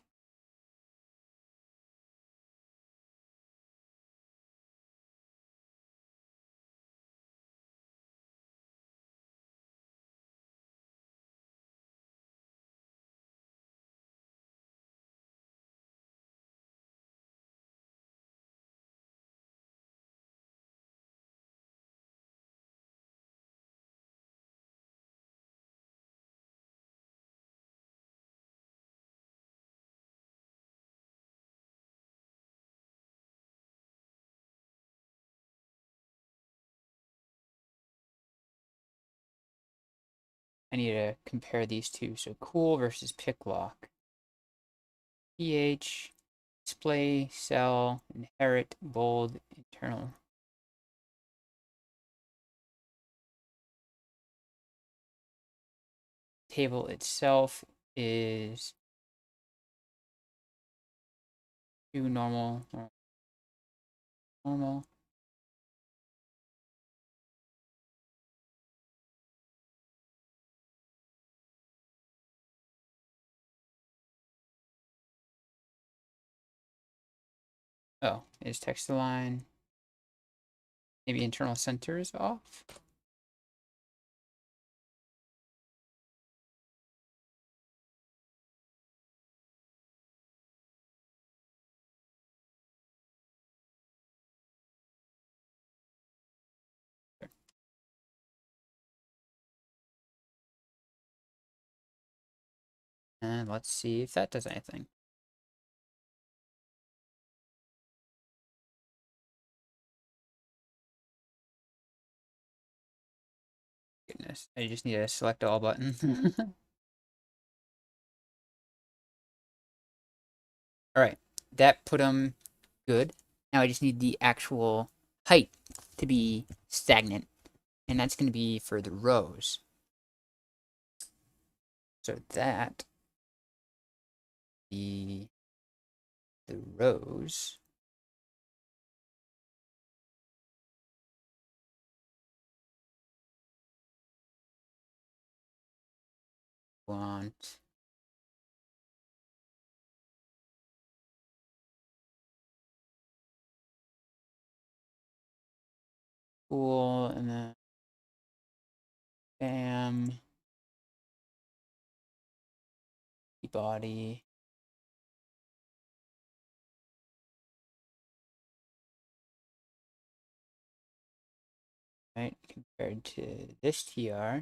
I need to compare these two. So cool versus pick lock. PH, display, cell, inherit, bold, internal. Table itself is two normal, normal. Oh, is text align? Maybe internal center is off. And let's see if that does anything. Goodness, I just need a select all button. All right, that put them good. Now I just need the actual height to be stagnant, and that's going to be for the rows. So that the rows want cool, and then bam, body. Right, compared to this TR.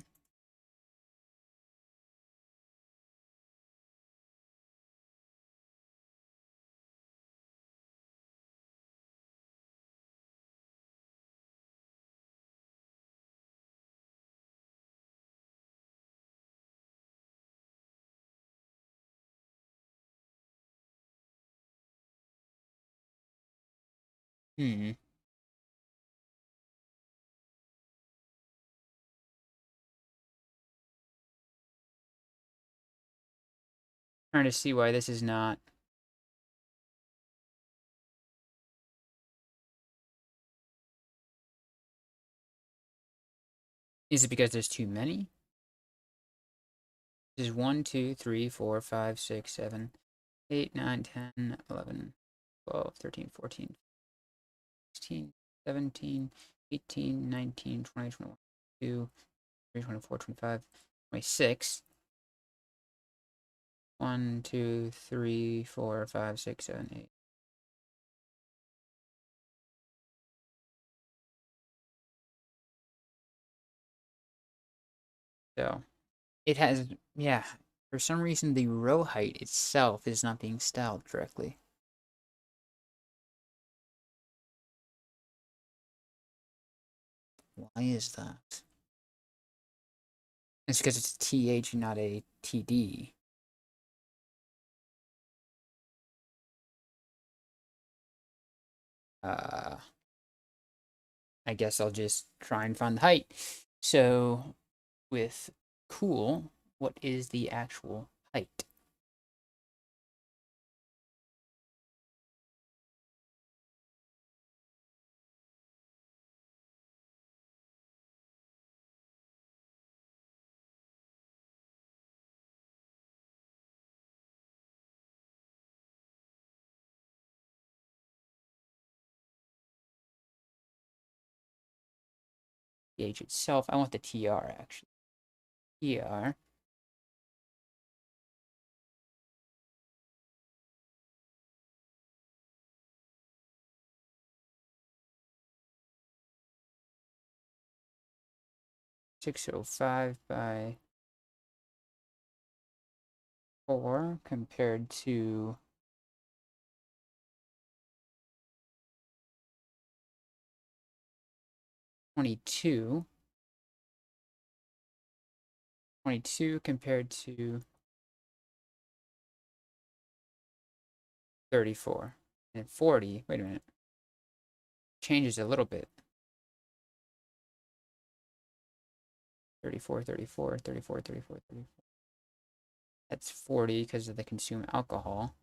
Hmm. Trying to see why this is not. Is it because there's too many? This is 1, 2, 3, 4, 5, 6, 7, 8, 9, 10, 11, 12, 13, 14, 16, 17, 18, 19, 20, 21, 22, 23, 24, 25, 26. 1, 2, 3, 4, 5, 6, 7, 8. So it has, yeah, for some reason the row height itself is not being styled correctly. Why is that? It's because it's a TH and not a TD. I guess I'll just try and find the height. So with cool, what is the actual height? TH itself, I want the TR actually. TR. .605 by 4 compared to 22. 22 compared to 34. And 40, wait a minute, changes a little bit. 34, 34, 34, 34, 34. That's 40 because of the consume alcohol.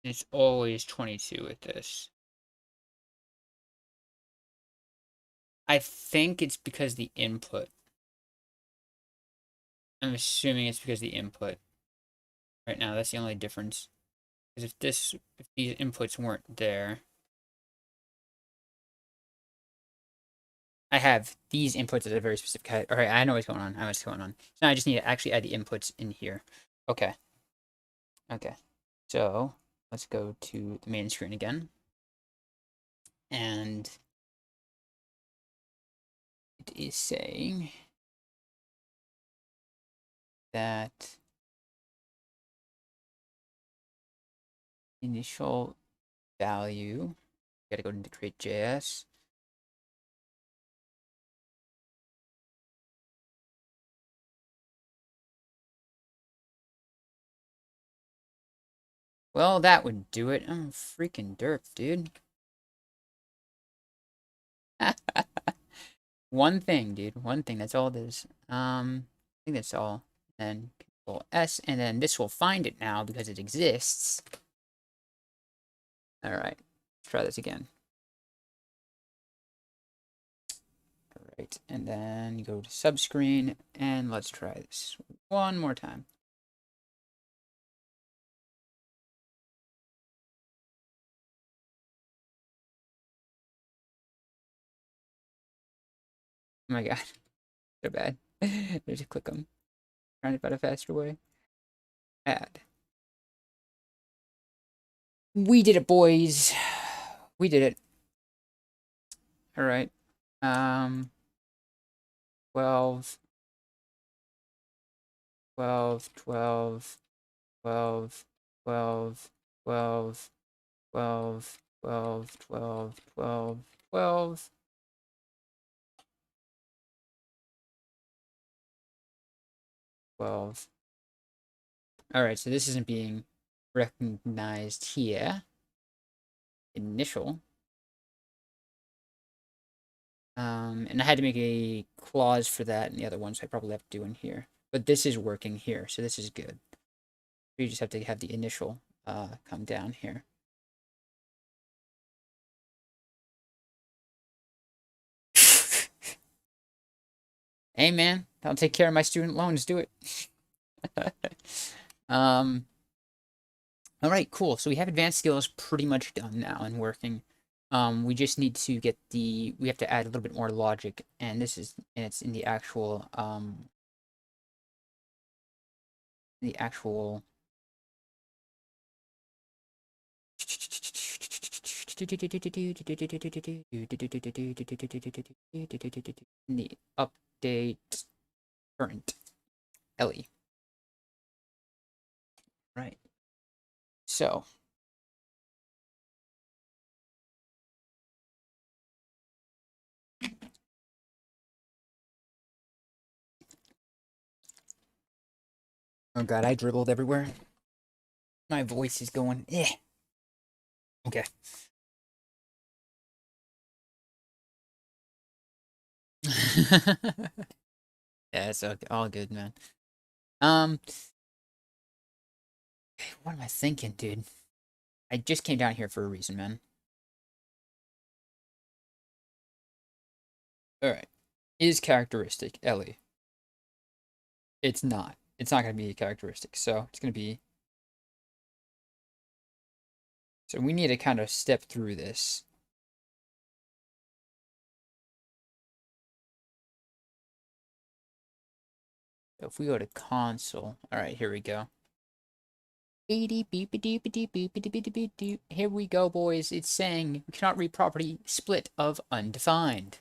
It's always 22 with this. I think it's because the input. I'm assuming it's because the input. Right now, that's the only difference. Because if these inputs weren't there, I have these inputs at a very specific height. All right, I know what's going on. I know what's going on. So now I just need to actually add the inputs in here. Okay. Okay. So let's go to the main screen again. And it is saying that initial value, gotta go into create.js. Well, that would do it. I'm freaking derp, dude. One thing, dude. One thing. That's all it is. I think that's all. And Control S, and then this will find it now because it exists. All right, let's try this again. All right, and then go to subscreen, and let's try this one more time. Oh my god, so bad. There's a click them. Trying to find a faster way. Add. We did it, boys. We did it. All right. 12, 12, 12, 12, 12, 12, 12, 12, 12, 12, 12. 12. All right, so this isn't being recognized here. Initial. And I had to make a clause for that in the other one, so I probably have to do in here. But this is working here, so this is good. You just have to have the initial come down here. Hey man, I'll take care of my student loans. Do it. All right, cool. So we have advanced skills pretty much done now and working. We just need to get we have to add a little bit more logic, and it's in the actual the update current Ellie. Right. So oh god, I dribbled everywhere. My voice is going, eh. Okay. Yeah, it's all good, man. What am I thinking, dude? I just came down here for a reason, man. Alright. Is characteristic Ellie? It's not. It's not going to be a characteristic, so it's going to be... So we need to kind of step through this. So if we go to console... Alright, here we go. Here we go, boys. It's saying we cannot read property split of undefined.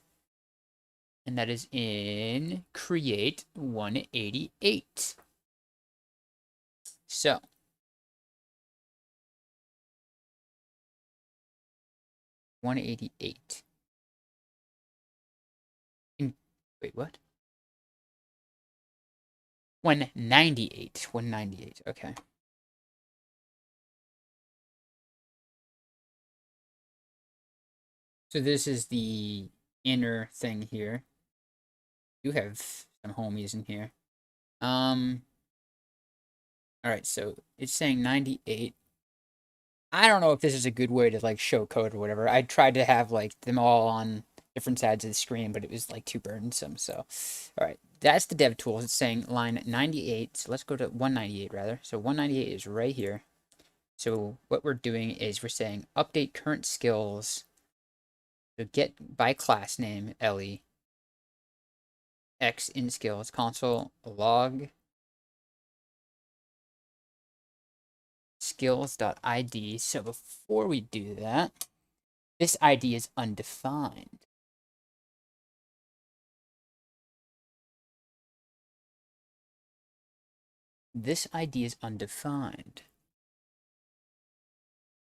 And that is in create 188. So. $188. Wait, what? 198. 198. Okay. So this is the inner thing here. You have some homies in here. All right, so it's saying 98. I don't know if this is a good way to like show code or whatever. I tried to have like them all on different sides of the screen, but it was like too burdensome. So, all right, that's the dev tools. It's saying line 98. So let's go to 198 rather. So 198 is right here. So what we're doing is we're saying update current skills. So get by class name Ellie. X in skills console log skills.id. So before we do that, this ID is undefined. This ID is undefined.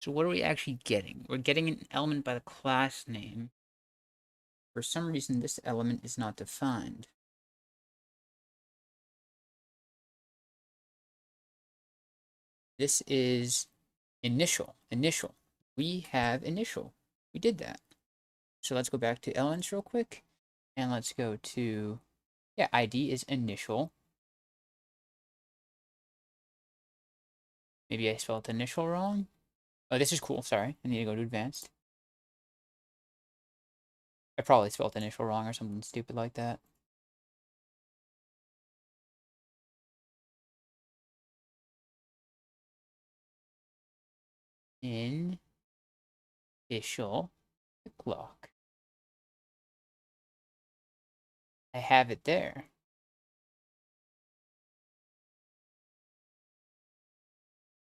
So what are we actually getting? We're getting an element by the class name. For some reason, this element is not defined. This is initial. Initial. We have initial. We did that. So let's go back to elements real quick. And let's go to, yeah, ID is initial. Maybe I spelled initial wrong. Oh, this is cool. Sorry. I need to go to advanced. I probably spelled initial wrong or something stupid like that. Initial clock. I have it there.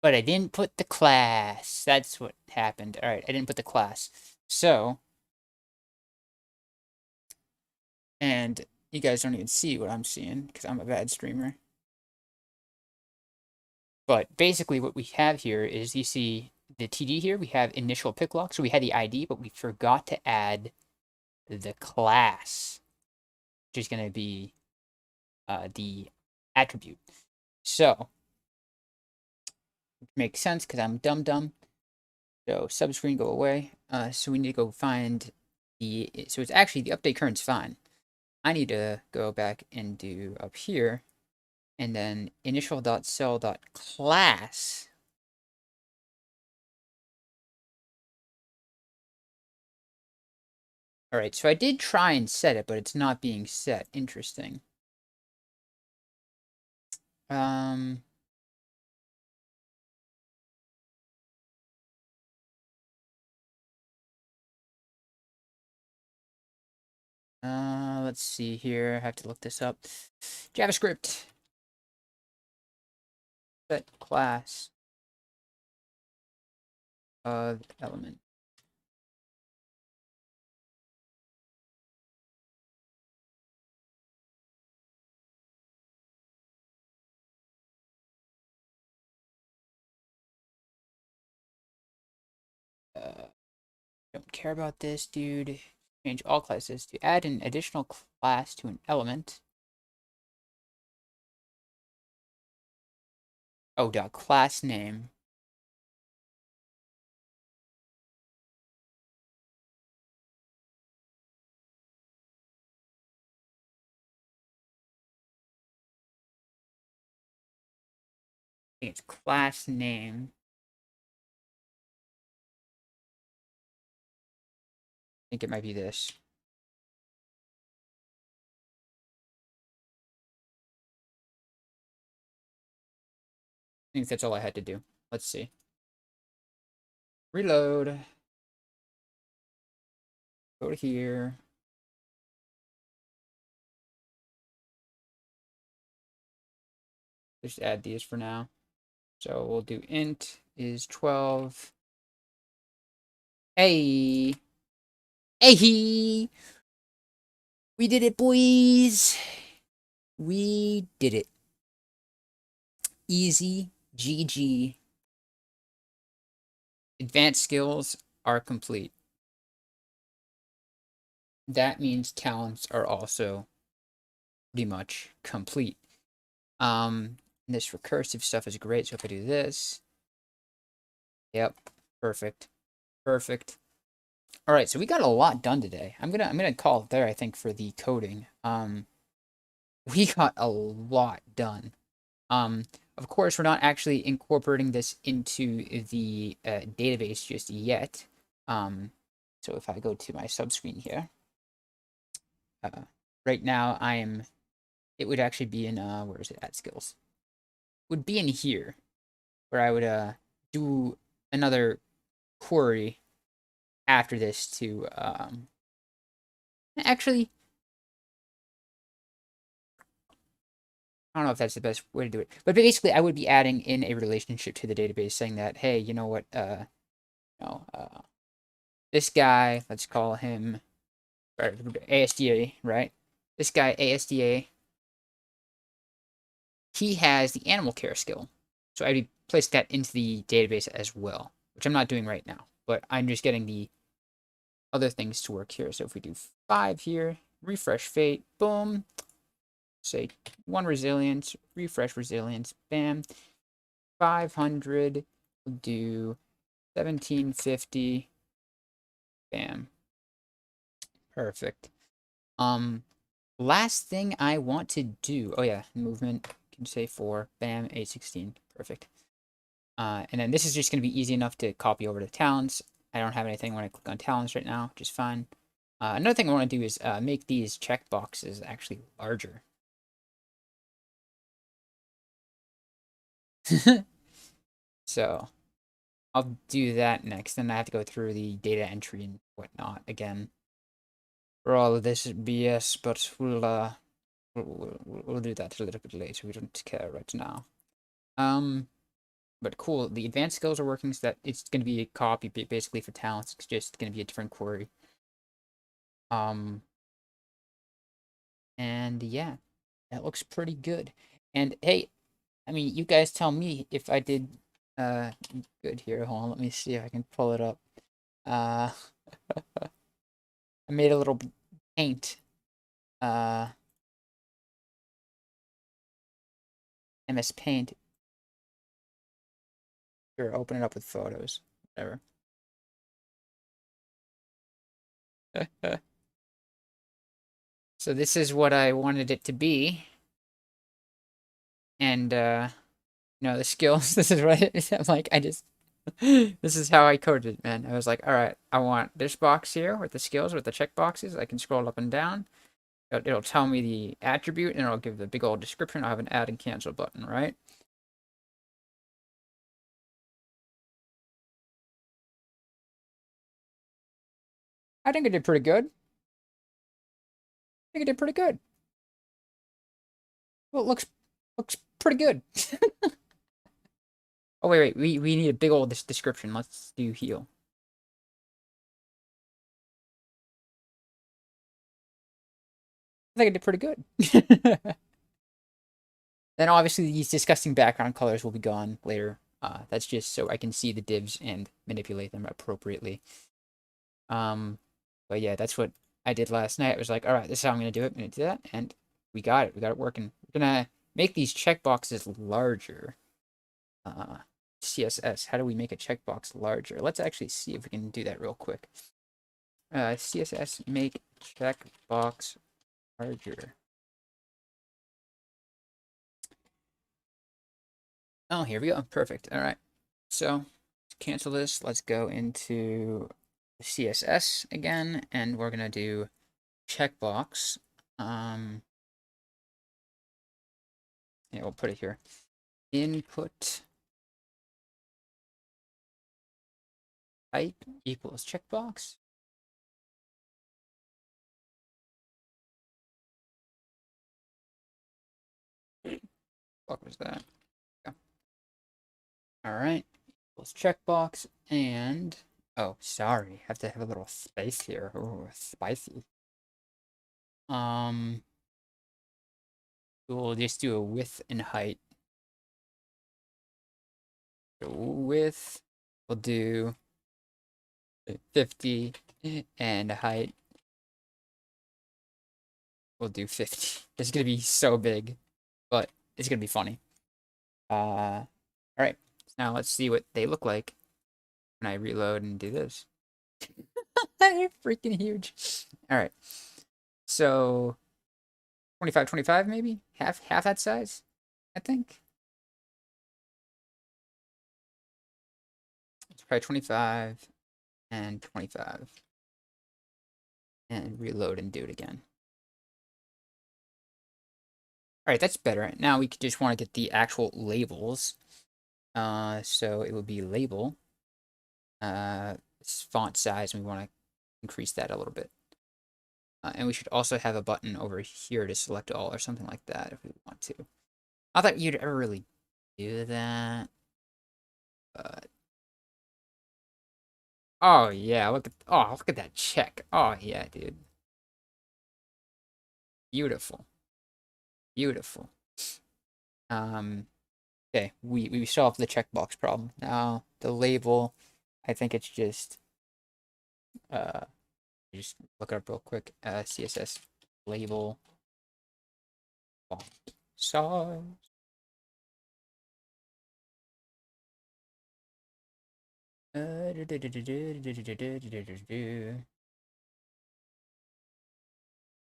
But I didn't put the class. That's what happened. All right, I didn't put the class. So, and you guys don't even see what I'm seeing because I'm a bad streamer. But basically what we have here is, you see the TD here, we have initial pick lock. So we had the ID, but we forgot to add the class, which is going to be the attribute. So, which makes sense because I'm dumb. So subscreen, go away. So we need to go find the, so it's actually the update current's fine. I need to go back and do up here, and then initial.cell.class. All right, so I did try and set it, but it's not being set. Interesting. Um, let's see here. I have to look this up. JavaScript. Set class of element. Don't care about this, dude. Change all classes to add an additional class to an element. Oh, dot class name. I think it's class name. I think it might be this. I think that's all I had to do. Let's see. Reload. Go to here. Just add these for now. So we'll do int is 12. Hey. Hey. We did it, boys. We did it. Easy. GG. Advanced skills are complete. That means talents are also pretty much complete. This recursive stuff is great. So if I do this, yep, perfect, perfect. All right, so we got a lot done today. I'm gonna call it there, I think, for the coding. We got a lot done. Of course, we're not actually incorporating this into the database just yet. So if I go to my subscreen here, right now it would actually be in, where is it, at skills? It would be in here, where I would do another query after this to, actually, I don't know if that's the best way to do it, but basically I would be adding in a relationship to the database saying that, hey, you know what, this guy, let's call him ASDA, right? This guy, ASDA, he has the animal care skill. So I'd place that into the database as well, which I'm not doing right now, but I'm just getting the other things to work here. So if we do 5 here, refresh fate, boom, say 1 resilience, refresh resilience, bam, 500, we'll do 1750, bam, perfect. Last thing I want to do, oh yeah, movement, can say 4, bam, 816, perfect. And then this is just going to be easy enough to copy over to talents. I don't have anything when I click on talents right now, which is fine. Another thing I want to do is make these checkboxes actually larger. So I'll do that next, and I have to go through the data entry and whatnot again for all of this BS, but we'll do that a little bit later. We don't care right now. But cool. The advanced skills are working, so that it's going to be a copy basically for talents. It's just going to be a different query. And yeah, that looks pretty good. And hey, I mean, you guys tell me if I did good here. Hold on, let me see if I can pull it up. Uh, I made a little paint. Uh, MS Paint. Sure, open it up with photos. Whatever. So this is what I wanted it to be. And the skills, this is what it is. I'm like, this is how I coded it, man. I was like, all right, I want this box here with the skills, with the check boxes. I can scroll up and down. It'll tell me the attribute, and it'll give the big old description. I'll have an add and cancel button, right? I think I did pretty good. I think I did pretty good. Well, it looks pretty good. Oh, wait. We need a big old description. Let's do heal. I think I did pretty good. Then obviously these disgusting background colors will be gone later. That's just so I can see the divs and manipulate them appropriately. But yeah, that's what I did last night. I was like, all right, this is how I'm gonna do it. I'm gonna do that, and we got it. We got it working. We're gonna make these checkboxes larger. CSS. How do we make a checkbox larger? Let's actually see if we can do that real quick. CSS make checkbox larger. Oh, here we go. Perfect. All right. So cancel this. Let's go into CSS again, and we're gonna do checkbox. Yeah, we'll put it here. Input type equals checkbox. What was that? Yeah. All right, equals checkbox, and oh, sorry, have to have a little space here. Oh, spicy. We'll just do a width and height. So width, we'll do 50, and height, we'll do 50. It's gonna be so big, but it's gonna be funny. All right. Now let's see what they look like when I reload and do this. They're freaking huge. All right. So 25, 25 maybe? Half that size, I think. It's probably 25 and 25. And reload and do it again. All right, that's better. Now we just want to get the actual labels. So it would be label. Font size, and we want to increase that a little bit. And we should also have a button over here to select all or something like that if we want to. Not that you'd ever really do that, but oh yeah, look at that check. Oh yeah, dude. Beautiful. Beautiful. Okay, we solved the checkbox problem. Now the label, I think it's uh just look it up real quick. CSS label font size.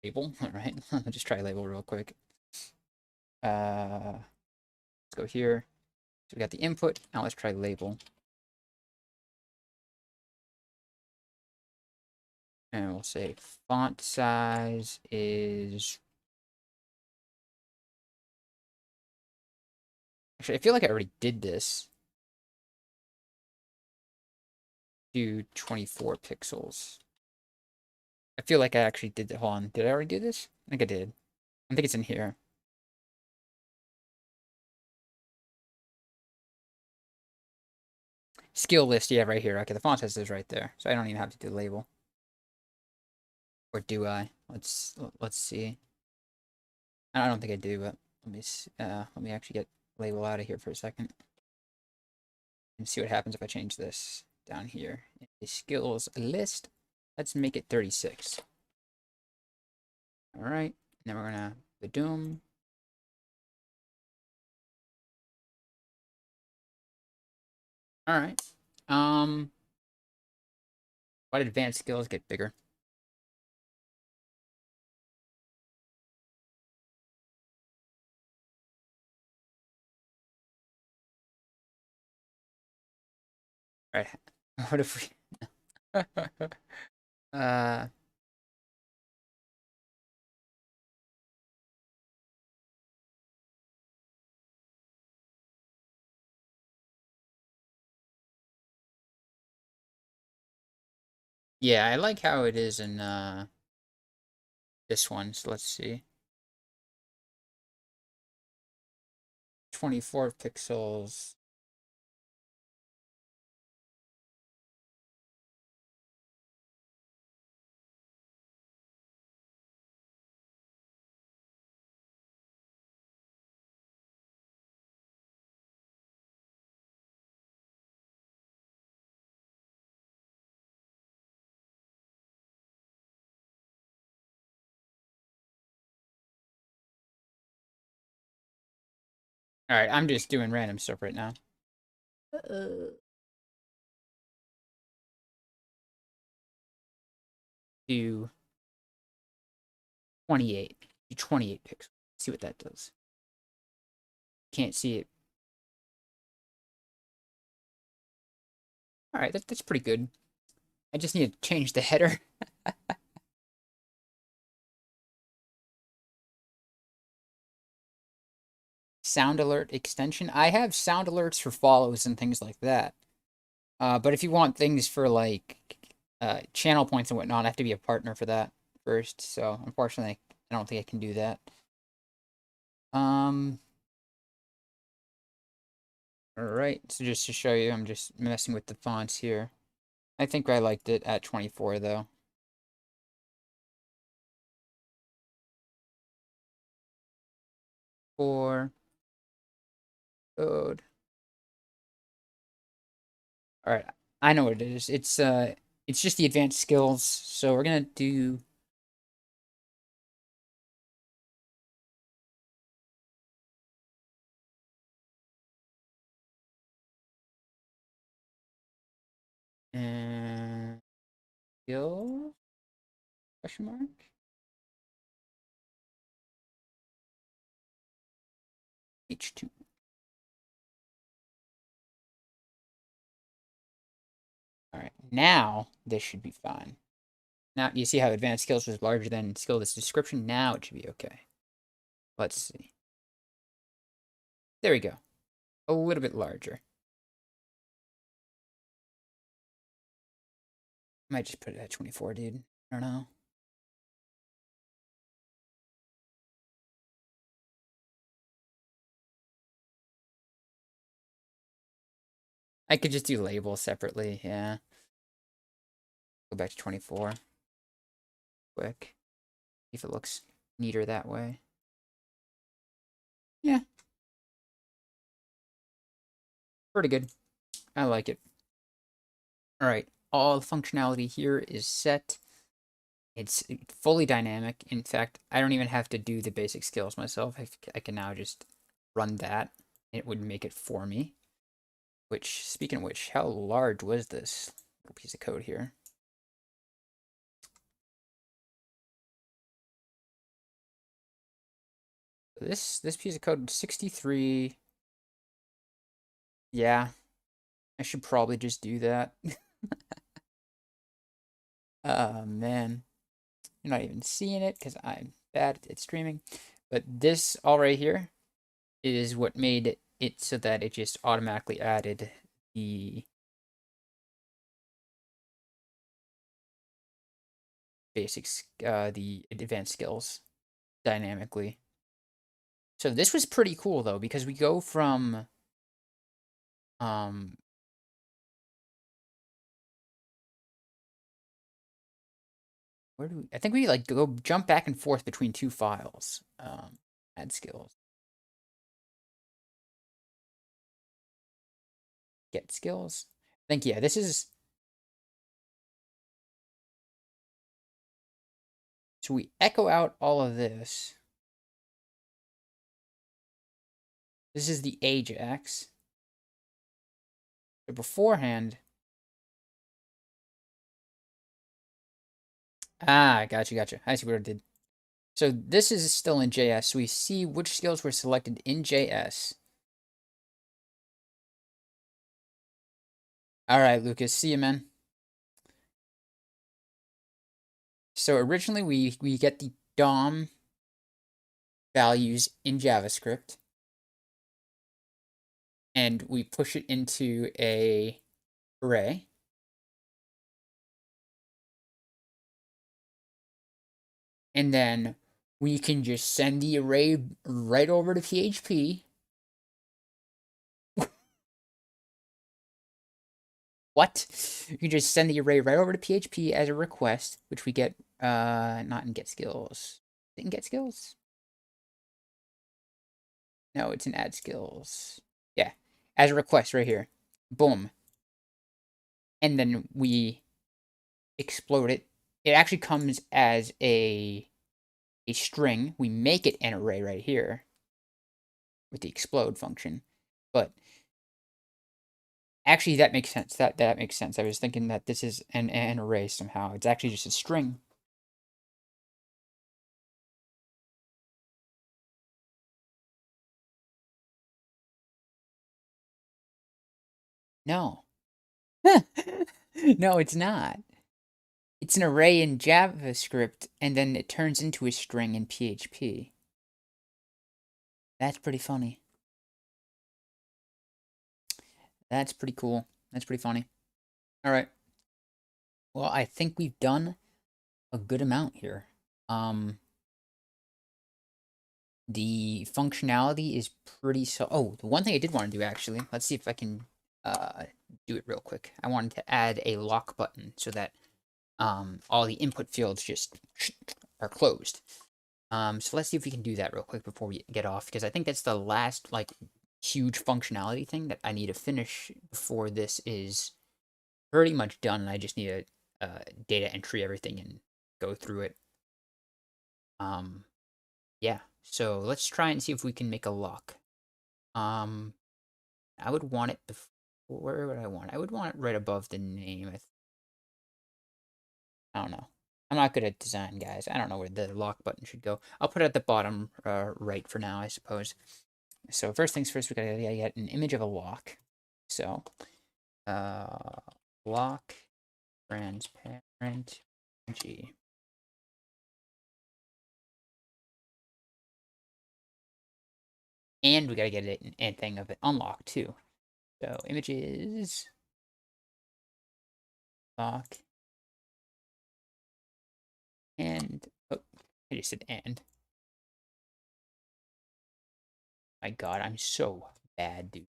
Label, right? I'll just try label real quick. Let's go here. So we got the input. Now let's try label. And we'll say font size is... Actually, I feel like I already did this. Do 24 pixels. I feel like I actually did that. Hold on. Did I already do this? I think I did. I think it's in here. Skill list, yeah, right here. Okay, the font size is right there. So I don't even have to do the label. Or do I? Let's see. I don't think I do, but let me actually get label out of here for a second and see what happens if I change this down here. In the skills list, let's make it 36. All right, now we're gonna Badoom. All right. Why did advanced skills get bigger? All right. What if we uh yeah, I like how it is in this one. So let's see. 24 pixels. All right, I'm just doing random stuff right now. Do 28. Do 28 pixels. See what that does. Can't see it. All right, that's pretty good. I just need to change the header. Sound alert extension. I have sound alerts for follows and things like that. But if you want things for like channel points and whatnot, I have to be a partner for that first. So unfortunately, I don't think I can do that. All right. So just to show you, I'm just messing with the fonts here. I think I liked it at 24 though. For code. All right. I know what it is. It's just the advanced skills. So we're gonna do skill question mark. H2. All right, now this should be fine. Now you see how advanced skills was larger than skill description. Now it should be okay. Let's see. There we go. A little bit larger. Might just put it at 24, dude. I don't know. I could just do labels separately. Yeah. Go back to 24. Quick. See if it looks neater that way. Yeah. Pretty good. I like it. All right. All functionality here is set. It's fully dynamic. In fact, I don't even have to do the basic skills myself. I can now just run that. It would make it for me. Which, speaking of which, how large was this little piece of code here? This piece of code, 63. Yeah, I should probably just do that. Man. You're not even seeing it because I'm bad at streaming. But this all right here is what made it so that it just automatically added the basics, the advanced skills dynamically. So this was pretty cool though, because we go from where do we, I think we like go jump back and forth between two files. Add skills. get skills. I think, yeah, this is... So we echo out all of this. This is the Ajax. So beforehand... Ah, gotcha. I see what I did. So this is still in JS. So we see which skills were selected in JS. All right, Lucas. See you, man. So originally we get the DOM values in JavaScript, and we push it into a array. And then we can just send the array right over to PHP. What? You can just send the array right over to PHP as a request, which we get not in get skills. Is it in get skills? No, it's in add skills. Yeah. As a request right here. Boom. And then we explode it. It actually comes as a string. We make it an array right here with the explode function. But actually, that makes sense. That makes sense. I was thinking that this is an array somehow. It's actually just a string. No. No, it's not. It's an array in JavaScript, and then it turns into a string in PHP. That's pretty funny. That's pretty cool. That's pretty funny. All right. Well, I think we've done a good amount here. The functionality is pretty oh, the one thing I did want to do actually, let's see if I can do it real quick. I wanted to add a lock button so that all the input fields just are closed. So let's see if we can do that real quick before we get off, because I think that's the last like huge functionality thing that I need to finish before this is pretty much done, and I just need to data entry everything and go through it. Yeah. So let's try and see if we can make a lock. I would want it before. Where would I want it? I would want it right above the name. I don't know. I'm not good at design, guys. I don't know where the lock button should go. I'll put it at the bottom right for now, I suppose. So first things first, we gotta get an image of a lock. So, lock transparent G. And we gotta get a thing of it unlocked too. So images, lock, and oh, I just said and. My God, I'm so bad, dude.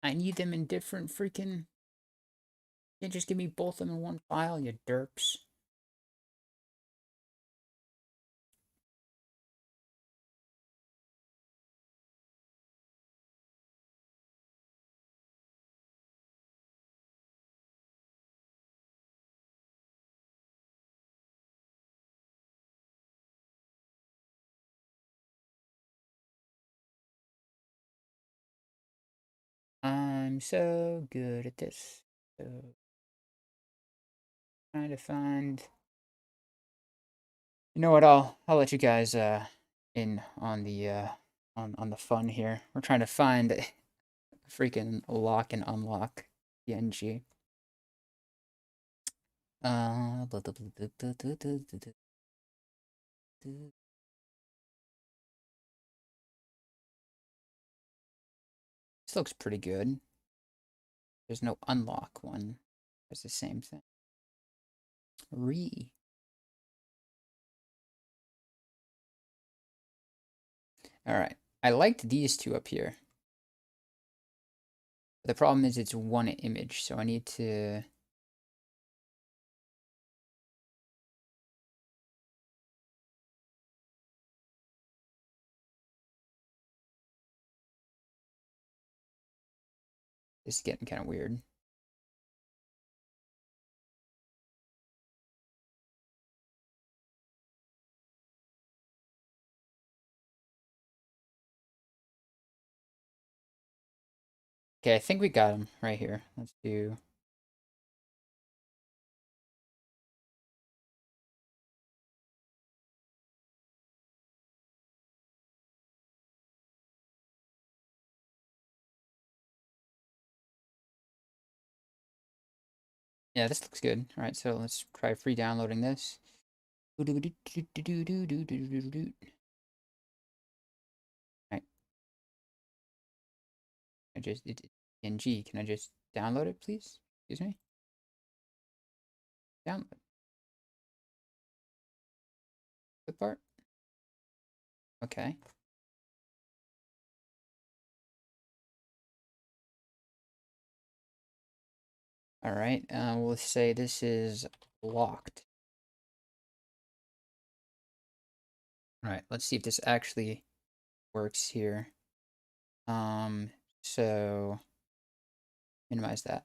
I need them in different freaking. You just give me both of them in one file, you derps. I'm so good at this. So trying to find. You know what? I'll let you guys in on the on the fun here. We're trying to find a freaking lock and unlock PNG. Uh, This looks pretty good. There's no unlock one. It's the same thing. Alright. I liked these two up here. The problem is it's one image, so I need to... This is getting kind of weird. Okay, I think we got him right here. Let's do... Yeah, this looks good. Alright, so let's try free downloading this. Alright. PNG. Can I just download it, please? Excuse me? Download. The part? Okay. Alright, we'll say this is locked. Alright, let's see if this actually works here. So minimize that.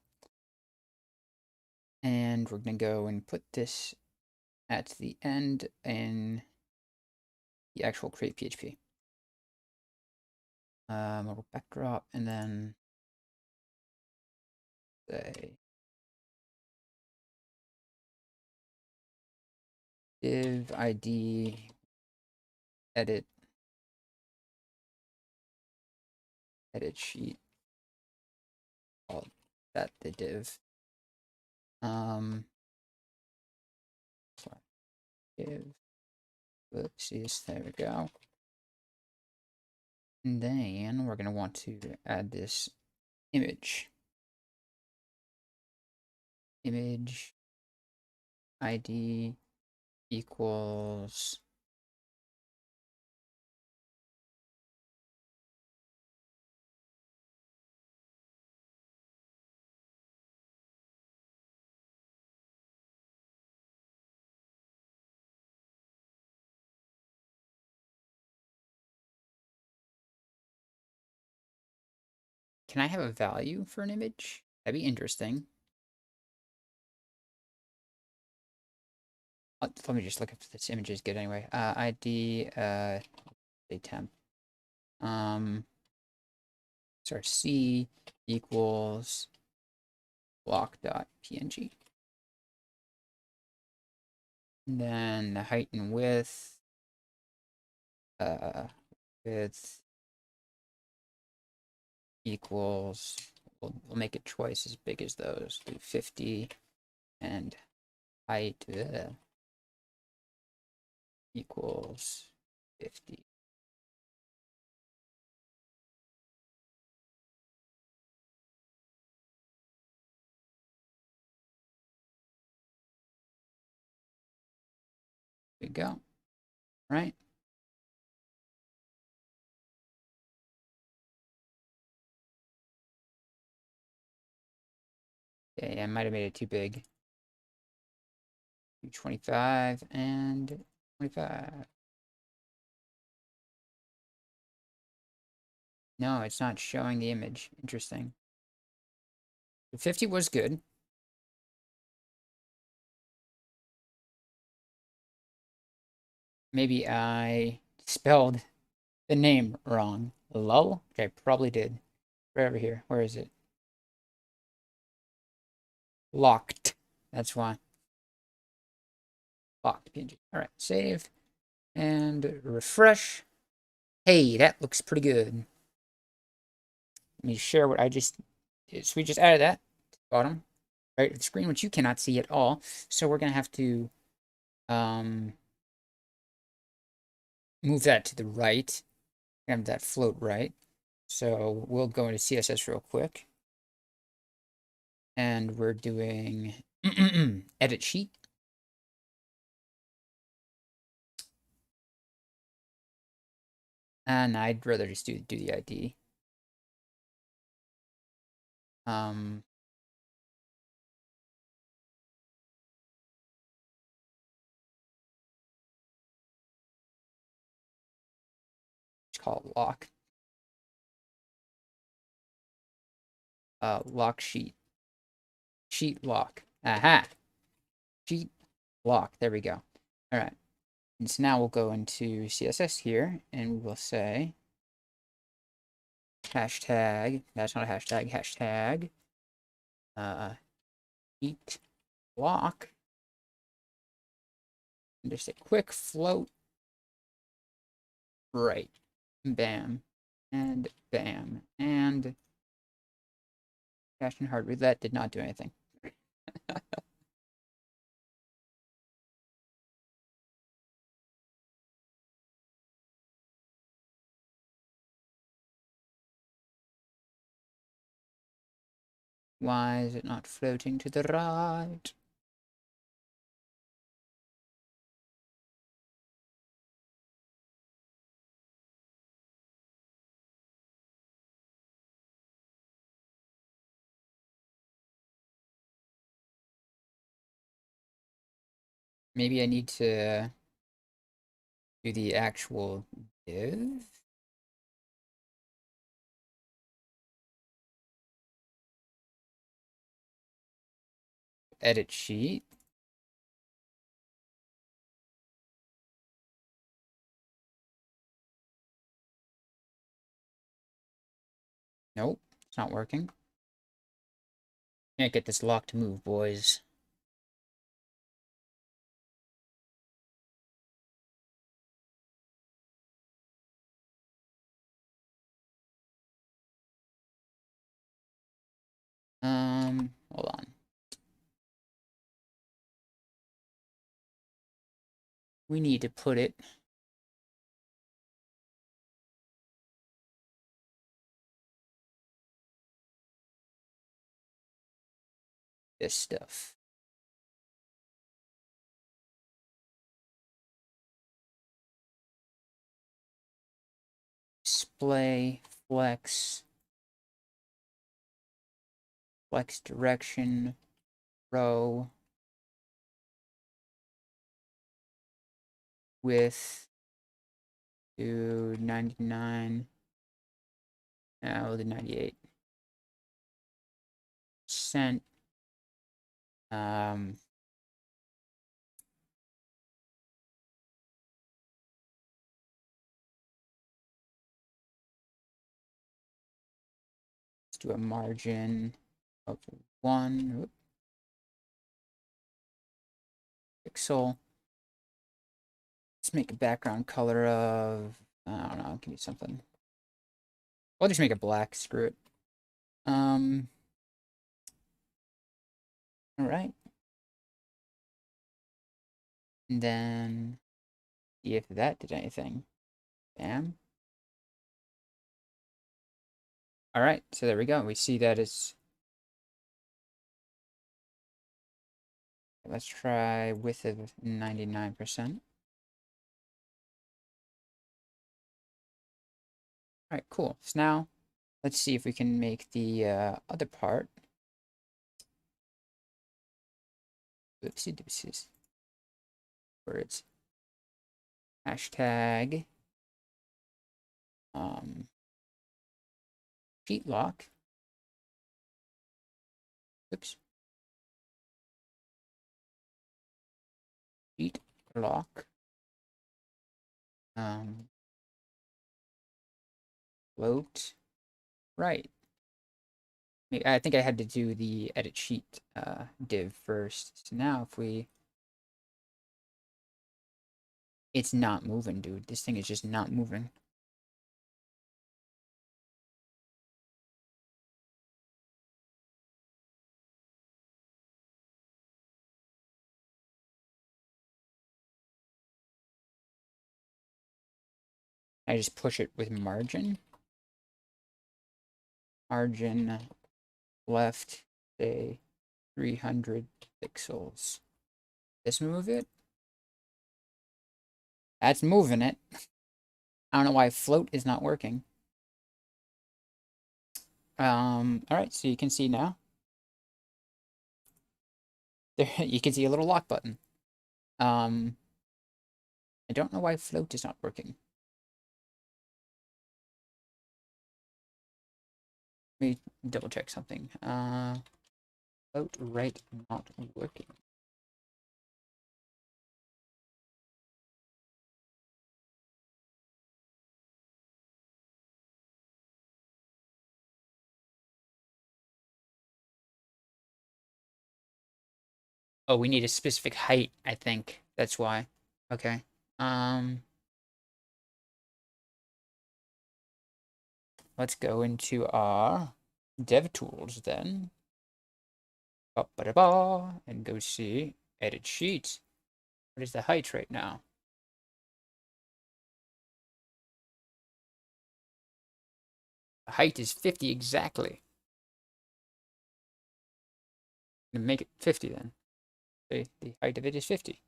And we're gonna go and put this at the end in the actual create PHP. We'll backdrop and then say div ID edit sheet. Call that the div. Sorry. Div. Oopsies, there we go. And then we're gonna want to add this image. Image ID equals Can I have a value for an image? That'd be interesting. Let me just look if this image is good anyway. ID, say temp. Sorry, C equals block.png. And then the height and width, width equals, we'll make it twice as big as those, do 50, and height equals 50. There we go. Right? Okay, I might have made it too big. 25 and 25. No, it's not showing the image. Interesting. The 50 was good. Maybe I spelled the name wrong. Lull? Which I probably did. Right over here. Where is it? Locked. That's why. Locked PNG. Alright, save. And refresh. Hey, that looks pretty good. Let me share what I just... So we just added that to the bottom right of the screen, which you cannot see at all. So we're going to have to move that to the right. Have that float right. So we'll go into CSS real quick. And we're doing edit sheet. And I'd rather just do the ID. Um, let's call it lock. Lock sheet. Sheet lock. Aha. Sheet lock. There we go. All right. And so now we'll go into CSS here and we will say hashtag. That's not a hashtag. Hashtag. Sheet lock. And just a quick float. Right. Bam. And bam. And cache and hard roulette did not do anything. Why is it not floating to the right? Maybe I need to do the actual div. Edit sheet. Nope, it's not working. Can't get this lock to move, boys. Hold on. We need to put it this stuff. Display, flex direction, row, width to 99. We'll do 98. Cent. Um, let's do a margin of 1 pixel. Let's make a background color of, I don't know, give me something. I'll just make it black, screw it. All right. And then see if that did anything. Bam. All right, so there we go. We see that it's, let's try width of 99%. All right, cool. So now let's see if we can make the other part. Oopsie doopsies. Words. Hashtag sheet lock. Oops. Sheet lock. Float. Right. I think I had to do the edit sheet div first. So now if we... It's not moving, dude. This thing is just not moving. I just push it with margin. margin left, say 300 pixels. This move it? That's moving it. I don't know why float is not working. Alright, so you can see now. There, you can see a little lock button. I don't know why float is not working. Let me double check something. Float right not working. Oh, we need a specific height, I think. That's why. Okay. Let's go into our dev tools then. Ba-ba-da-ba, and go see edit sheet. What is the height right now? The height is 50 exactly. I'm gonna make it 50 then. The height of it is 50.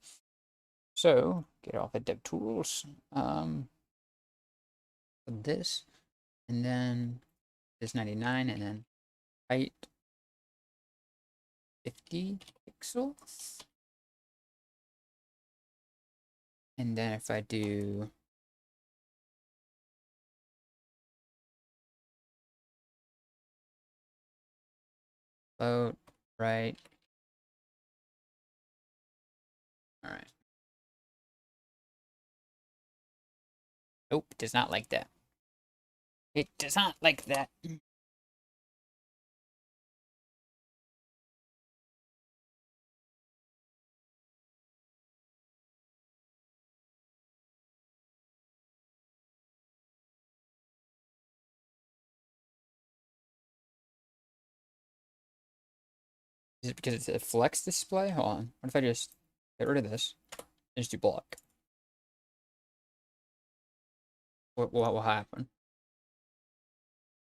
So get off the dev tools. This, and then this 99, and then height 50 pixels. And then if I do float right. All right. Nope, it does not like that. It does not like that. Is it because it's a flex display? Hold on. What if I just get rid of this and just do block? What will happen?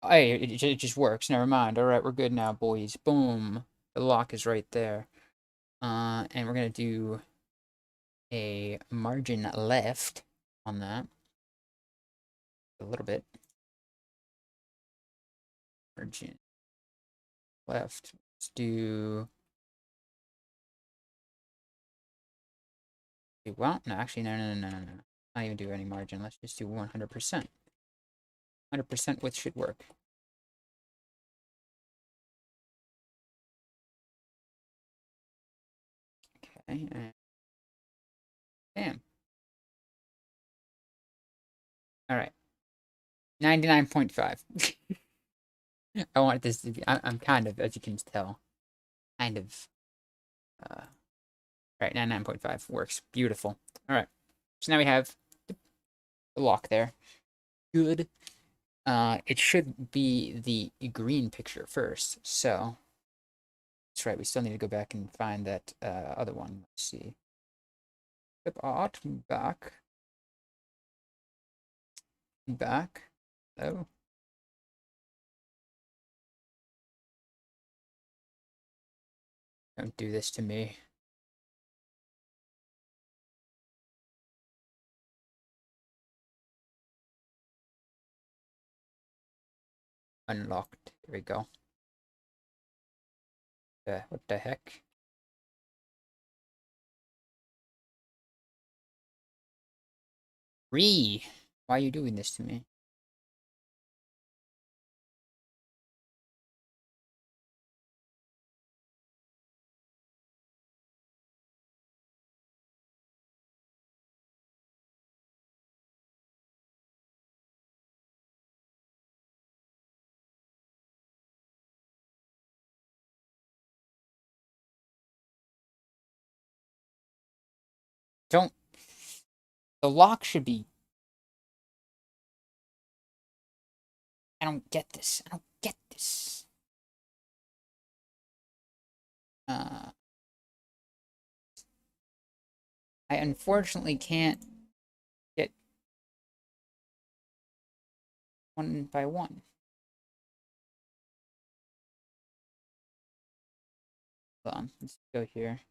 Hey, it just works. Never mind. All right, we're good now, boys. Boom. The lock is right there. And we're gonna do a margin left on that. A little bit. Margin left. Let's do. Well, no, actually, no. Not even do any margin. Let's just do 100%. 100% width should work. Okay, and bam. All right. 99.5. I want this to be, I'm kind of, as you can tell, kind of, all right, 99.5 works. Beautiful. All right. So now we have the lock there. Good. It should be the green picture first. So that's right. We still need to go back and find that other one. Let's see. Clip art back. Back. Oh. Don't do this to me. Unlocked. There we go. What the heck? Why are you doing this to me? Don't. The lock should be. I don't get this. I don't get this. I unfortunately can't get one by one. Hold on, let's go here.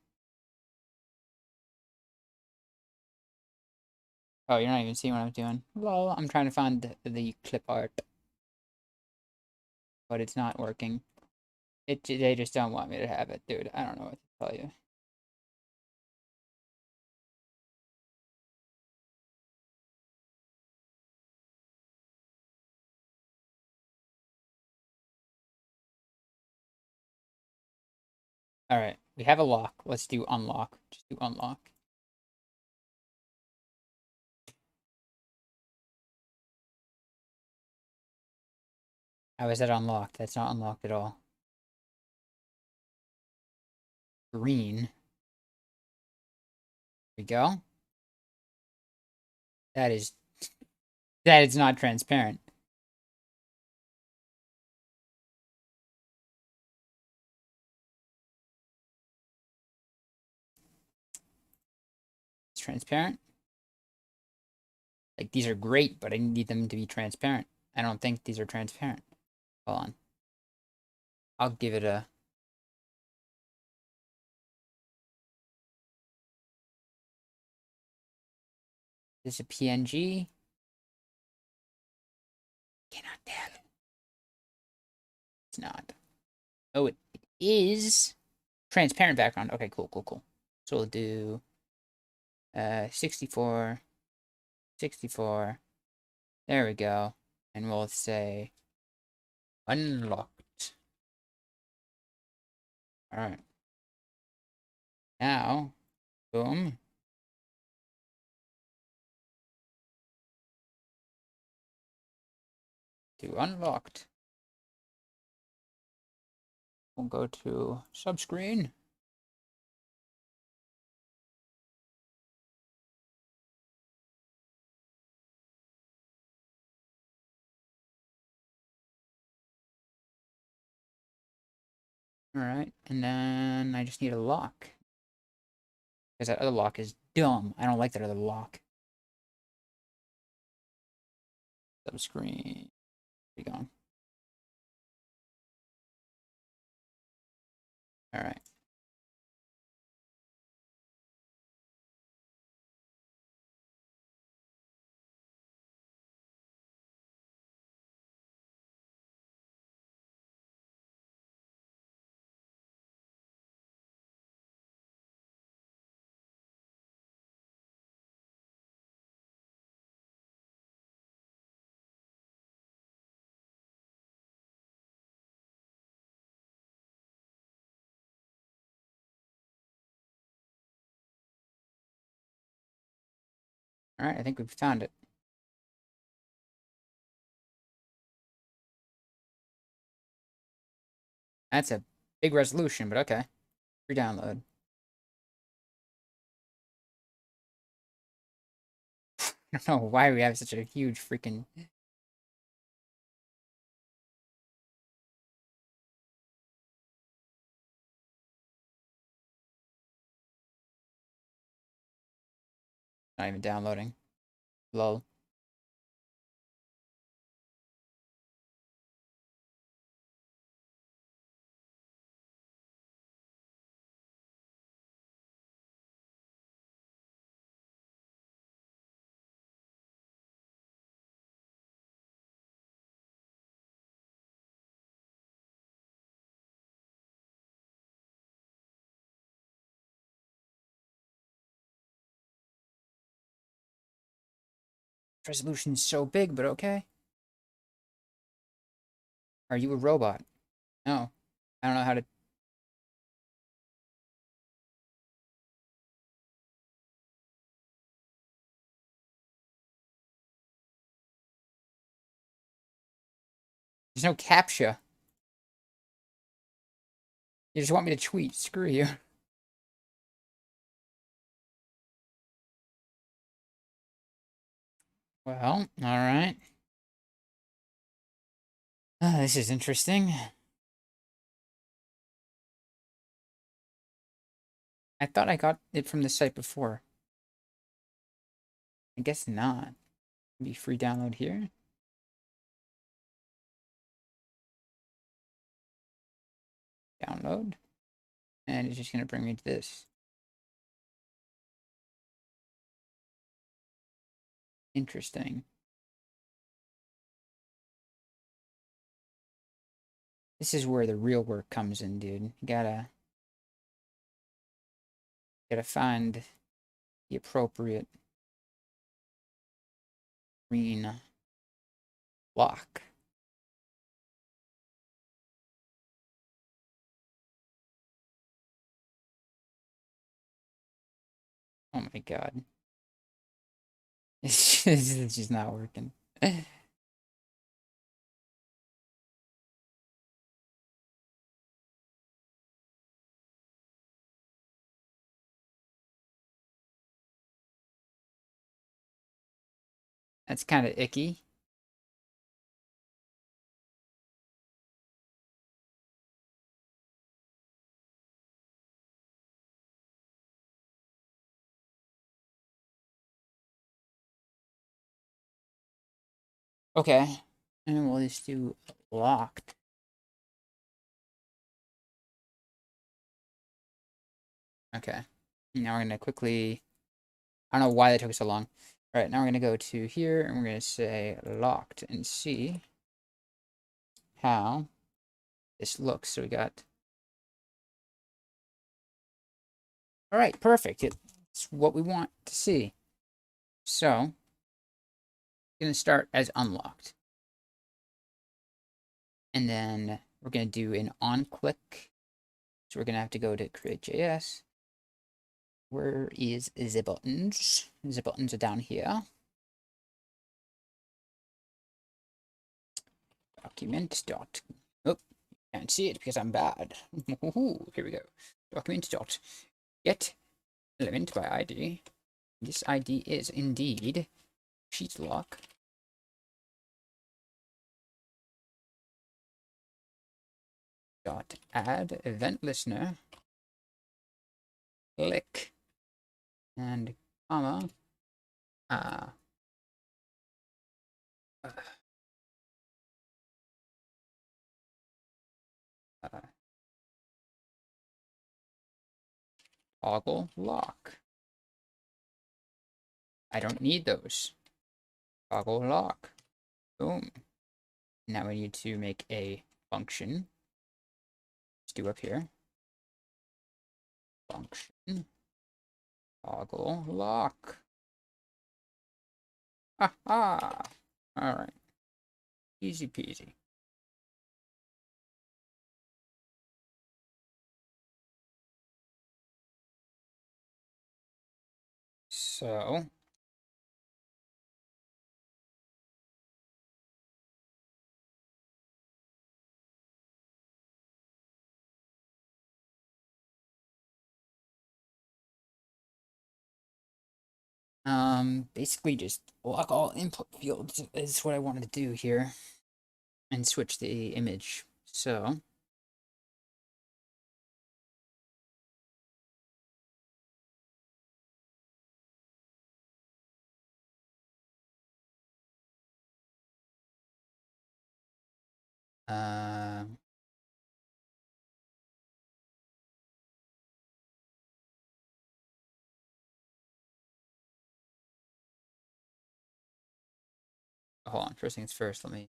Oh, you're not even seeing what I'm doing. Well, I'm trying to find the clip art, but it's not working. They just don't want me to have it, dude. I don't know what to tell you. All right, we have a lock. Let's do unlock. Just do unlock. How is that unlocked? That's not unlocked at all. Green. There we go. That is not transparent. It's transparent. Like, these are great, but I need them to be transparent. I don't think these are transparent. Hold on. I'll give it a... Is this a PNG? Cannot tell. It's not. Oh, it is. Transparent background. Okay, cool, cool, cool. So we'll do 64, 64. There we go. And we'll say unlocked. All right. Now, boom. To unlocked. We'll go to subscreen. Alright, and then I just need a lock. Because that other lock is dumb. I don't like that other lock. Subscreen. Be gone. Alright. Alright, I think we've found it. That's a big resolution, but okay. Free download. I don't know why we have such a huge freaking... Not even downloading. Lol. Resolution is so big, but okay. Are you a robot? No. I don't know how to... There's no CAPTCHA. You just want me to tweet. Screw you. Well, alright. This is interesting. I thought I got it from the site before. I guess not. Maybe free download here. Download. And it's just going to bring me to this. Interesting. This is where the real work comes in, dude. You gotta find the appropriate green block. Oh my god. It's just not working. That's kind of icky. Okay. And we'll just do locked. Okay. Now we're going to quickly... I don't know why that took so long. All right, now we're going to go to here, and we're going to say locked and see how this looks. So we got... All right, perfect. It's what we want to see. So, going to start as unlocked. And then we're going to do an on click. So we're going to have to go to create.js. Where is the buttons? The buttons are down here. Document dot. Oh, can't see it because I'm bad. Here we go. Document dot get element by ID. This ID is indeed sheet lock. Dot add event listener. Click and comma. Uh, uh, toggle lock. I don't need those. Toggle lock. Boom. Now we need to make a function. Let's do up here. Function. Toggle lock. Ha. Alright. Easy peasy. So basically just lock all input fields is what I wanted to do here. And switch the image. So uh hold on, first things first, let me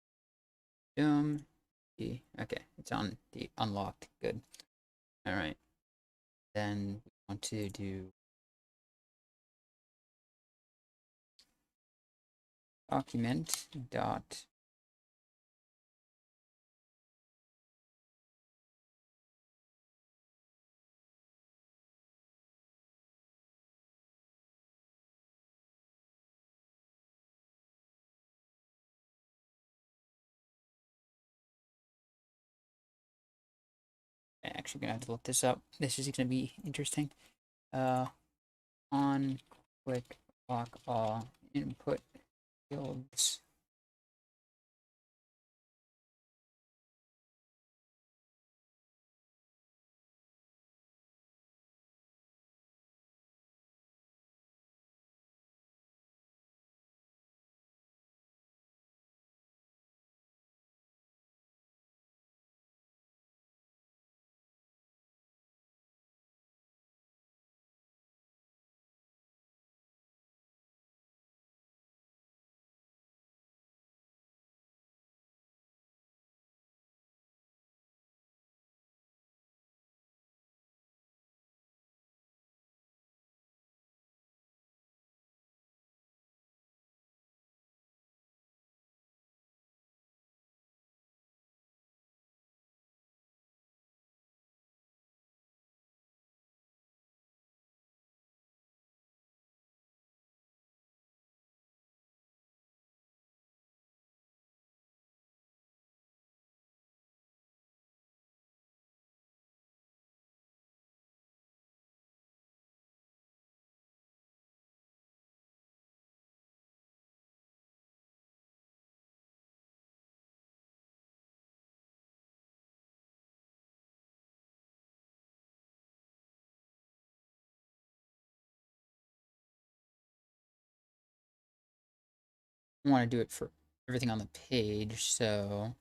okay, it's on the unlocked. Good. Alright. Then we want to do document dot I'm actually gonna have to look this up. This is gonna be interesting. On click lock all input fields. want to do it for everything on the page, so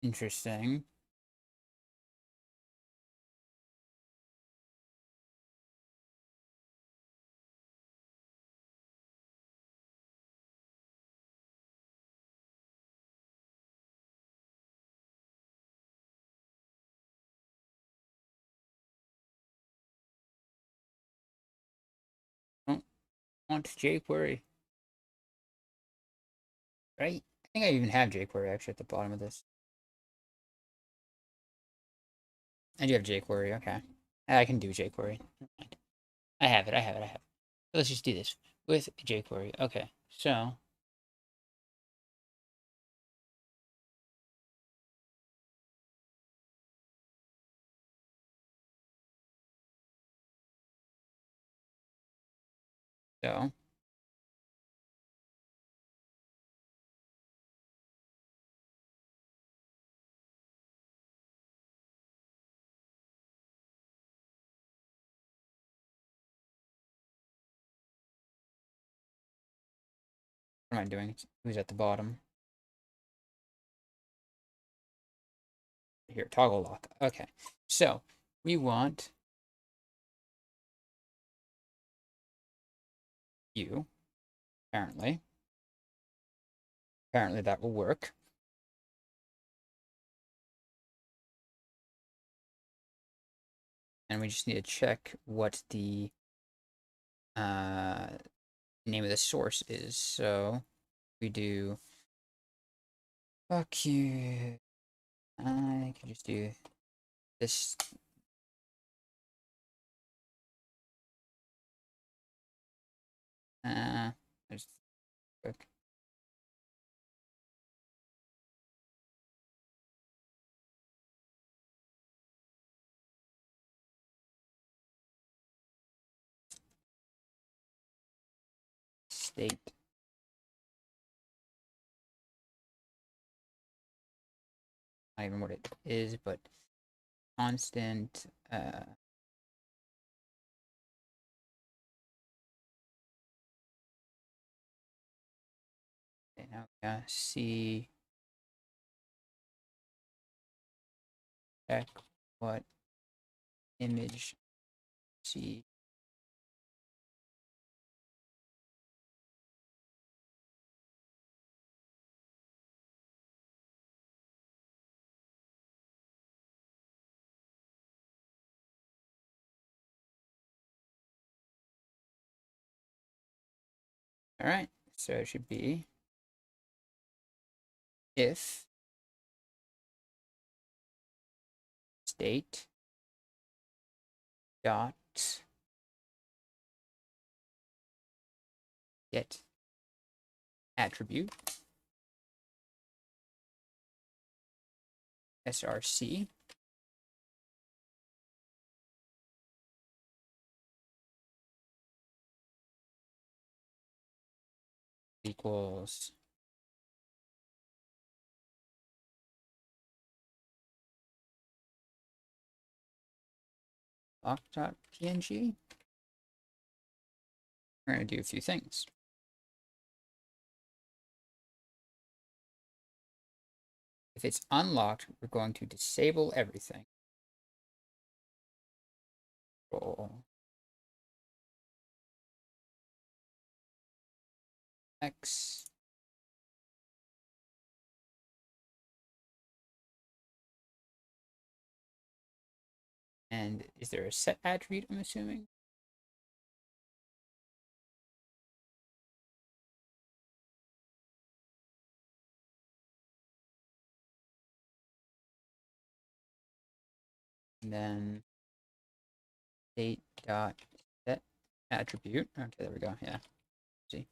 interesting. Don't want jQuery, right? I think I even have jQuery actually at the bottom of this. I do have jQuery, okay. I can do jQuery. Never mind. I have it, I have it, I have it. Let's just do this with jQuery. Okay, so so what am I doing? Who's at the bottom? Here, toggle lock. Okay, so we want you, apparently. Apparently that will work. And we just need to check what the name of the source is. So we do fuck you. I can just do this. Uh, just quick. State. Not even what it is, but constant. Okay, now see check what image see. All right, so it should be if state dot get attribute src equals lock.png. We're going to do a few things. If it's unlocked, we're going to disable everything. Control X. And is there a set attribute, I'm assuming? and then state dot set attribute. Okay, there we go. Yeah. See.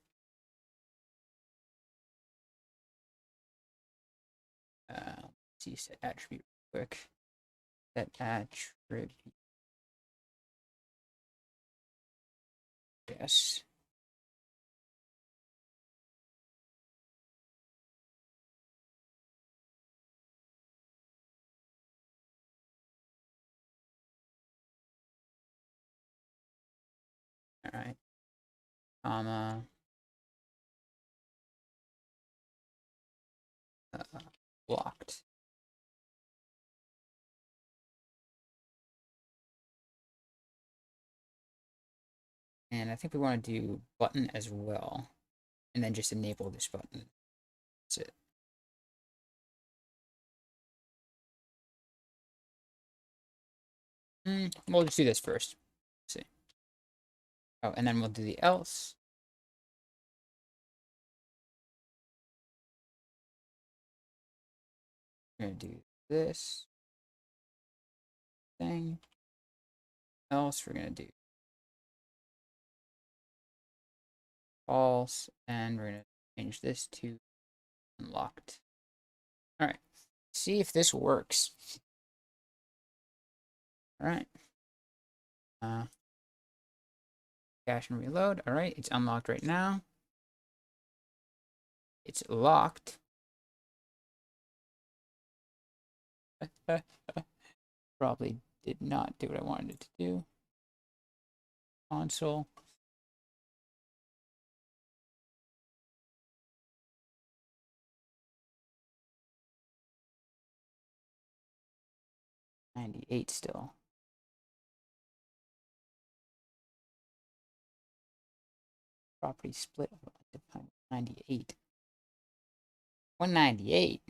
Let's see, set attribute real quick. Set attribute. Yes. All right. Comma. Blocked. And I think we want to do button as well. And then just enable this button. That's it. We'll just do this first. Let's see. Oh, and then we'll do the else. We're going to do this thing. Else, we're going to do false. And we're going to change this to unlocked. All right. See if this works. All right. Cache and reload. All right. It's unlocked right now. It's locked. Probably did not do what I wanted it to do. Console. $98 still. Property split of 98. 198.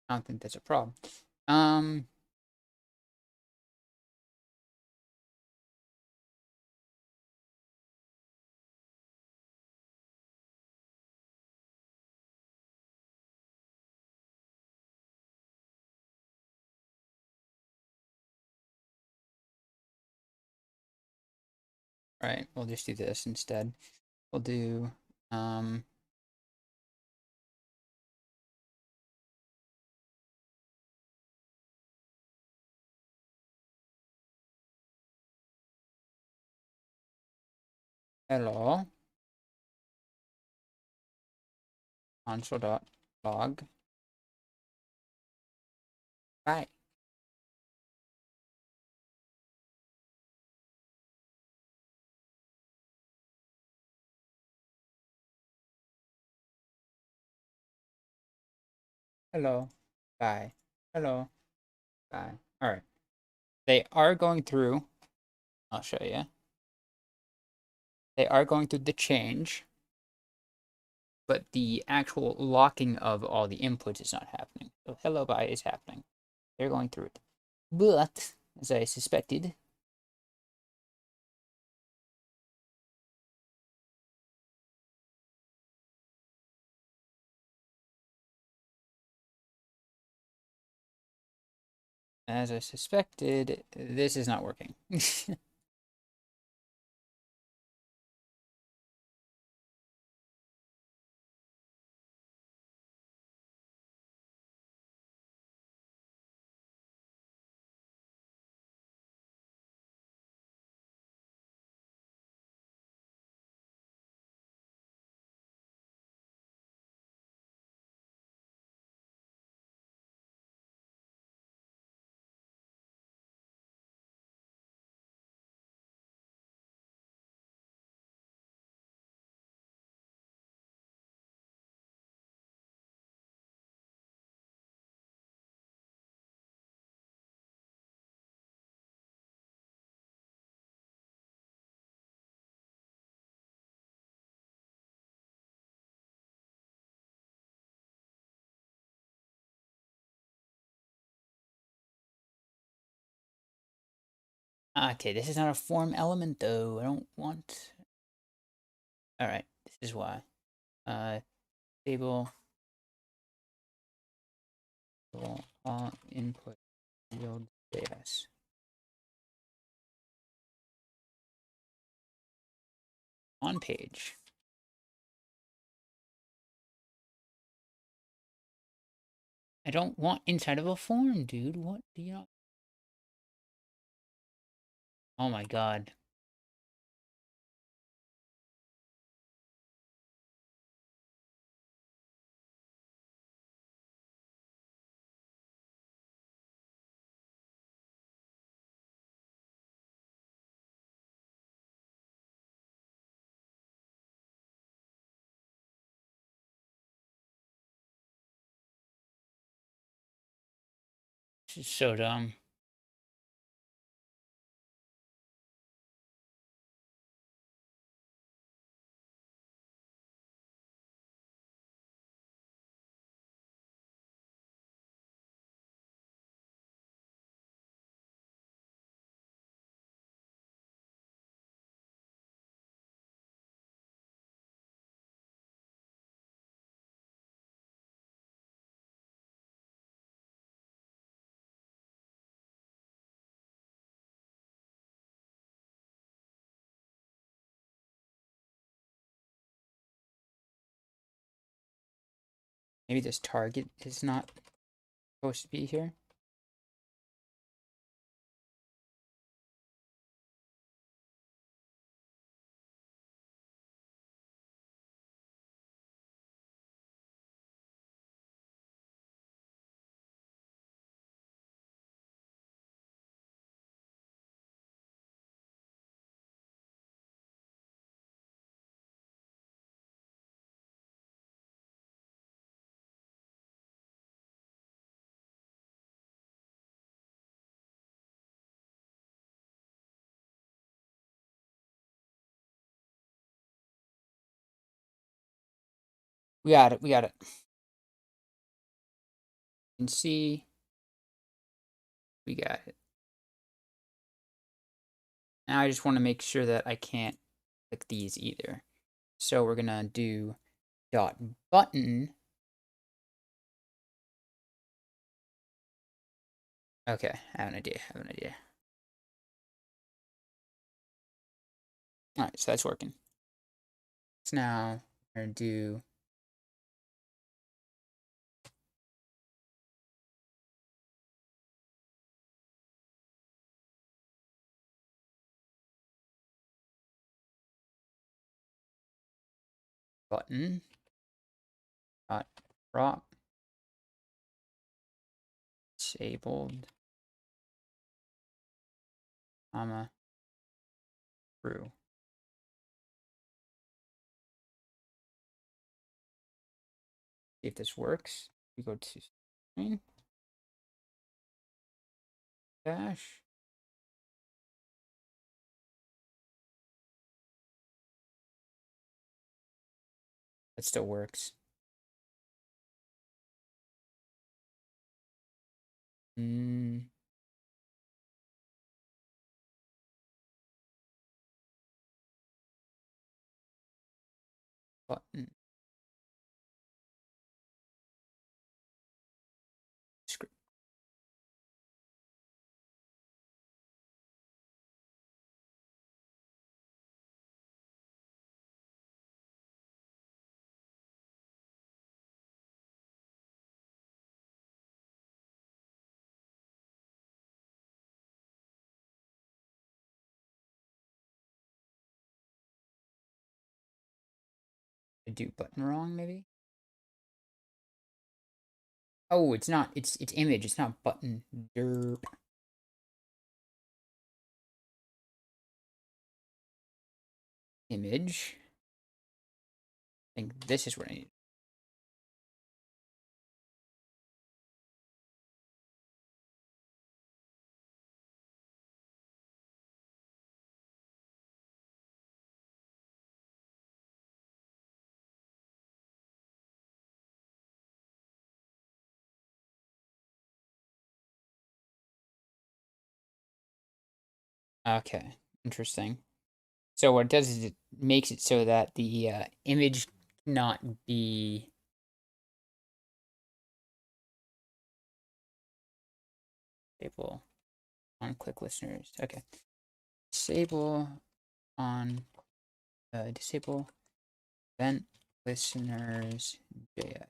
I don't think that's a problem. Right, we'll just do this instead. We'll do hello console.log. Bye. Hello. Bye. Hello. Bye. All right. They are going through. I'll show you. They are going through the change, but the actual locking of all the inputs is not happening. So hello bye is happening. They're going through it. But, as I suspected, this is not working. Okay, this is not a form element though. I don't want. All right, this is why. Table all input field JS. On page. I don't want inside of a form, dude. What do you know? Oh my god. This is so dumb. Maybe this target is not supposed to be here. We got it. We got it. You can see we got it. Now I just want to make sure that I can't click these either. So we're gonna do dot button. Okay, I have an idea. I have an idea. All right, so that's working. So now we're gonna do button dot prop disabled comma true. See if this works. We go to screen dash. That still works. Mm. Button script. I do button wrong maybe. Oh, it's not. It's image. It's not button. Derp. Image. I think this is what I need. Okay, interesting. So what it does is it makes it so that the image cannot be disable on click listeners. Okay, disable on disable event listeners JS.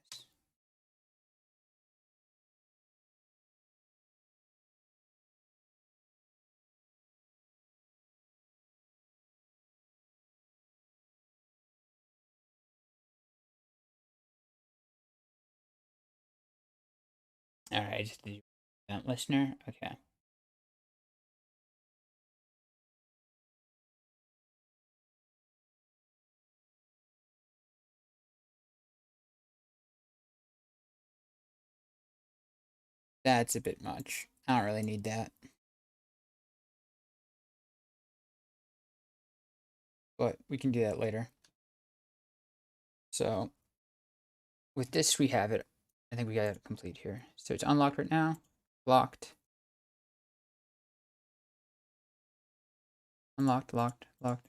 All right, just the event listener. Okay. That's a bit much. I don't really need that. But we can do that later. So with this, we have it. I think we got it complete here. So it's unlocked right now. Locked. Unlocked, locked, locked.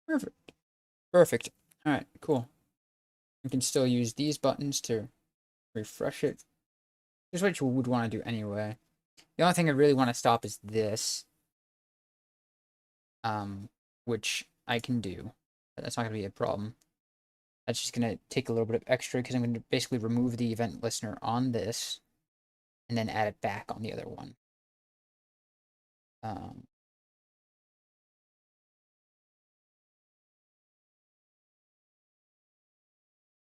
Perfect. Perfect. All right, cool. We can still use these buttons to refresh it. This is what you would want to do anyway. The only thing I really want to stop is this, which I can do. That's not going to be a problem. That's just going to take a little bit of extra because I'm going to basically remove the event listener on this and then add it back on the other one. Um,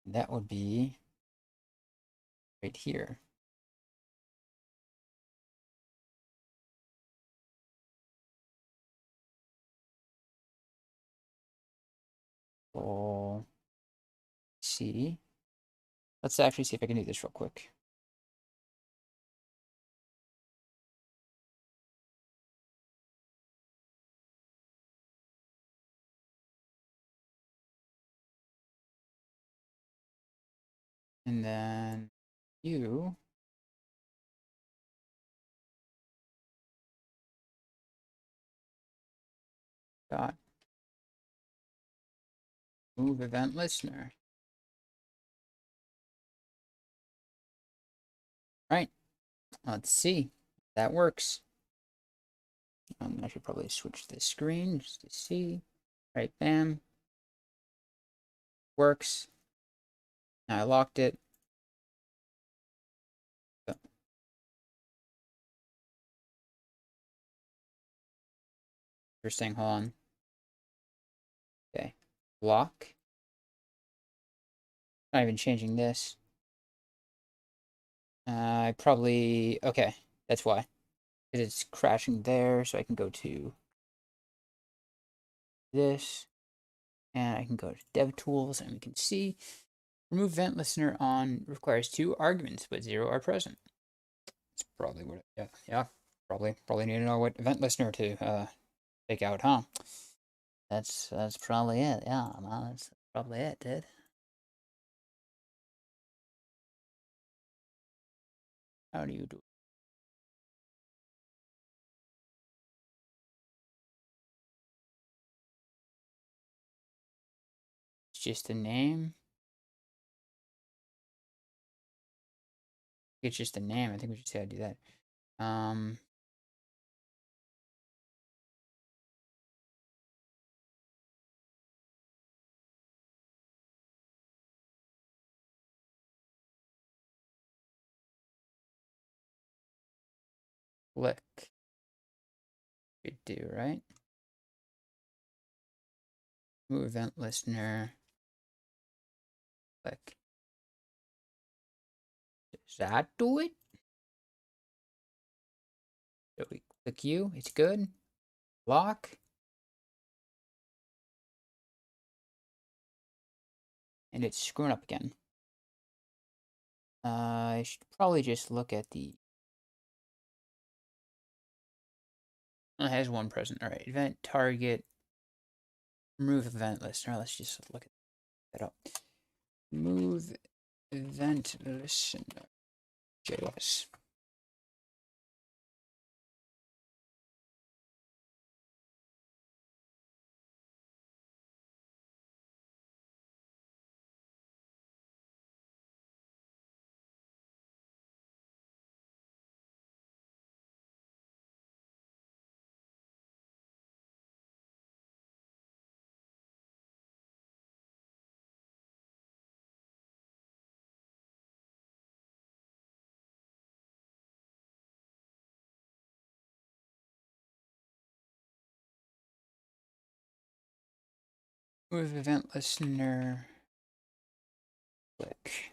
that would be right here. Control C. Let's actually see if I can do this real quick. And then you dot move event listener. Right. Let's see. That works. I should probably switch the screen just to see. Right, bam. Works. Now I locked it. So, interesting, hold on. Okay. Lock. Not even changing this. I probably, okay, that's why. It's crashing there, so I can go to this, and I can go to DevTools, and we can see remove event listener on requires 2 arguments, but 0 are present. That's probably what, yeah, probably need to know what event listener to take out, huh? That's probably it, yeah, man, that's probably it, dude. How do you do? It's just a name. It's just a name. I think we should say how to do that. Click. Should do, right? Move event listener. Click. Does that do it? So we click you. It's good. Lock. And it's screwing up again. I should probably just look at the. Oh, it has 1 present. All right. Event target. Remove event listener. Let's just look at that up. Move event listener. JS. Move event listener. Click.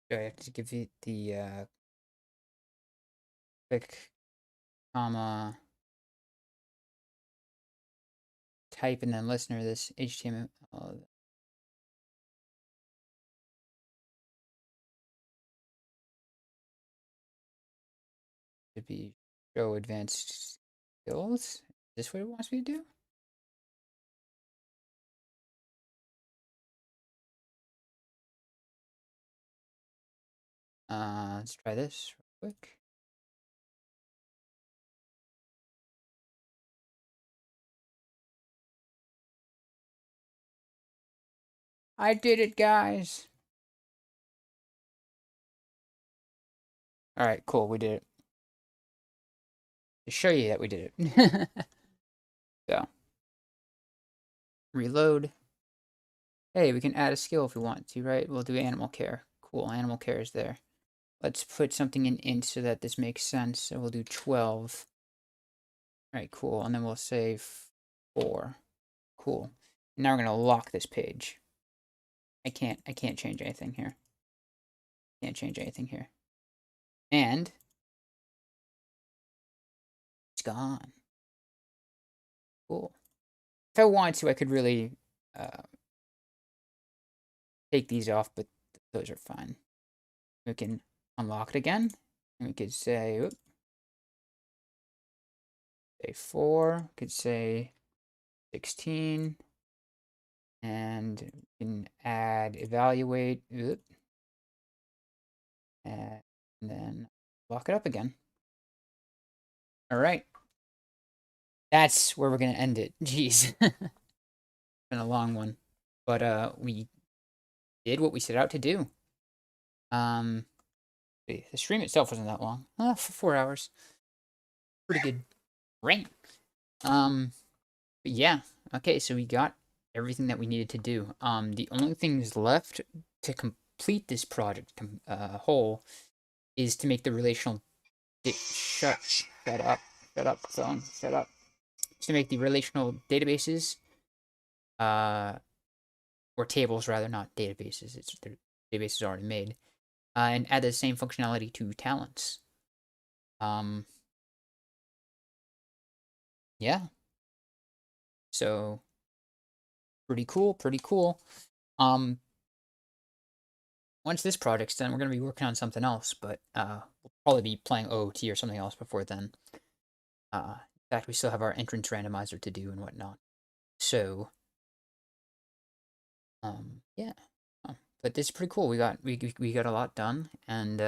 Do I have to give it the click, comma, type, and then listener this HTML? Should be show advanced skills. Is this what it wants me to do? Let's try this real quick. I did it, guys. All right, cool. We did it. To show you that we did it. So, reload. Hey, we can add a skill if we want to, right? We'll do animal care. Cool, animal care is there. Let's put something in int so that this makes sense. So we'll do 12. All right, cool. And then we'll say 4. Cool. Now we're gonna lock this page. I can't change anything here. Can't change anything here. And it's gone. Cool. If I wanted to, I could really take these off, but those are fine. We can unlock it again, and we could say, oops, say 4, could say 16, and we can add evaluate, oops, and then lock it up again. All right. That's where we're going to end it. Jeez. Been a long one. But we did what we set out to do. The stream itself wasn't that long. For 4 hours. Pretty good rank. But yeah. Okay, so we got everything that we needed to do. The only things left to complete this project whole is to make the relational shut up phone, shut up. To make the relational databases or tables rather, not databases. It's the database is already made, and add the same functionality to talents. Yeah. So pretty cool, pretty cool. Once this project's done, we're gonna be working on something else, but we'll probably be playing OOT or something else before then. In fact, we still have our entrance randomizer to do and whatnot. So, yeah. But this is pretty cool. We got a lot done, and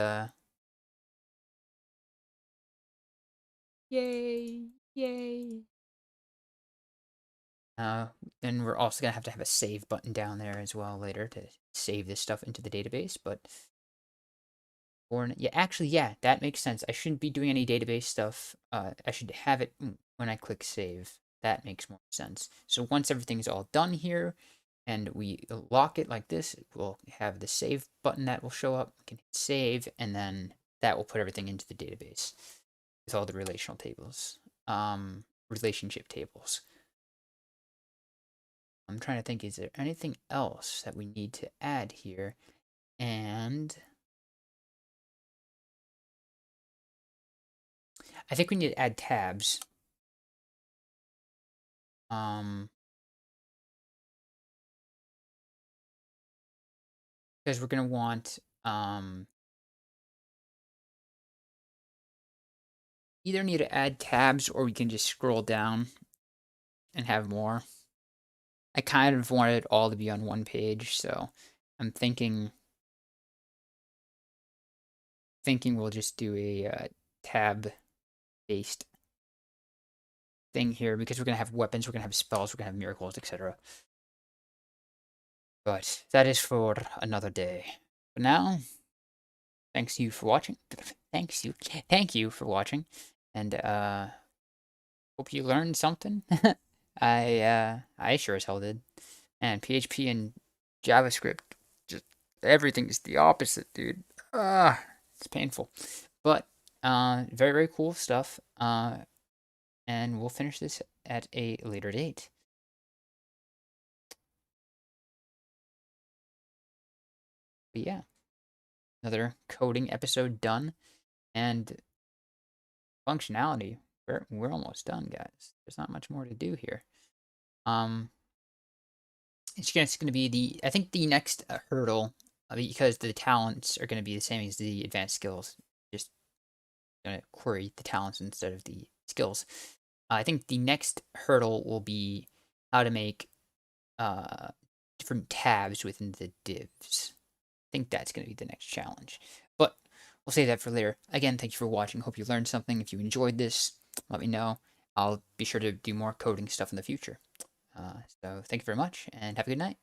yay, yay. Then we're also gonna have to have a save button down there as well later to save this stuff into the database. But yeah, actually, yeah, that makes sense. I shouldn't be doing any database stuff. I should have it when I click save. That makes more sense. So once everything's all done here, and we lock it like this, we'll have the save button that will show up. We can hit save, and then that will put everything into the database with all the relational tables, relationship tables. I'm trying to think, is there anything else that we need to add here? And I think we need to add tabs. Because we're going to want either need to add tabs or we can just scroll down and have more. I kind of wanted it all to be on one page, so I'm thinking we'll just do a tab based thing here because we're going to have weapons, we're going to have spells, we're going to have miracles, etc. But that is for another day. For now, thank you for watching. Thank you for watching, and hope you learned something. I sure as hell did. And PHP and JavaScript, just everything is the opposite, dude. It's painful, but very very cool stuff. And we'll finish this at a later date. But yeah, another coding episode done, and functionality. We're almost done, guys. There's not much more to do here. It's just going to be I think the next hurdle, because the talents are going to be the same as the advanced skills. Just going to query the talents instead of the skills. I think the next hurdle will be how to make different tabs within the divs. I think that's going to be the next challenge. But we'll save that for later. Again, thank you for watching. Hope you learned something. If you enjoyed this, let me know. I'll be sure to do more coding stuff in the future. So thank you very much, and have a good night.